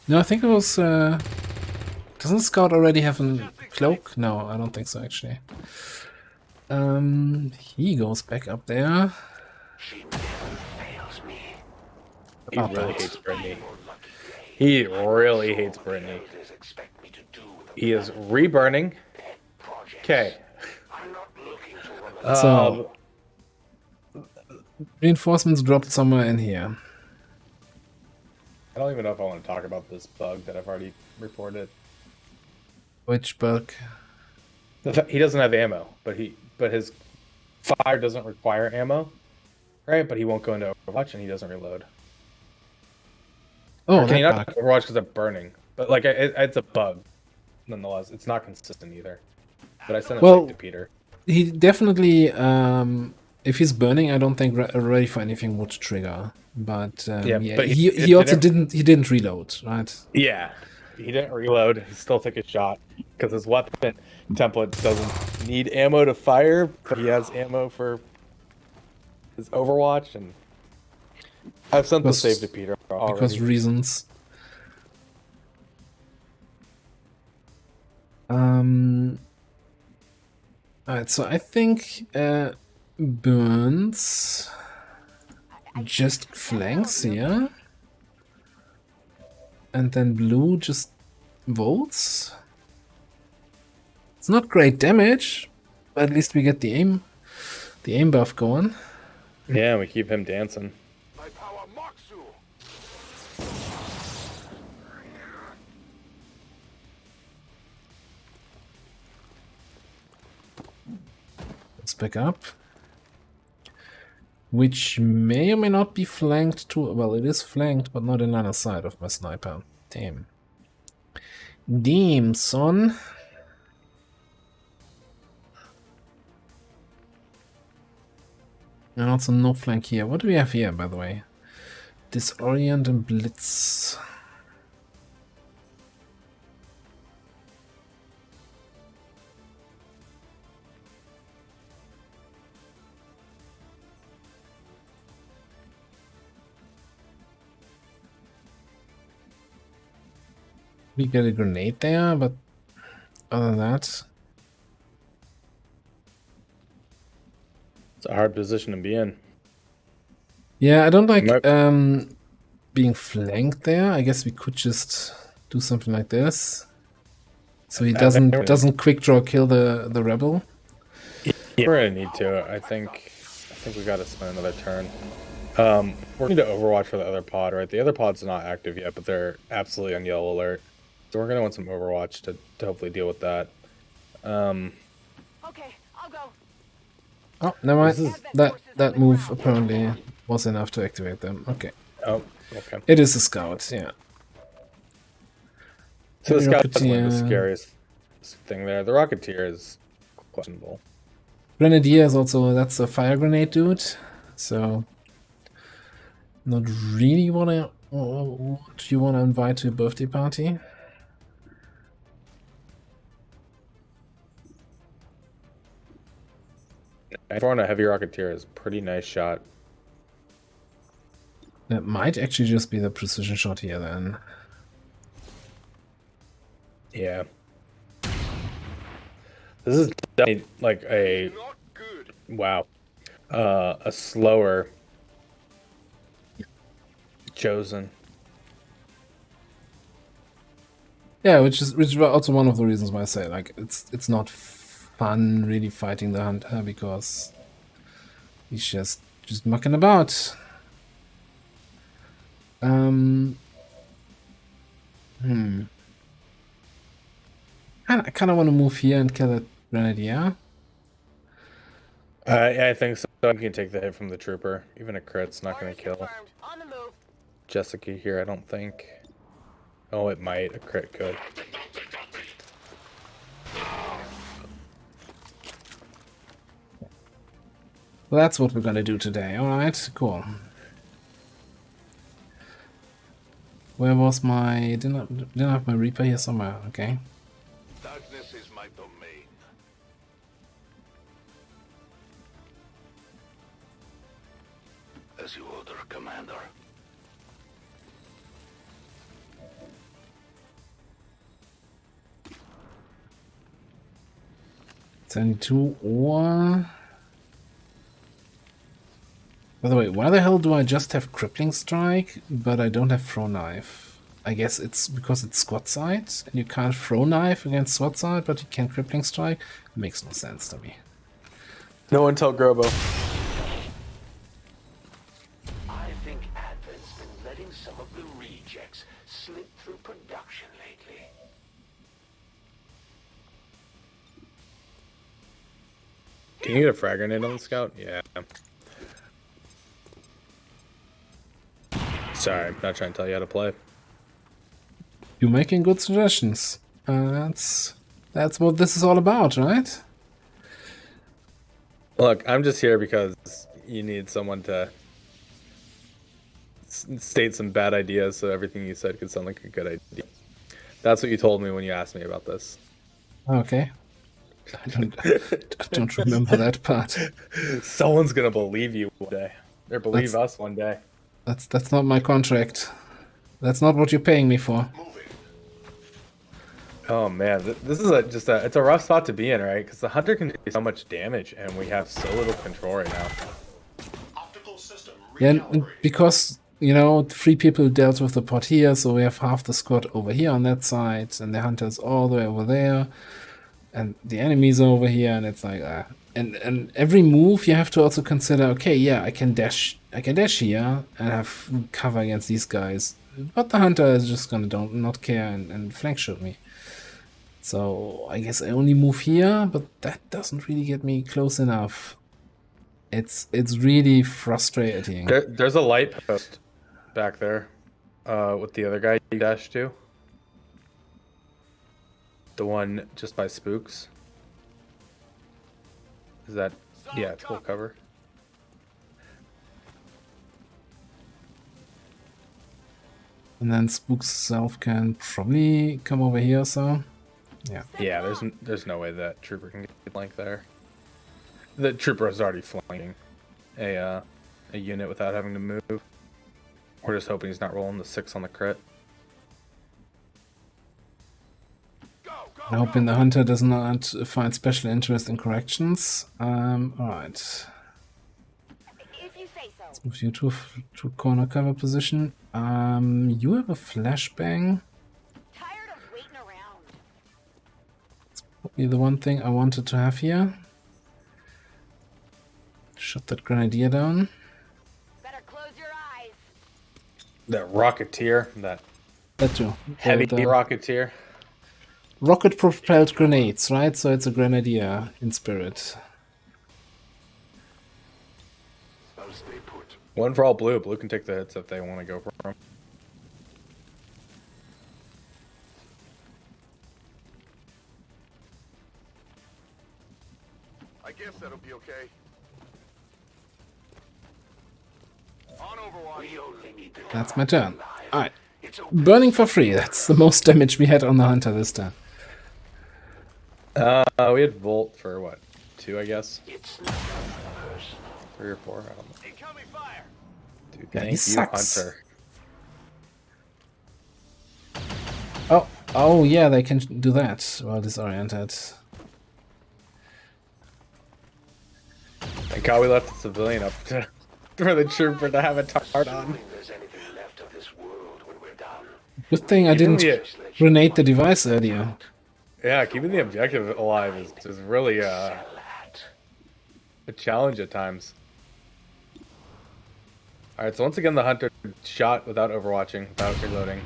No, I think it was... doesn't Scout already have a cloak? No, I don't think so, actually. He goes back up there. She never fails me. He really hates Brittany. He really hates Brittany. Expect me to do He is reburning. Okay. I'm not looking to So, reinforcements dropped somewhere in here. I don't even know if I want to talk about this bug that I've already reported. Which bug? He doesn't have ammo, but his fire doesn't require ammo, right? But he won't go into Overwatch and he doesn't reload. Oh, Can he that not bug. Overwatch because of burning? But like, it's a bug, nonetheless. It's not consistent either. But I sent it Well, to Peter. He definitely, if he's burning, I don't think ready for anything would trigger. But but he also didn't reload, right? Yeah, he didn't reload. He still took a shot because his weapon template doesn't need ammo to fire, but he has ammo for his Overwatch, and I've sent the save to Peter already. Because reasons. Alright, so I think Burns just flanks here. And then Blue just votes. It's not great damage, but at least we get the aim buff going. Yeah, we keep him dancing. my power Moxu. Let's back up. Which may or may not be flanked too. Well, it is flanked, but not in line of sight of my sniper. Damn. Damn, son. And also no flank here. What do we have here, by the way? Disorient and Blitz. We get a grenade there, but other than that... It's a hard position to be in. Yeah, I don't like being flanked there. I guess we could just do something like this, so he doesn't quick draw kill the rebel. Yeah, we're gonna need to. I think we gotta spend another turn. We're going to Overwatch for the other pod, right? The other pod's not active yet, but they're absolutely on yellow alert. So we're going to want some Overwatch to hopefully deal with that. Okay, I'll go. Oh, never mind. That move apparently was enough to activate them. Okay. Oh, okay. It is a scout, yeah. So the scout is the scariest thing there. The Rocketeer is questionable. Grenadier is also, that's a fire grenade dude. So, not really what you want to invite to a birthday party. Throwing a heavy Rocketeer is a pretty nice shot. That might actually just be the precision shot here then. Yeah. This is definitely like a... Wow. A slower Chosen. Yeah, which is also one of the reasons why I say like it's not fun really fighting the hunter because he's just mucking about. I kind of want to move here and kill that grenadier. Yeah, I think so. I can take the hit from the trooper. Even a crit's not going to kill Jessica here, I don't think. Oh, it might. A crit could. Well, that's what we're going to do today. All right, cool. Where was my... Didn't I have my Reaper here somewhere? Okay. Darkness is my domain. As you order, Commander. '72 or... By the way, why the hell do I just have Crippling Strike, but I don't have Throw Knife? I guess it's because it's squad side, and you can't Throw Knife against squad side, but you can Crippling Strike? It makes no sense to me. No one tell Grobo. I think Advent's been letting some of the rejects slip through production lately. Can you get a frag grenade on the scout? Yeah. Sorry, not trying to tell you how to play. You're making good suggestions. That's what this is all about, right? Look, I'm just here because you need someone to state some bad ideas so everything you said could sound like a good idea. That's what you told me when you asked me about this. Okay. I don't remember that part. Someone's gonna believe you one day. Or believe us one day. That's not my contract. That's not what you're paying me for. Oh man, this is it's a rough spot to be in, right? Because the hunter can do so much damage, and we have so little control right now. Yeah, and because you know 3 people dealt with the pot here, so we have half the squad over here on that side, and the hunter's all the way over there, and the enemies over here, and it's like and every move you have to also consider. Okay, yeah, I can dash here and have cover against these guys, but the hunter is just gonna not care and flank shoot me. So I guess I only move here, but that doesn't really get me close enough. It's really frustrating. There's a light post back there with the other guy you dashed to. The one just by Spooks. Is that... Yeah, it's full cover. And then Spooks self can probably come over here, so... Yeah. Yeah, there's no way that trooper can get flank there. The trooper is already flanking a unit without having to move. We're just hoping he's not rolling the 6 on the crit. I'm hoping the hunter does not find special interest in corrections. Alright. If you say so. Let's move you to corner cover position. You have a flashbang. Tired of waiting around. Probably the one thing I wanted to have here. Shut that grenadier down. Better close your eyes. That Rocketeer, that That too. heavy The Rocketeer. rocket-propelled grenades, right? So it's a grenadier in spirit. I'll stay put. One for all blue. Blue can take the hits if they want to go for them. I guess that'll be okay. On Overwatch. We only need the That's my turn. Alright. Burning for free. That's the most damage we had on the hunter this time. We had Volt for what? 2, I guess. It's not ours. 3 or 4. I don't know. Incoming fire. Dude, Yeah, he thank you, sucks. Hunter. Oh yeah, they can do that while disoriented. Thank God we left the civilian up to, for the trooper to have a tart on. There's anything left of this world when we're done. Good thing I didn't grenade the device earlier. Yeah, keeping the objective alive is really a challenge at times. Alright, so once again the hunter shot without overwatching, without reloading.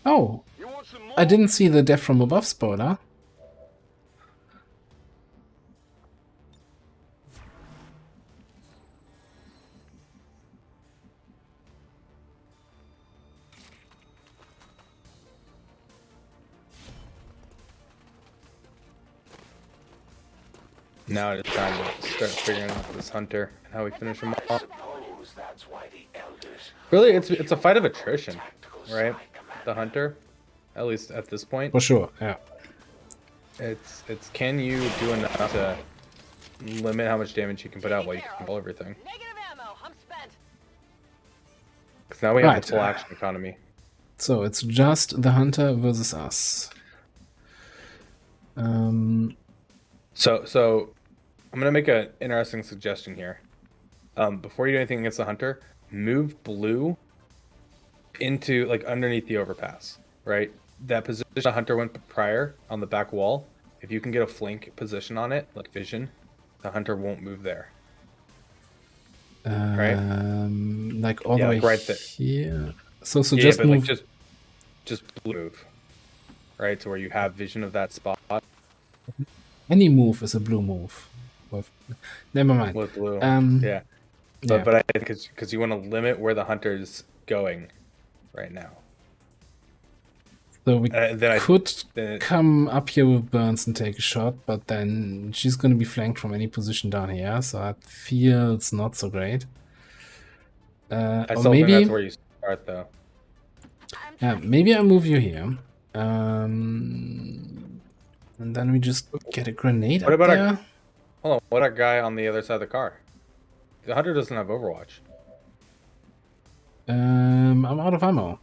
Oh, You want some more? I didn't see the death from above spoiler. Now it's time to start figuring out this hunter and how we finish him off. Suppose that's why the elders Really, it's a fight of attrition, right? The hunter, at least at this point. For sure, yeah. It's can you do enough to limit how much damage you can put out while you control everything? Negative ammo. I'm spent. Because now we have Right. the full action economy. So it's just the hunter versus us. So I'm gonna make an interesting suggestion here. Before you do anything against the hunter, move blue into like underneath the overpass, right? That position the hunter went prior on the back wall. If you can get a flank position on it, like vision, the hunter won't move there. Right? Like all Yeah, the way like right there. here. So Yeah, just but move. like just blue move, right? To where you have vision of that spot Any move is a blue move. Never mind. with blue. Yeah. But I think because you want to limit where the hunter's going right now. So we Then I could then it- come up here with Burns and take a shot, but then she's going to be flanked from any position down here, so that feels not so great. I Or still think maybe, that's where you start though. maybe I move you here. And then we just get a grenade What up about there. Hold on, what a guy on the other side of the car. The hunter doesn't have Overwatch. I'm out of ammo.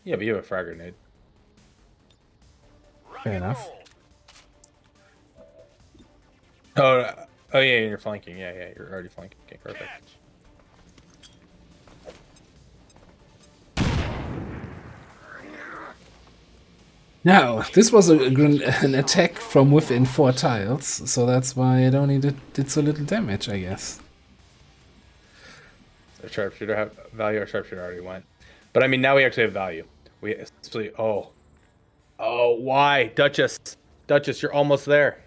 Yeah, but you have a frag grenade. Fair enough. Oh yeah, you're flanking. Yeah, you're already flanking. Okay, perfect. Now, this was an attack from within 4 tiles, so that's why it only did so little damage, I guess. Our sharpshooter have value. Our sharpshooter already went. But I mean, now we actually have value. We especially. Oh, why, Duchess? Duchess, you're almost there.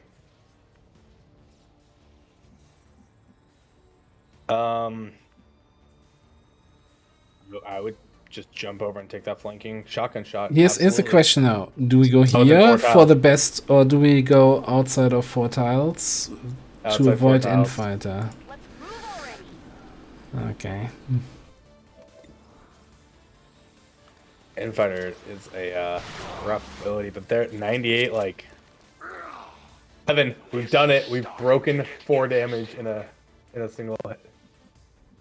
I would just jump over and take that flanking shotgun shot. Here's the Absolutely. question now. Do we go Outside here 4 for tiles. the best, or do we go outside of 4 tiles Outside to 4 avoid tiles. infighter? Let's move already. Okay. Infighter is a rough ability, but they're at 98. Like, Evan, we've done it. We've broken 4 damage in a single hit.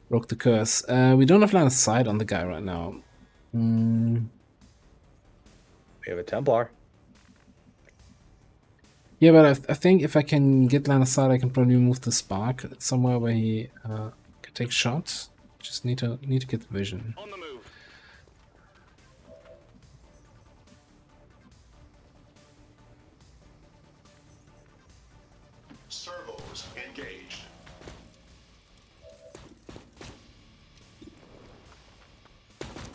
Broke the curse. We don't have line of sight on the guy right now. We have a Templar. Yeah, but I think if I can get line of sight, I can probably move the spark somewhere where he can take shots. Just need to get the vision. On the move. Servos engaged.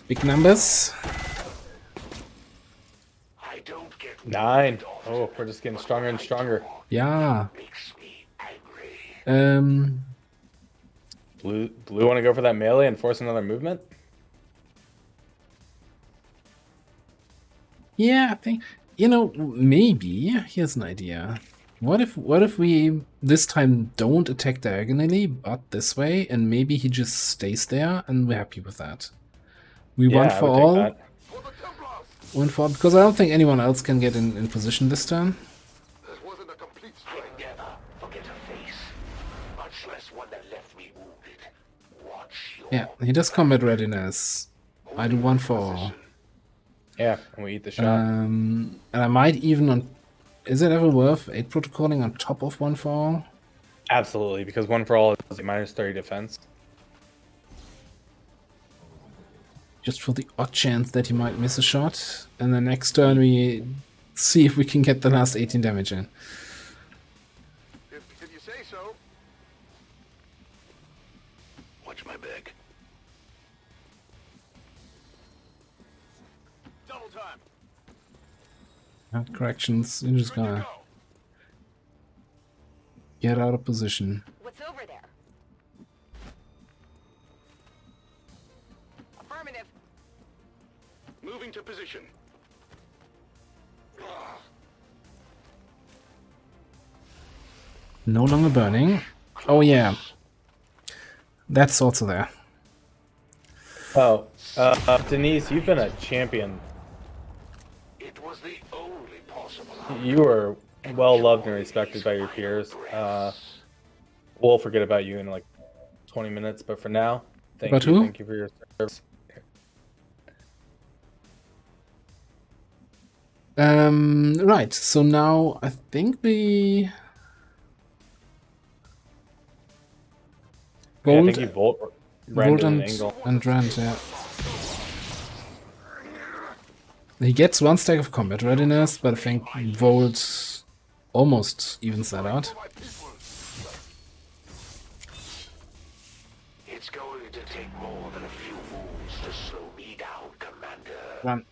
Big numbers. I don't get 9. Oh, we're just getting stronger and stronger. Yeah. makes me angry. Blue want to go for that melee and force another movement? Yeah, I think, maybe here's an idea. What if we this time don't attack diagonally, but this way, and maybe he just stays there, and we're happy with that. We Yeah, won I for would take all. that. For the Templars! One for because I don't think anyone else can get in position this turn. That wasn't a complete strike. I never forget a face, much less one that left me wounded. Watch your Yeah, he does combat readiness. I do 1 for all. Yeah, and we eat the shot. And I might even on. Is it ever worth 8 protocoling on top of 1 for all? Absolutely, because 1 for all is a minus 30 defense. Just for the odd chance that he might miss a shot. And the next turn we see if we can get the last 18 damage in. If you say so. Watch my back. Double time. Corrections, you're just gonna get out of position. What's over there? Affirmative. Moving to position. No longer burning. Oh yeah. That's also there. Oh, Denise, you've been a champion. It was the only possible. You are well loved and respected by your peers. We'll forget about you in like 20 minutes, but for now, thank About you. who? Thank you for your service. Right, so now I think we... Yeah, I Bolt, think you Volt Volt Rand and, an angle. and Rand, yeah. He gets 1 stack of combat readiness, but I think Volt almost evens that out. My people. It's going to take more than a few moves to slow me down, Commander. Run.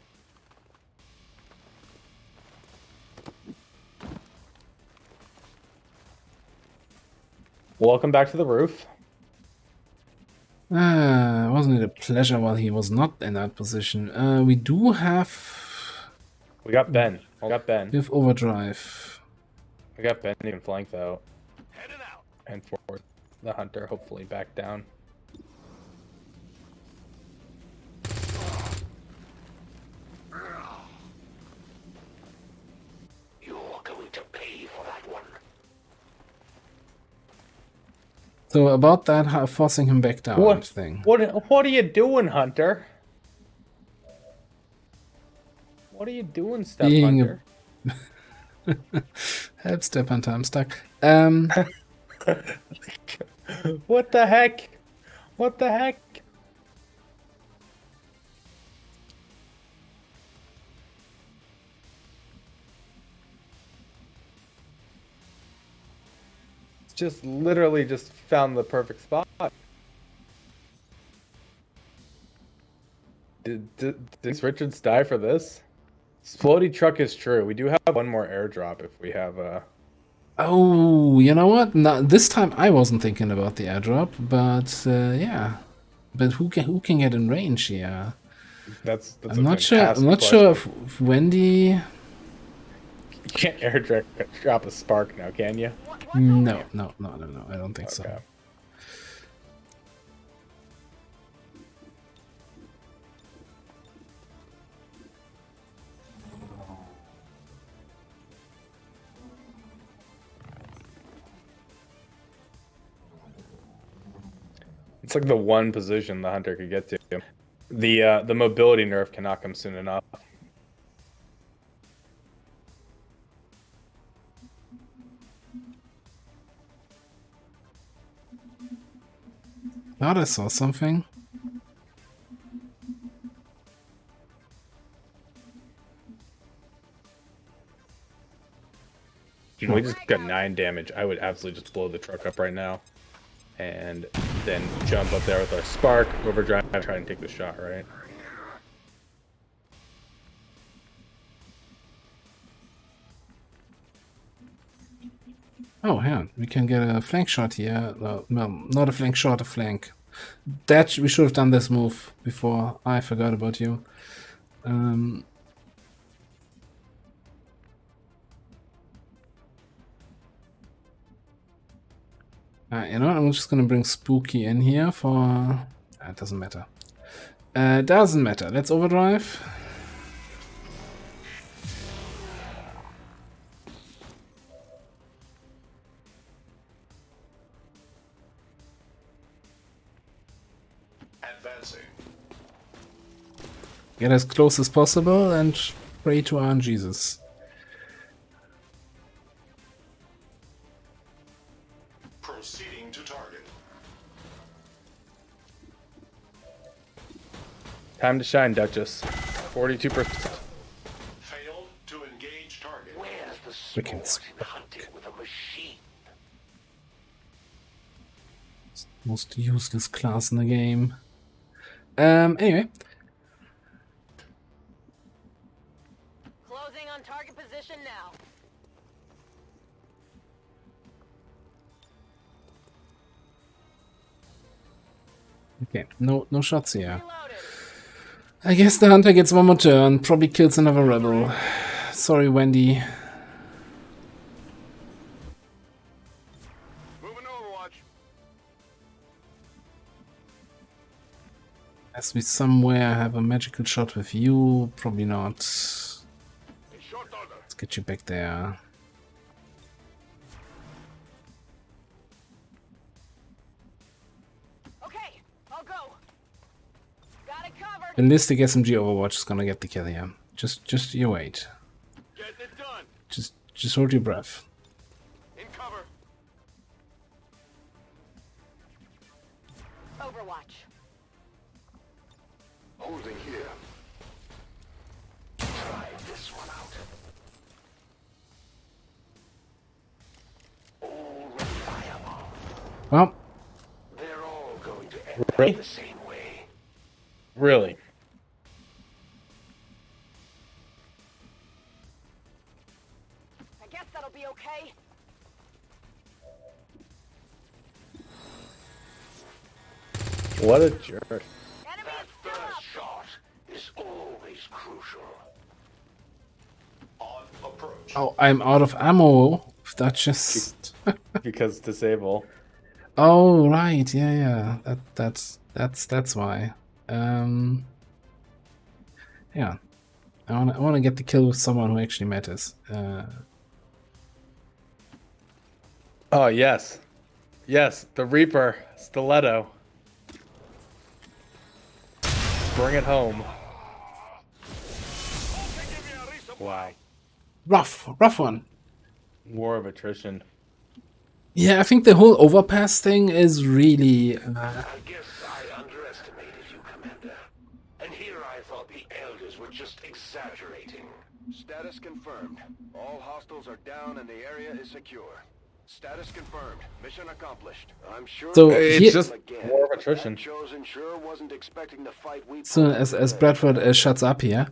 Welcome back to the roof. Wasn't it a pleasure while he was not in that position? We do have... We got Ben. We got Ben. We have overdrive. We got Ben even flanked out. Heading out. And for the hunter, hopefully back down. You're going to pay for that one. So about that, forcing him back down thing. What are you doing, Hunter? What are you doing, Step Being Hunter? Help Step Hunter, I'm stuck. What the heck? What the heck? Just literally just found the perfect spot. Did Richards die for this? Splody truck is true. We do have one more airdrop if we have a. Oh, you know what? No, this time I wasn't thinking about the airdrop, but yeah. But who can get in range here? That's I'm not sure. I'm not sure if Wendy. You can't airdrop a spark now, can you? No. I don't think so. Okay. It's like the one position the hunter could get to. The mobility nerf cannot come soon enough. Thought I saw something. We just got 9 damage. I would absolutely just blow the truck up right now. And then jump up there with our spark, overdrive, try and take the shot, right? Oh, yeah, we can get a flank shot here. No, not a flank shot, a flank. That we should have done this move before. I forgot about you. You know what? I'm just gonna bring Spooky in here for. It doesn't matter. Doesn't matter. Let's overdrive. Advancing. Get as close as possible and pray to our Jesus. Proceeding to target. Time to shine, Duchess. 42%. Failed to engage target. Where's the Freaking sport in hunting with a machine? Most useless class in the game. Anyway. Closing on target position now. Okay, no shots here. Reloaded. I guess the hunter gets one more turn, probably kills another rebel. Sorry, Wendy. Moving to Overwatch. As we somewhere have a magical shot with you, probably not. In short order. Let's get you back there. Okay, I'll go. Got it covered. Ballistic SMG Overwatch is gonna get the kill here. Just you wait. Getting it done. Just hold your breath. In cover. Overwatch. Holding here. Try this one out. All reliable. Well, They're all going to end Really? up the same way. Really? I guess that'll be okay. What a jerk. Enemy That is still up. first shot is always crucial. On approach. oh, I'm out of ammo. That just. Because disable. Oh right, yeah. That's why. Yeah. I wanna get the kill with someone who actually matters. Oh, yes. Yes, the Reaper. Stiletto. Bring it home. Why? Rough one. War of attrition. Yeah, I think the whole overpass thing is really. I guess I underestimated you, Commander. And here I thought the elders were just exaggerating. Status confirmed. All hostiles are down and the area is secure. Status confirmed. Mission accomplished. I'm sure So that- here- just again, war of attrition. that Chosen sure wasn't expecting the fight we soon as Bradford shuts up here.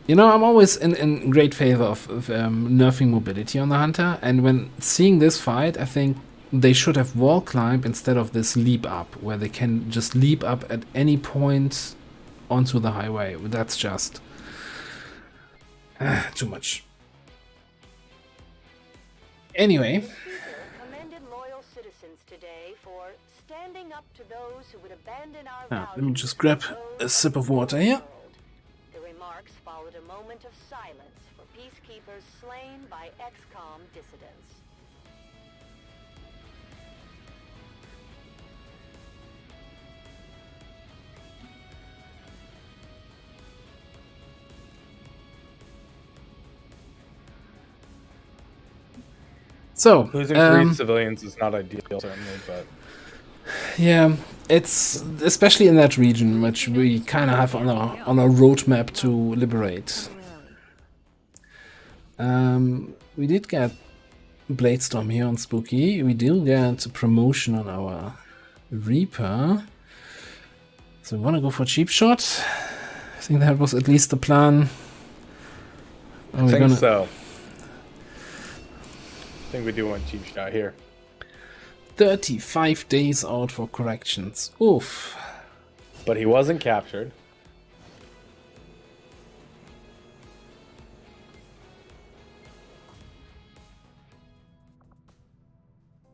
You know, I'm always in great favor of nerfing mobility on the Hunter, and when seeing this fight, I think they should have wall climb instead of this leap up, where they can just leap up at any point onto the highway. That's just too much. Anyway, Commended loyal citizens today for standing up to those who would abandon our let me values just grab for a those sip of who water love here. the world. The remarks followed a moment of silence for peacekeepers slain by XCOM dissidents. so Losing 3 civilians is not ideal, certainly, but Yeah, it's especially in that region, which we kind of have on our roadmap to liberate. We did get Bladestorm here on Spooky. We did get a promotion on our Reaper. So we want to go for cheap shot. I think that was at least the plan. I think so. I think we do want cheap shot here. 35 days out for corrections. Oof. But he wasn't captured.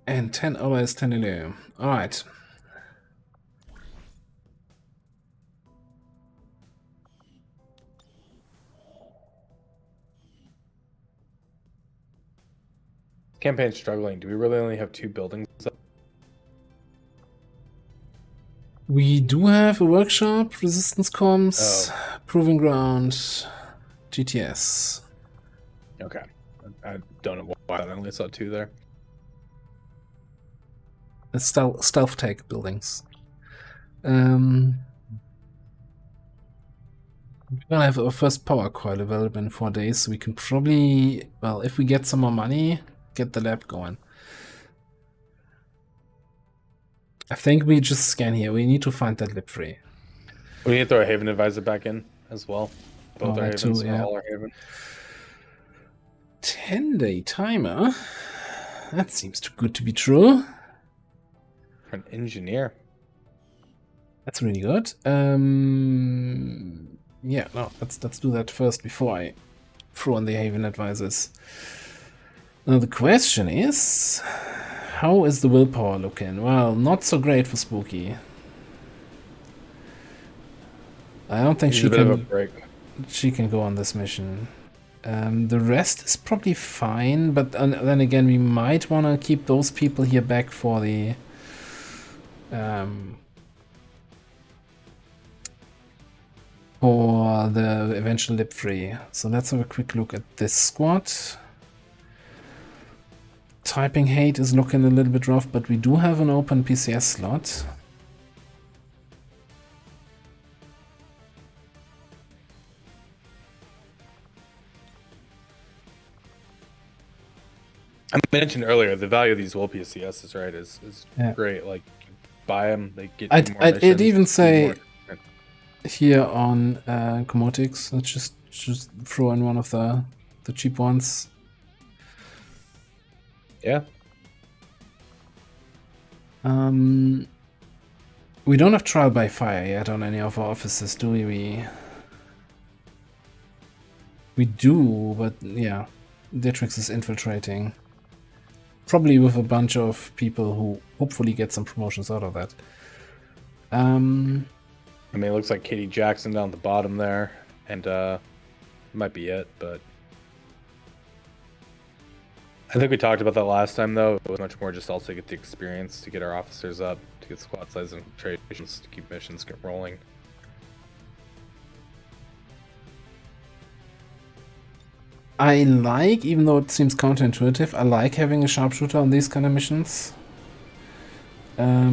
And 10 hours, 10 delay. Alright. Campaign's struggling. Do we really only have 2 buildings? We do have a workshop, resistance comms, proving ground, GTS. Okay. I don't know why I only saw 2 there. Stealth tech buildings. We're gonna have our first power coil available in 4 days, so we can probably, well, if we get some more money, get the lab going. I think we just scan here. We need to find that lib free. We need to throw a Haven Advisor back in as well. Both our Havens, yeah. all our Haven. 10-day timer. That seems too good to be true. For an engineer. That's really good. Yeah, no, let's do that first before I throw on the Haven Advisors. Now the question is, how is the willpower looking? Well, not so great for Spooky. I don't think she can go on this mission. The rest is probably fine, but then again, we might want to keep those people here back for the eventual lib free. So let's have a quick look at this squad. Typing hate is looking a little bit rough, but we do have an open PCS slot. I mentioned earlier the value of these will PCSs, right, is Yeah. great. Like, buy them, they get you more I'd missions, even say more- here on Commotix, let's just throw in one of the cheap ones. Yeah. We don't have trial by fire yet on any of our offices, do we? We do, but yeah, Dietrix is infiltrating. Probably with a bunch of people who hopefully get some promotions out of that. I mean, it looks like Katie Jackson down at the bottom there, and might be it, but I think we talked about that last time, though. It was much more just also to get the experience, to get our officers up, to get squad size infiltrations, to keep missions get rolling. I like, even though it seems counterintuitive, I like having a sharpshooter on these kind of missions. Oh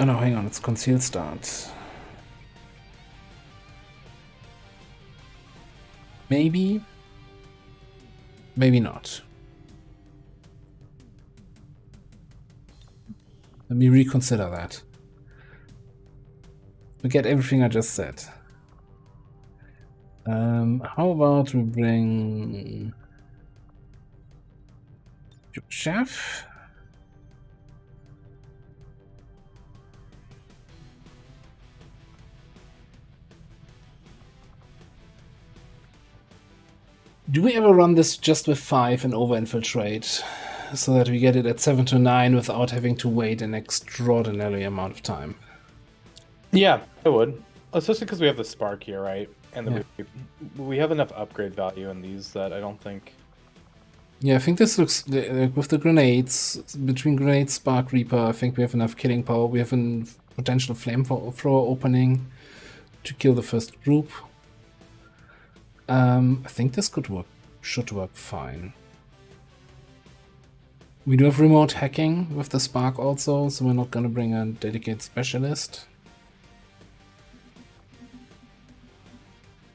no, hang on, it's concealed start. Maybe. Maybe not. Let me reconsider that. Forget everything I just said. How about we bring Chef? Do we ever run this just with 5 and over-infiltrate, so that we get it at 7 to 9 without having to wait an extraordinary amount of time? Yeah, I would. Especially because we have the Spark here, right? And we have enough upgrade value in these that I don't think... Yeah, I think this looks... with the grenades, between grenades, Spark, Reaper, I think we have enough killing power. We have a potential flamethrower opening to kill the first group. I think this should work fine. We do have remote hacking with the Spark also, so we're not going to bring a dedicated specialist.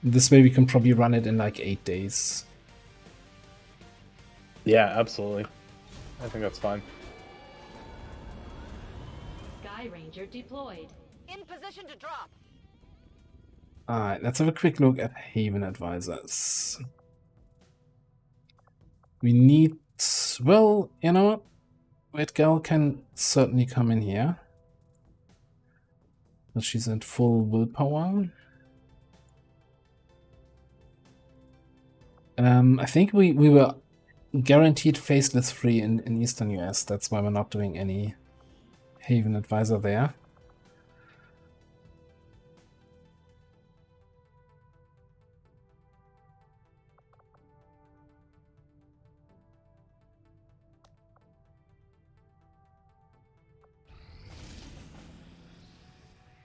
This way we can probably run it in like 8 days. Yeah, absolutely. I think that's fine. Sky Ranger deployed. In position to drop. Alright, let's have a quick look at Haven Advisors. We need... Well, you know what? Red Girl can certainly come in here. But she's at full willpower. I think we were guaranteed faceless free in Eastern US. That's why we're not doing any Haven Advisor there.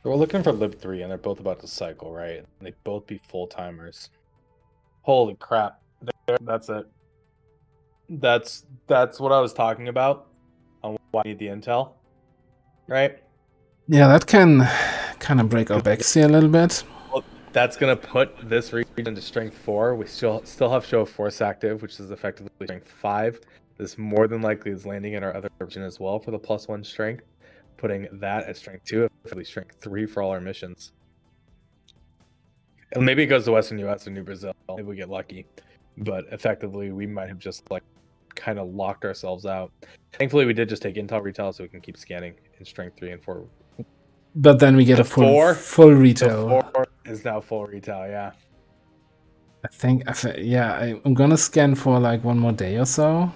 So we're looking for Lib 3, and they're both about to cycle, right? And they both be full-timers. Holy crap. That's it. That's what I was talking about on why I need the intel, right? Yeah, that can kind of break our backs here a little bit. Well, that's going to put this region into Strength 4. We still have Show of Force active, which is effectively Strength 5. This more than likely is landing in our other region as well for the +1 Strength. Putting that at Strength 2, effectively Strength 3 for all our missions. And maybe it goes to Western US or New Brazil. Maybe we get lucky. But effectively, we might have just like kind of locked ourselves out. Thankfully, we did just take Intel Retail, so we can keep scanning in Strength 3 and 4. But then we get a full retail. The 4 is now full retail, yeah. I think yeah, I'm gonna scan for like 1 more day or so.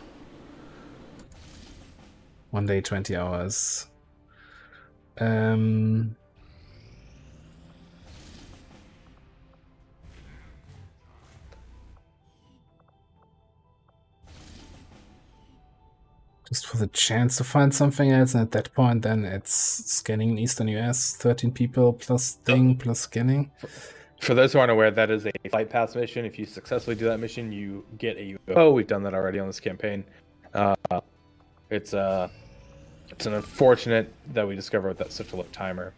1 day, 20 hours. Just for the chance to find something else, and at that point then it's scanning in Eastern US, 13 people plus thing plus scanning. For those who aren't aware, that is a flight pass mission. If you successfully do that mission, you get a UFO. We've done that already on this campaign. It's an unfortunate that we discovered with that such a low timer.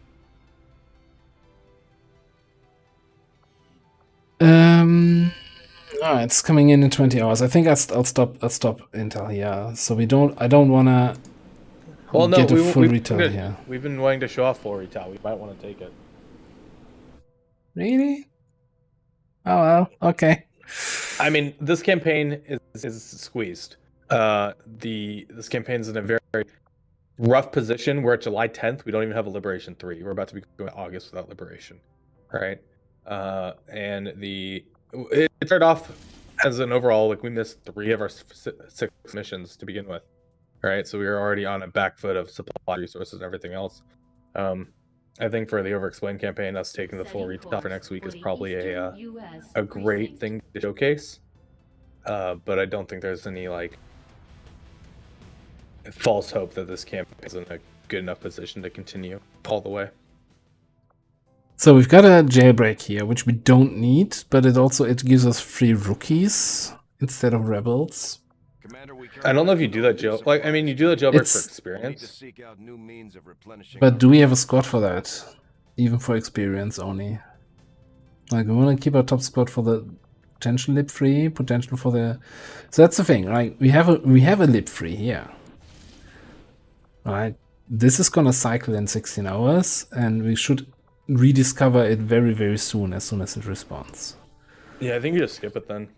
Oh, it's coming in 20 hours. I think I'll stop Intel here. So I don't wanna get a full retail here. We've been wanting to show off full retail. We might want to take it. Really? Oh well, okay. I mean, this campaign is squeezed. This campaign is in a very rough position. We're at July 10th. We don't even have a Liberation 3. We're about to be going to August without Liberation, right? And it started off as an overall, like, we missed 3 of our 6 missions to begin with, right? So we were already on a back foot of supply resources and everything else. I think for the Overexplained campaign, us taking the full retail for next week is probably a great thing to showcase. But I don't think there's any like false hope that this campaign is in a good enough position to continue all the way. So we've got a jailbreak here, which we don't need, but it gives us free rookies instead of rebels. I don't know if you do that jail. Like, I mean, you do that jailbreak for experience. But do we have a squad for that? Even for experience only. Like, we want to keep our top squad for the potential lib free, potential for the. So that's the thing, right? We have a lib free here. Right. This is gonna cycle in 16 hours, and we should rediscover it very, very soon as it responds. Yeah, I think you just skip it then.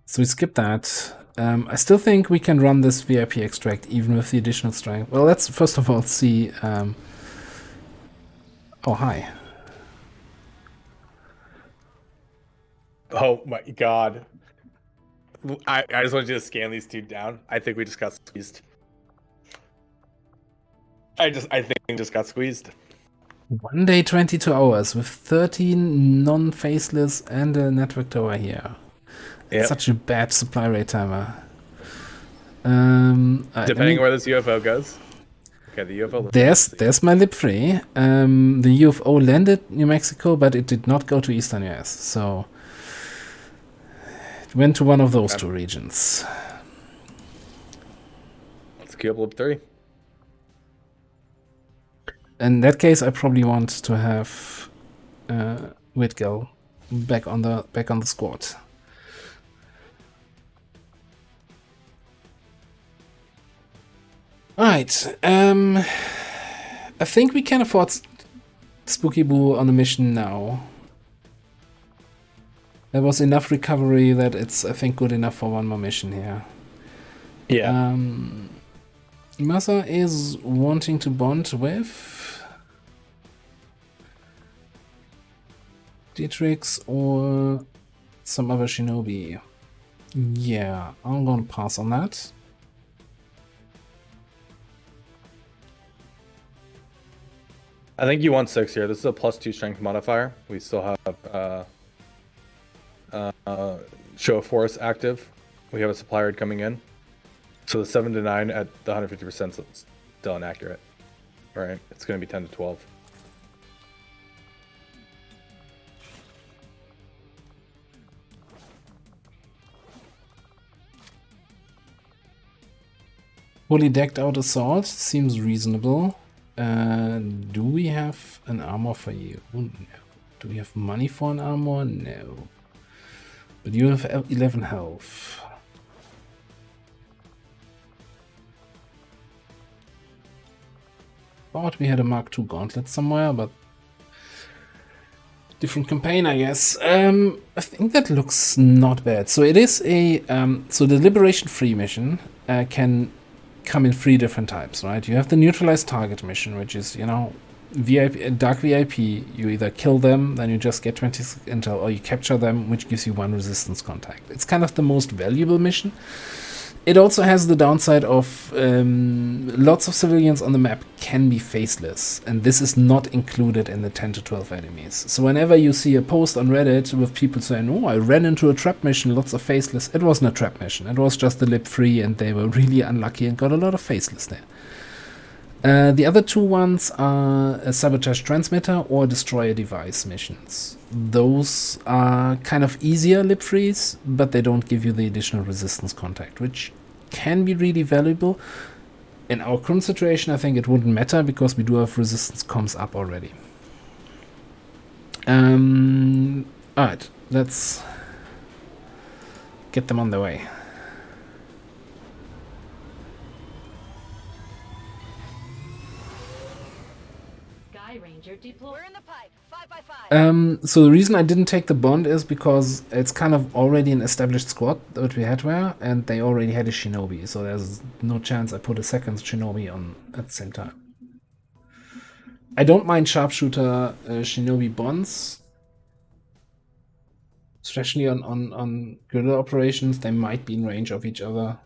So we skip that. I still think we can run this VIP extract even with the additional strength. Well, let's first of all see. Oh, hi. Oh my god. I just want you to scan these 2 down. I think we just got squeezed. I think we just got squeezed. 1 day, 22 hours with 13 non-faceless and a network tower here. Yep. Such a bad supply rate timer. Depending where this UFO goes. Okay, the UFO. There's my lib free. The UFO landed New Mexico, but it did not go to Eastern US. So it went to one of those 2 regions. queue up Lib 3. In that case, I probably want to have Whitgill back on the squad. Alright, I think we can afford Spooky Boo on a mission now. There was enough recovery that it's, I think, good enough for one more mission here. Yeah. Masa is wanting to bond with Dietrich or some other shinobi. Yeah, I'm gonna pass on that. I think you want 6 here. This is a +2 strength modifier. We still have Show of Force active. We have a supply raid coming in. So the 7 to 9 at the 150% is still inaccurate. Right? It's going to be 10 to 12. Fully decked out assault seems reasonable. Do we have an armor for you? No. Do we have money for an armor? No. But you have 11 health. Thought we had a Mark II gauntlet somewhere, but different campaign, I guess. I think that looks not bad. So it is a so the Liberation Free mission can come in 3 different types, right? You have the neutralized target mission, which is, you know, VIP, dark VIP. You either kill them, then you just get 20 intel, or you capture them, which gives you 1 resistance contact. It's kind of the most valuable mission. It also has the downside of lots of civilians on the map can be faceless, and this is not included in the 10 to 12 enemies. So whenever you see a post on Reddit with people saying, oh, I ran into a trap mission, lots of faceless, it wasn't a trap mission. It was just a lib free, and they were really unlucky and got a lot of faceless there. The other 2 ones are a sabotage transmitter or destroy a device missions. Those are kind of easier lib frees, but they don't give you the additional resistance contact, which can be really valuable. In our current situation, I think it wouldn't matter because we do have resistance comms up already. Alright, let's get them on their way. We're in the pipe. 5 by 5. So the reason I didn't take the bond is because it's kind of already an established squad that we had there, and they already had a shinobi, so there's no chance I put a second shinobi on at the same time. I don't mind sharpshooter shinobi bonds, especially on guerrilla operations. They might be in range of each other.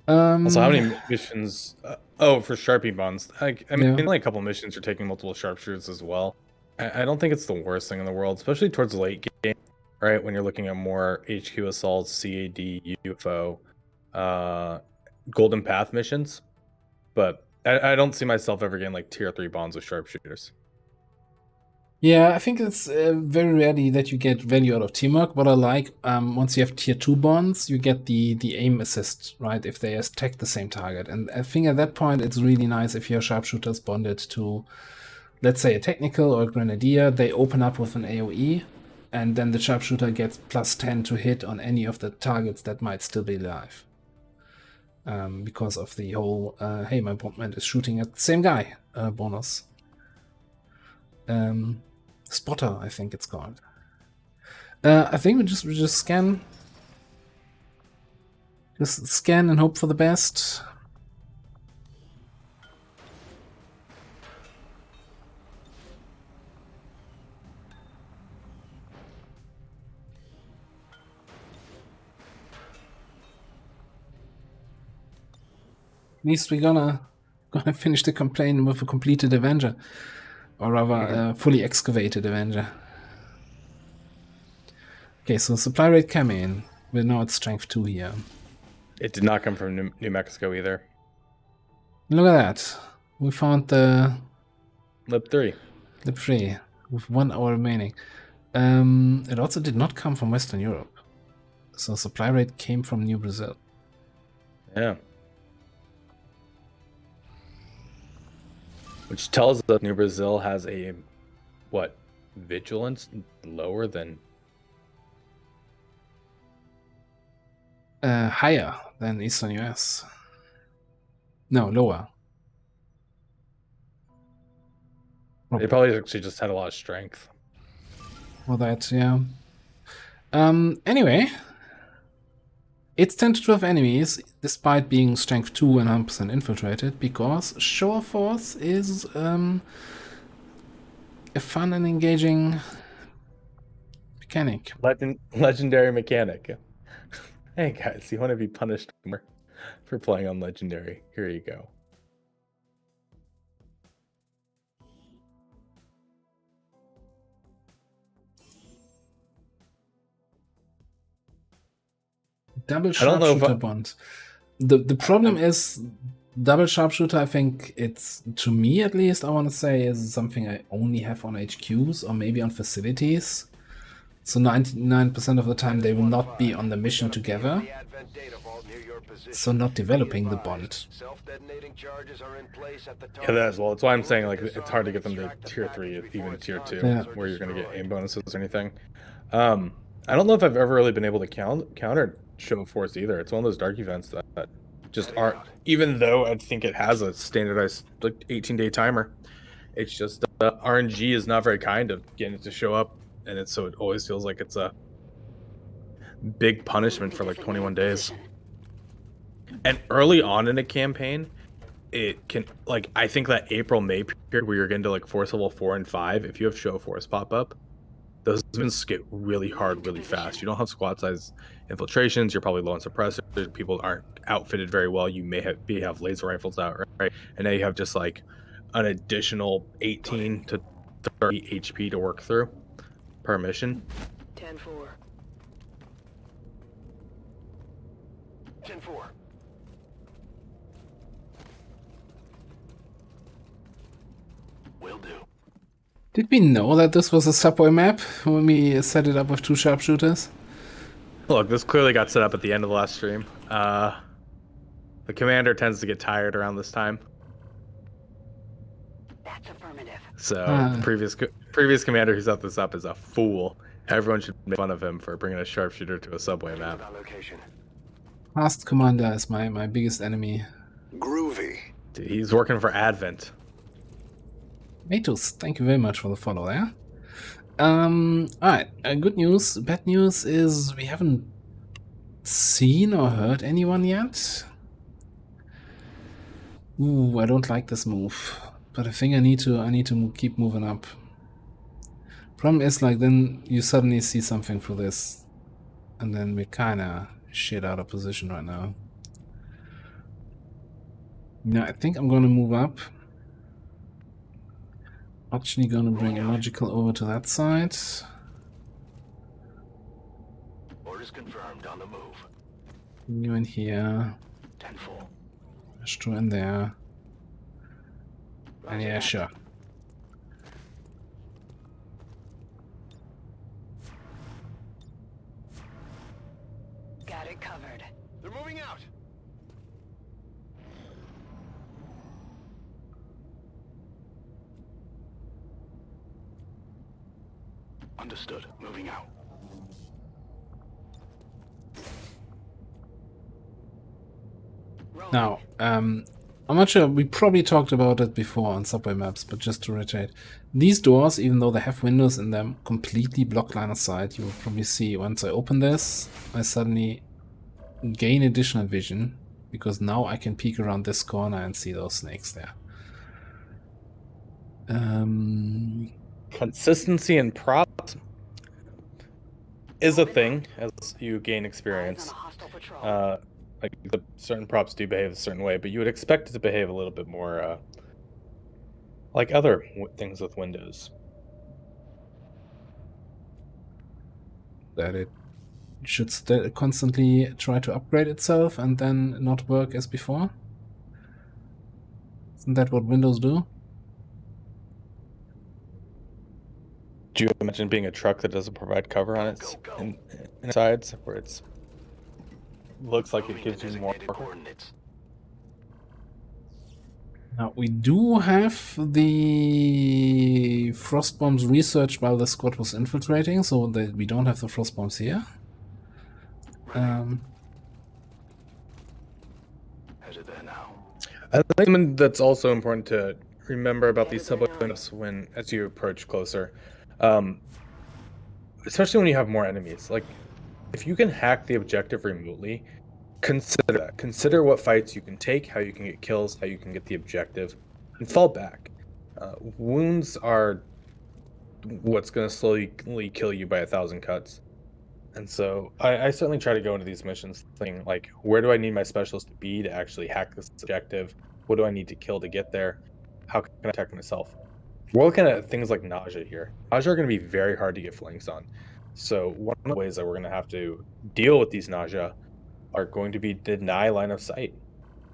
Also, how many missions? Oh, for Sharpie bonds. I mean, Yeah. only a couple missions are taking multiple sharpshooters as well. I don't think it's the worst thing in the world, especially towards the late game, right? When you're looking at more HQ assaults, CAD, UFO, Golden Path missions. But I don't see myself ever getting like tier 3 bonds with sharpshooters. Yeah, I think it's very rarely that you get value out of teamwork. What I like, once you have tier 2 bonds, you get the aim assist, right? If they attack the same target. And I think at that point, it's really nice if your sharpshooters bonded to, let's say, a technical or a grenadier. They open up with an AoE, and then the sharpshooter gets +10 to hit on any of the targets that might still be alive. Because of the whole, hey, my bondman is shooting at the same guy bonus. Spotter, I think it's called. I think we just scan. Just scan and hope for the best. At least we're gonna finish the campaign with a completed Avenger. Or rather, fully excavated Avenger. Okay, so supply rate came in. We're now at strength 2 here. It did not come from New Mexico either. Look at that. We found the Lib 3. Lib 3 with 1 hour remaining. It also did not come from Western Europe. So supply rate came from New Brazil. Yeah. Which tells us that New Brazil has a, what, vigilance lower than... Higher than Eastern US. No, lower. They probably actually just had a lot of strength. Well, that, yeah. Anyway, it's 10 to 12 enemies, despite being strength 2 and 100% infiltrated, because show of force is a fun and engaging mechanic. Legendary mechanic. Hey guys, you want to be punished more for playing on Legendary? Here you go. Double I don't know if sharpshooter bond. The problem is double sharpshooter. I think it's, to me at least, I want to say, is something I only have on HQs or maybe on facilities. So 99% of the time they will not be on the mission together. So not developing the bond. Yeah, that as well. That's why I'm saying like it's hard to get them to tier 3, even tier 2, Yeah. where you're going to get aim bonuses or anything. I don't know if I've ever really been able to counter show of force either. It's one of those dark events that just aren't, even though I think it has a standardized like 18-day timer. It's just RNG is not very kind of getting it to show up, and it's so it always feels like it's a big punishment for like 21 days. And early on in a campaign, it can, like, I think that April-May period where you're getting to like force level 4 and 5, if you have show of force pop up, those events get really hard really fast. You don't have squad size infiltrations, you're probably low on suppressors, people aren't outfitted very well, you may have laser rifles out, right? And now you have just like an additional 18 to 30 HP to work through per mission. 10-4. 10-4. Will do. Did we know that this was a subway map when we set it up with 2 sharpshooters? Look, this clearly got set up at the end of the last stream. The commander tends to get tired around this time. That's affirmative. So the previous commander who set this up is a fool. Everyone should make fun of him for bringing a sharpshooter to a subway map. Fast commander is my biggest enemy. Groovy. Dude, he's working for Advent. Matus, thank you very much for the follow there. Alright, good news. Bad news is we haven't seen or heard anyone yet. Ooh, I don't like this move. But I think I need to keep moving up. Problem is, like, then you suddenly see something for this. And then we're kinda shit out of position right now. Yeah, I think I'm gonna move up. Actually gonna bring a logical over to that side. Orders confirmed, on the move. You in here. 10-4. Astro in there. And yeah, sure. Got it covered. They're moving out. Understood. Moving out. Now, I'm not sure, we probably talked about it before on subway maps, but just to reiterate, these doors, even though they have windows in them, completely block line of sight. You will probably see once I open this, I suddenly gain additional vision, because now I can peek around this corner and see those snakes there. Consistency in props is a thing as you gain experience. Eyes on a hostile patrol. Like certain props do behave a certain way, but you would expect it to behave a little bit more like other things with Windows. That it should constantly try to upgrade itself and then not work as before. Isn't that what Windows do? Do you imagine being a truck that doesn't provide cover on its sides, where it's looks like it Moving gives to you more. designated coordinates. Now, we do have the frost bombs researched while the squad was infiltrating, so that we don't have the frost bombs here. Headed there now. I think that's also important to remember about these subway windows when, as you approach closer, especially when you have more enemies. Like, if you can hack the objective remotely, consider that. Consider what fights you can take, how you can get kills, how you can get the objective, and fall back. Wounds are what's going to slowly kill you by 1,000 cuts. And so I certainly try to go into these missions thinking, like, where do I need my specialist to be to actually hack this objective? What do I need to kill to get there? How can I protect myself? We're looking at things like nausea here. Nausea are going to be very hard to get flanks on. So one of the ways that we're going to have to deal with these nausea are going to be deny line of sight.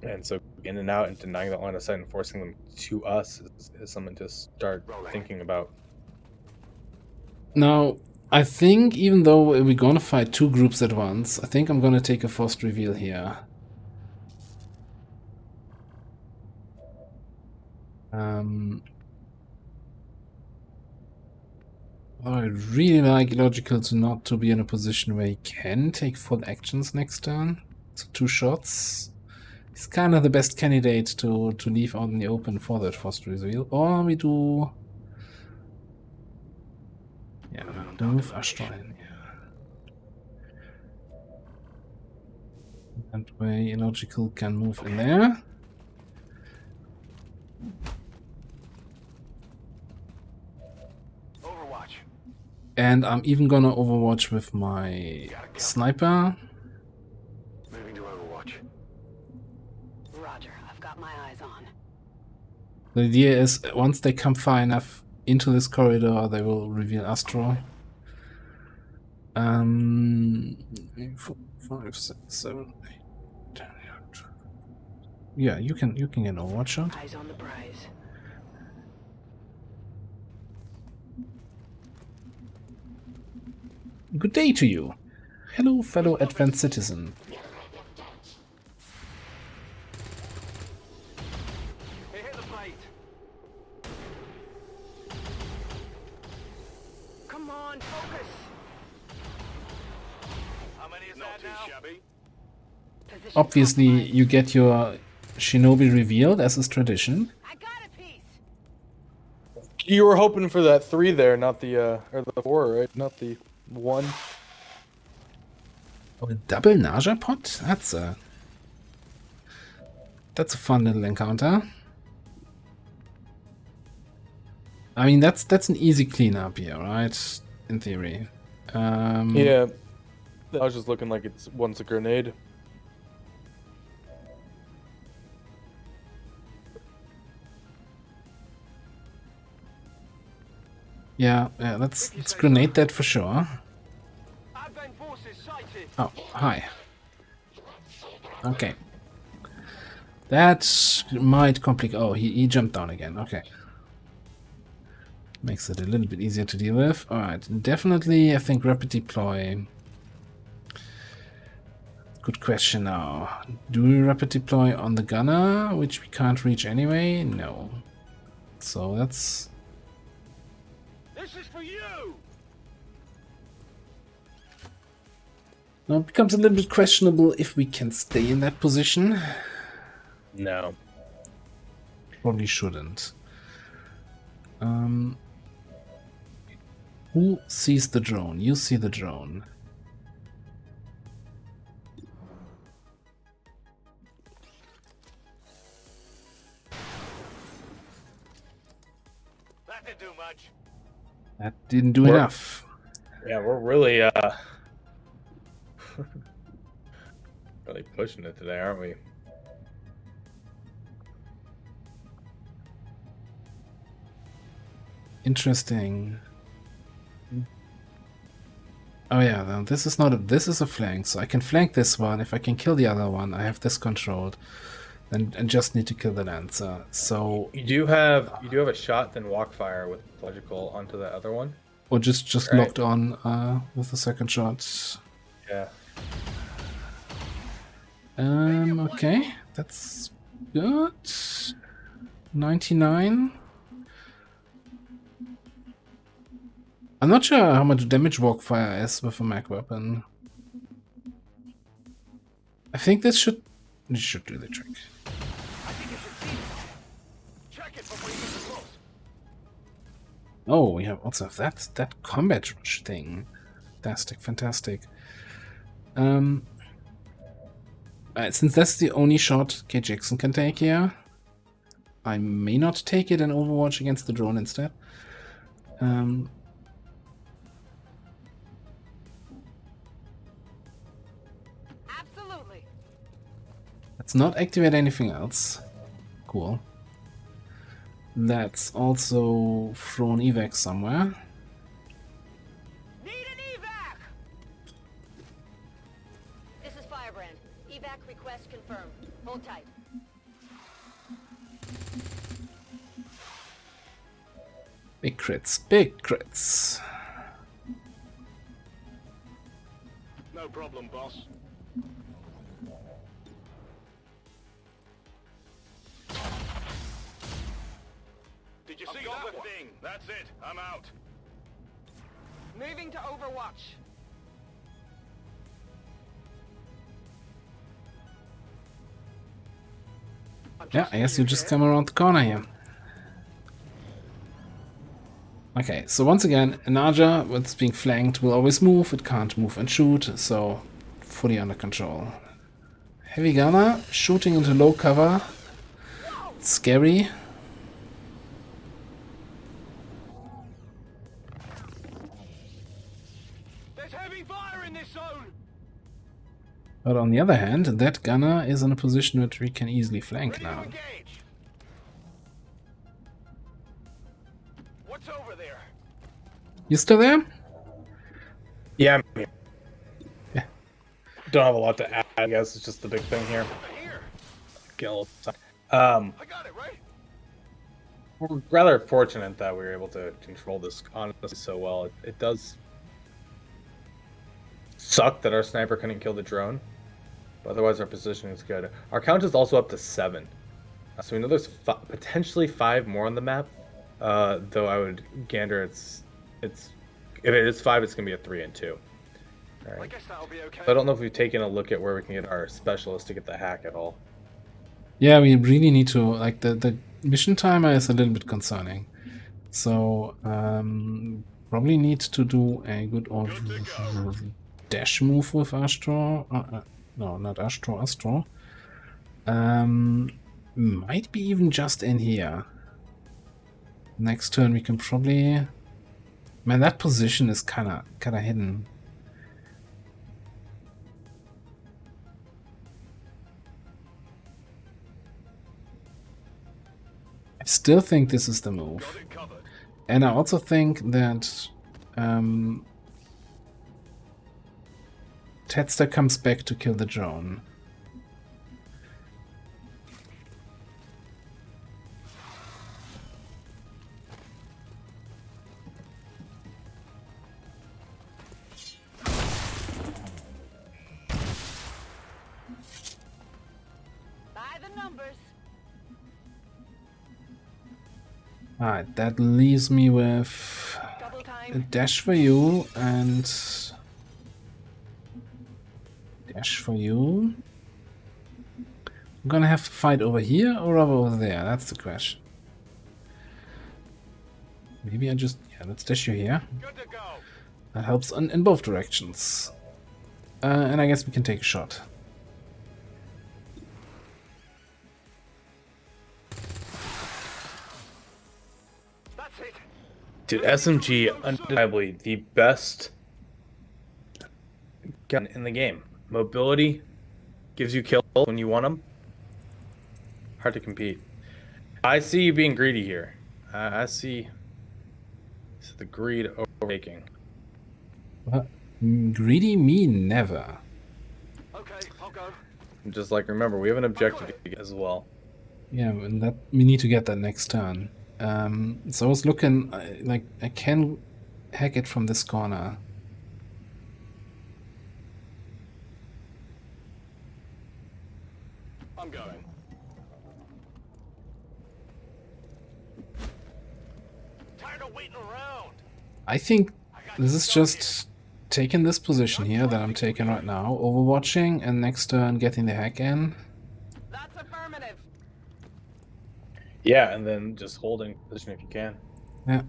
And so in and out and denying that line of sight and forcing them to us is something to start thinking about. Now, I think even though we're gonna fight two groups at once, I think I'm gonna take a forced reveal here. I'd really like Logical to not to be in a position where he can take full actions next turn. So 2 shots. He's kind of the best candidate to leave out in the open for that forced reveal. Or we do... Yeah, move Ashton. That way Illogical can move in there. Overwatch. And I'm even gonna overwatch with my sniper. Moving to Overwatch. Roger, I've got my eyes on. The idea is once they come far enough into this corridor, they will reveal Astro. 4, 5, 6, 7, 8, 10, 11. Yeah, you can get an overwatch shot. Eyes on the prize. Good day to you. Hello, fellow advanced citizen. Hey, hit the fight. Come on, focus. How many is that now? Shabby. Position Obviously, compromised. you get your shinobi revealed, as is tradition. I got a piece. You were hoping for that 3 there, not the or the 4, right? Not the 1. Oh, a double nausea pot? That's a fun little encounter. I mean, that's an easy cleanup here, right? In theory. Yeah. I was just looking like it's once a grenade. Yeah, let's grenade that for sure. Advent forces sighted. Oh, hi. Okay. That might complicate. Oh, he jumped down again. Okay. Makes it a little bit easier to deal with. Alright, definitely, I think rapid deploy. Good question now. Do we rapid deploy on the gunner, which we can't reach anyway? No. So that's... This is for you. Now it becomes a little bit questionable if we can stay in that position. No. Probably shouldn't. Who sees the drone? You see the drone. That didn't do much. That didn't do enough. Yeah, we're really really pushing it today, aren't we? Interesting. Oh yeah, now this is not a, this is a flank, so I can flank this one. If I can kill the other one, I have this controlled. And just need to kill the Lancer. So You do have a shot then walk fire with logical onto the other one. or just Right. locked on with the second shot. Yeah. Okay, that's good. 99. I'm not sure how much damage Walkfire is with a mag weapon. I think this should do the trick. I think you should see it. Check it before you get too close. Oh, we have also that combat rush thing. Fantastic. Since that's the only shot K. Jackson can take here, I may not take it in Overwatch against the drone instead. Absolutely. Let's not activate anything else. Cool. Let's also throw an evac somewhere. Need an evac! This is Firebrand. Evac request confirmed. Hold tight. Big crits. No problem, boss. Did you see that thing? That's it. I'm out. Moving to Overwatch. Yeah, I guess you just come around the corner here. Okay, so once again, Naja, when it's being flanked, will always move. It can't move and shoot, so fully under control. Heavy gunner shooting into low cover. Scary. There's heavy fire in this zone. But on the other hand, that gunner is in a position which we can easily flank Ready to now. engage. What's over there? You still there? Yeah, I'm here. Yeah. Don't have a lot to add, I guess. It's just the big thing here. Here. Get a little time. I got it, right? We're rather fortunate that we were able to control this honestly so well. It does suck that our sniper couldn't kill the drone, but otherwise our position is good. Our count is also up to 7, so we know there's potentially 5 more on the map. Though I would gander it's if it is 5, it's gonna be a 3 and 2. All I right. guess that'll be okay. So I don't know if we've taken a look at where we can get our specialist to get the hack at all. Yeah, we really need to, like, the mission timer is a little bit concerning. So, probably need to do a good old dash move with Astro. No, not Astro. Might be even just in here. Next turn we can probably... Man, that position is kinda hidden. I still think this is the move. Got it covered. And I also think that Tedster comes back to kill the drone. By the numbers. Alright, that leaves me with Double a time. dash for you and dash for you. I'm gonna have to fight over here or over there. That's the question. Maybe I just... Yeah, let's dash you here. Good to go. That helps in both directions. And I guess we can take a shot. That's it. Dude, SMG, undeniably the best gun in the game. Mobility gives you kills when you want them. Hard to compete. I see you being greedy here. I see the greed overtaking. What? Greedy me never. Okay, I'll go. Just like, remember, we have an objective to get as well. Yeah, and that we need to get that next turn. So I was looking, like, I can hack it from this corner. of waiting around. I think this is just taking this position here that I'm taking right now, overwatching, and next turn getting the hack in. That's affirmative. Yeah, and then just holding position if you can. Yeah.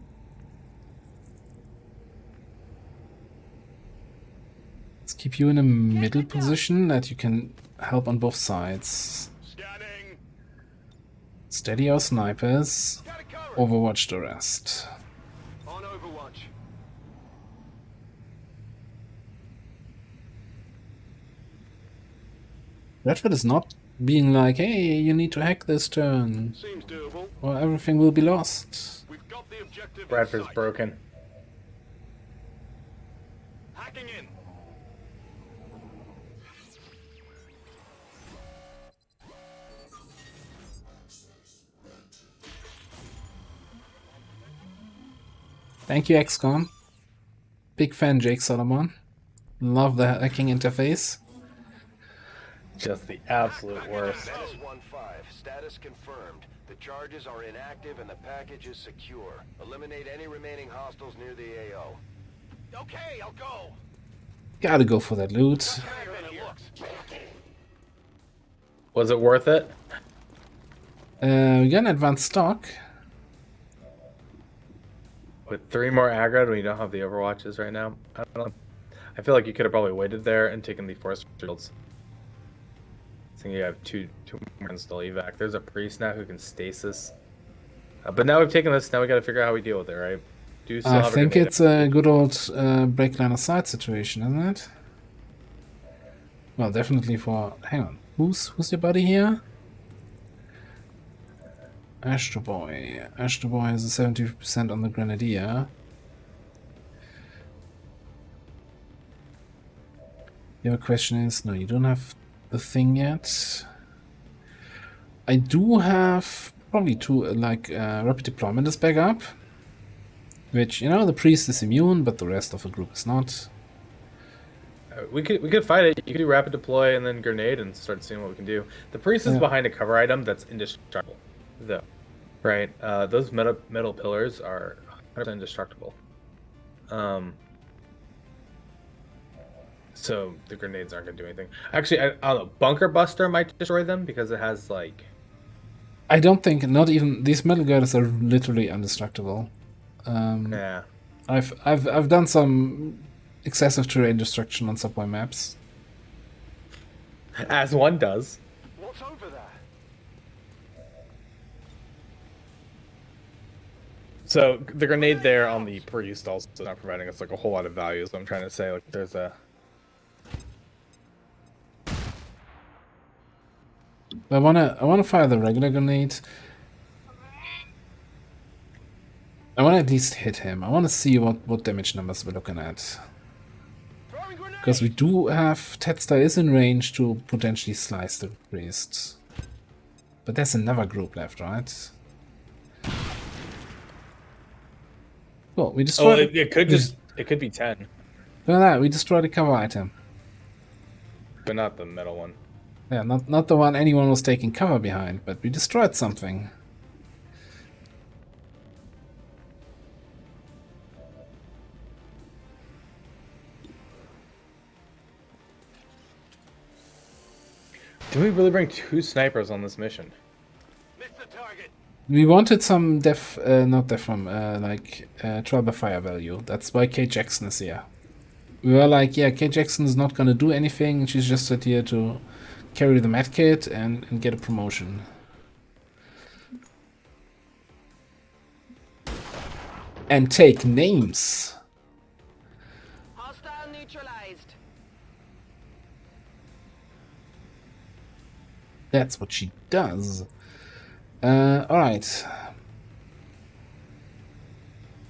Let's keep you in a middle position that you can help on both sides. Scanning. Steady our snipers, Got it covered. overwatch the rest. On Overwatch. Redford is not being like, hey, you need to hack this turn, Seems doable. or everything will be lost. We've got the objective in Bradford's sight. broken. Hacking in. Thank you, XCom. Big fan, Jake Solomon. Love the hacking interface. Just the absolute worst. Status 1-5. Status confirmed. The charges are inactive and the package is secure. Eliminate any remaining hostiles near the AO. Okay, I'll go. Gotta go for that loot. Better than it looks. Was it worth it? We got an advanced stock. With 3 more aggro when you don't have the overwatches right now? I don't know. I feel like you could have probably waited there and taken the force shields. I think you have two more install evac. There's a priest now who can stasis. But now we've taken this, now we gotta figure out how we deal with it, right? Do you still I have think grenade? it's a good old break line of sight situation, isn't it? Well, definitely for... Hang on. Who's your buddy here? Astro Boy. Astro Boy has a 70% on the Grenadier. The other question is, no, you don't have the thing yet. I do have probably 2, rapid deployment is back up. Which, you know, the priest is immune, but the rest of the group is not. We could fight it. You could do rapid deploy and then grenade and start seeing what we can do. The priest is Yeah. behind a cover item that's indestructible, though. Right? Those metal pillars are 100% indestructible. So the grenades aren't gonna do anything. Actually, I don't know. Bunker Buster might destroy them because it has like. I don't think, not even, these metal girders are literally indestructible. Yeah. I've done some excessive terrain destruction on subway maps. As one does. What's over there? So the grenade there on the priest also is not providing us like a whole lot of value. So I'm trying to say like there's a. I wanna fire the regular grenade. I wanna at least hit him. I wanna see what damage numbers we're looking at. Throwing grenade. Because we do have Tetster is in range to potentially slice the priest. But there's another group left, right? Well, we Oh, destroyed it could just. It could be 10, look at that, we destroyed a cover item. but not the metal one. Yeah, not the one anyone was taking cover behind, but we destroyed something. Did we really bring 2 snipers on this mission? Missed the target. We wanted some not def from, trial by fire value. That's why Kate Jackson is here. We were like, yeah, Kate Jackson is not gonna do anything. She's just set here to carry the medkit and get a promotion. And take names. Hostile neutralized. That's what she does. Alright.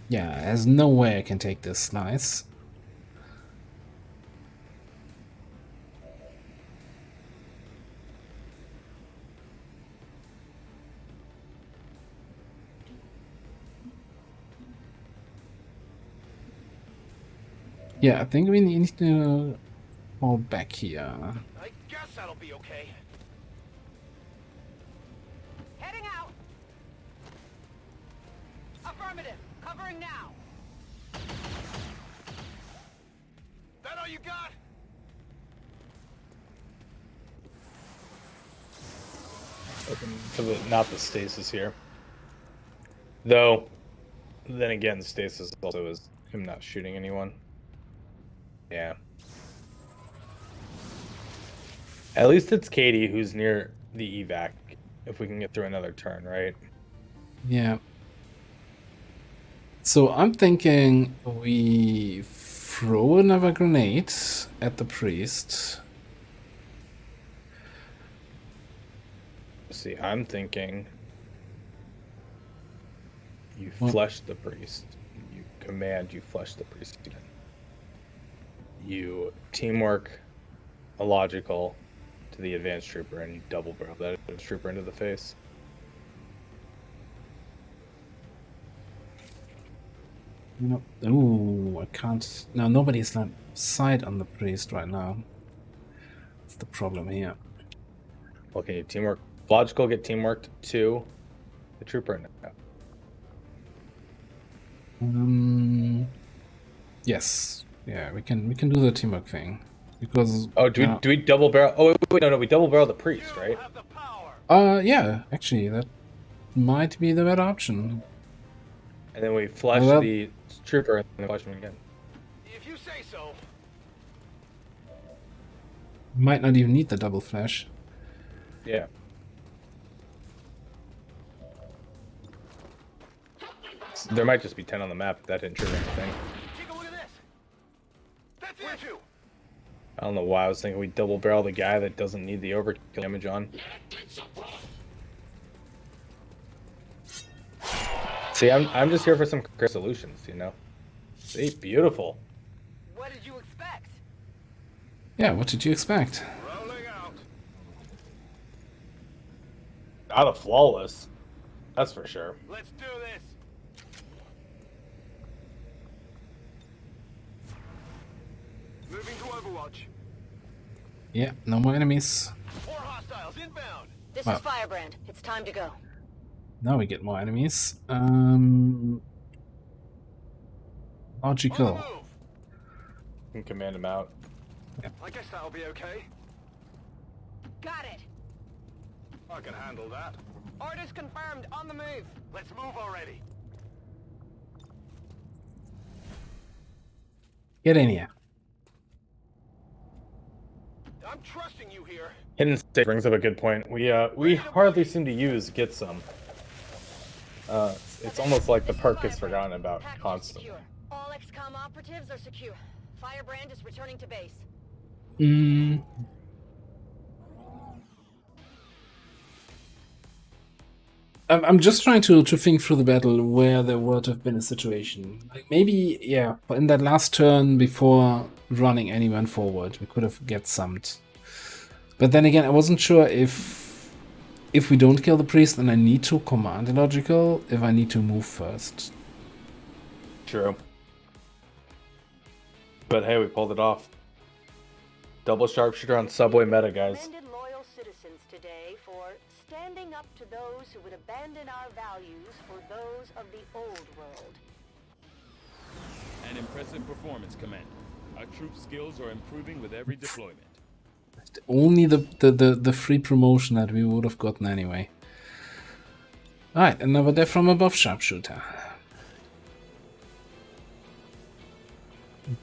Yeah, there's no way I can take this slice. Yeah, I think we need to fall back here. I guess that'll be okay. Heading out. Affirmative. Covering now. That all you got? Open for not the stasis here. Though, then again, stasis also is him not shooting anyone. Yeah. At least it's Katie who's near the evac, if we can get through another turn, right? Yeah. So I'm thinking we throw another grenade at the priest. See, I'm thinking you What? flush the priest. You command you flush the priest again. You teamwork a logical to the advanced trooper and you double barrel that advanced trooper into the face. No. Ooh, I can't. No, nobody's line sight on the priest right now. That's the problem here. Okay, teamwork. Logical get teamworked to the trooper now. Yes. Yeah, we can do the teamwork thing because. Oh, do we double barrel? Oh wait, no, we double barrel the priest, right? Have the power. Yeah, actually, that might be the better option. And then we flush Well, the trooper and then flush him again. If you say so. Might not even need the double flash. Yeah. There might just be 10 on the map. That didn't trigger anything. Take a look at this. That's it. Too. I don't know why I was thinking we double barrel the guy that doesn't need the overkill damage on. See, I'm just here for some great solutions, you know. See, beautiful. What did you expect? Yeah, what did you expect? Rolling out. Not a flawless. That's for sure. Let's do this. Moving to Overwatch. Yeah, no more enemies. 4 hostiles inbound. This Wow. is Firebrand. It's time to go. Now we get more enemies. On the Logical. move. Can command him out. I guess that'll be okay. Got it. I can handle that. Orders confirmed. On the move. Let's move already. Get in here. I'm trusting you here. Hidden state brings up a good point. We hardly seem to use get some. It's almost like the perk gets forgotten about Package is constantly. secure. All XCOM operatives are secure. Firebrand is returning to base. I'm just trying to think through the battle where there would have been a situation. Like maybe, yeah, in that last turn before running anyone forward, we could have get summed. But then again, I wasn't sure if we don't kill the priest and I need to command illogical, if I need to move first. True. But hey, we pulled it off. Double sharpshooter on subway meta, guys. Commended loyal citizens today for standing up to those who would abandon our values for those of the old world. An impressive performance, Commander. Our troops' skills are improving with every deployment. Only the free promotion that we would have gotten anyway. Alright, another death from above sharpshooter.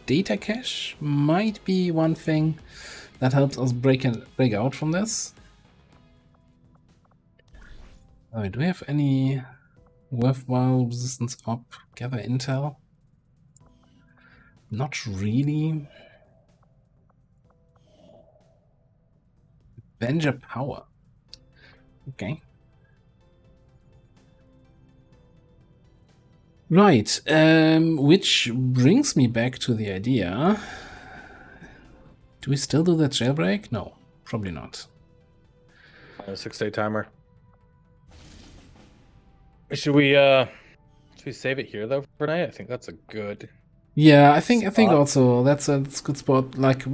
Data cache might be one thing that helps us break out from this. Alright, do we have any worthwhile resistance up? Gather intel? Not really. Avenger power. Okay. Right, which brings me back to the idea. Do we still do that jailbreak? No, probably not. A 6-day timer. Should we save it here though for tonight? I think that's a good. Yeah, I think spot. also that's a good spot. Like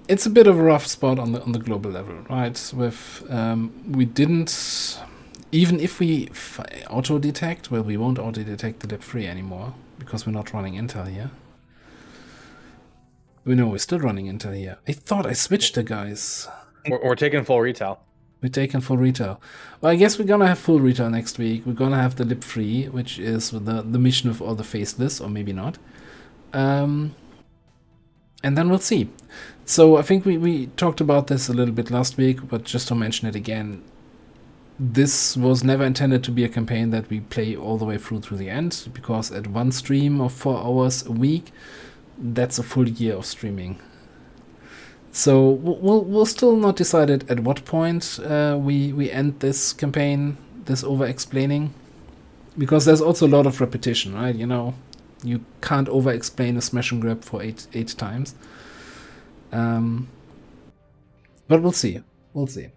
it's a bit of a rough spot on the global level, right? With we didn't even if we auto-detect, well, we won't auto-detect the lib3 anymore, because we're not running Intel here. We're still running Intel here. I thought I switched the guys. We're taking full retail. We're taking full retail. Well, I guess we're gonna have full retail next week. We're gonna have the lib3, which is the mission of all the faceless, or maybe not. And then we'll see. So I think we talked about this a little bit last week, but just to mention it again, this was never intended to be a campaign that we play all the way through to the end, because at one stream of 4 hours a week, that's a full year of streaming. So we'll still not decided at what point we end this campaign, this over-explaining, because there's also a lot of repetition, right? You know, you can't over-explain a smash and grab for eight times. But we'll see. We'll see.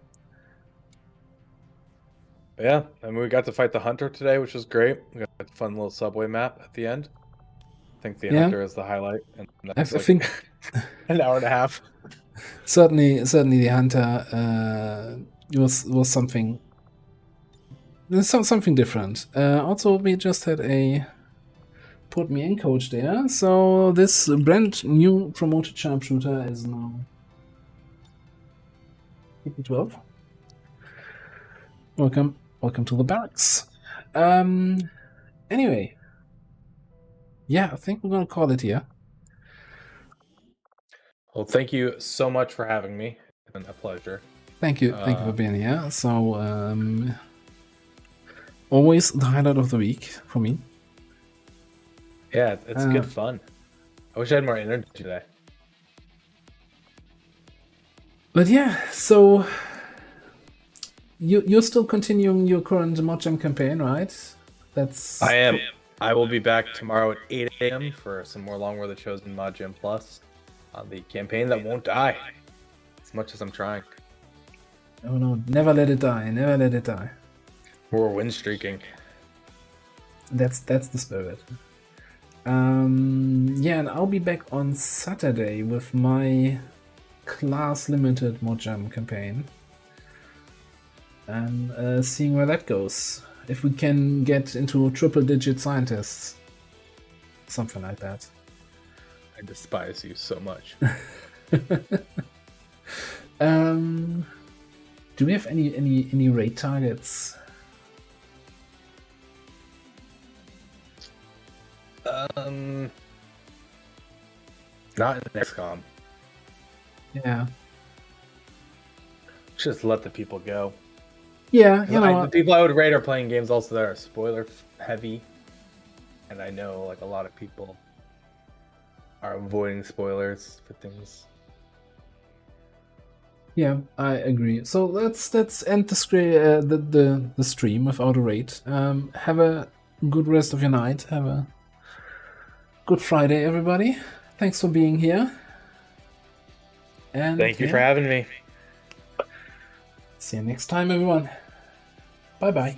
Yeah, and we got to fight the hunter today, which was great. We got a fun little subway map at the end. I think the hunter is the highlight, and that's I think an hour and a half. Certainly, the hunter was something different. Also, we just had a put me in coach there. So this brand new promoted sharpshooter is now PP12. Welcome to the barracks. Anyway, yeah, I think we're gonna call it here. Well, thank you so much for having me. It's been a pleasure. Thank you for being here. So, always the highlight of the week for me. Yeah, it's good fun. I wish I had more energy today. But yeah, so you're still continuing your current ModGem campaign, right? I am. I will be back tomorrow at 8 a.m. for some more Long War the Chosen ModGem Plus on the campaign that won't die, as much as I'm trying. Oh no, never let it die, never let it die. We're win streaking. That's the spirit. Yeah, and I'll be back on Saturday with my class limited ModGem campaign. And seeing where that goes. If we can get into triple-digit scientists. Something like that. I despise you so much. Do we have any raid targets? Not in XCOM. Yeah. Just let the people go. Yeah, you know, the people I would raid are playing games also that are spoiler heavy, and I know like a lot of people are avoiding spoilers for things. Yeah, I agree. So let's end the stream without a raid. Have a good rest of your night. Have a good Friday, everybody. Thanks for being here. And thank you for having me. See you next time, everyone. Bye-bye.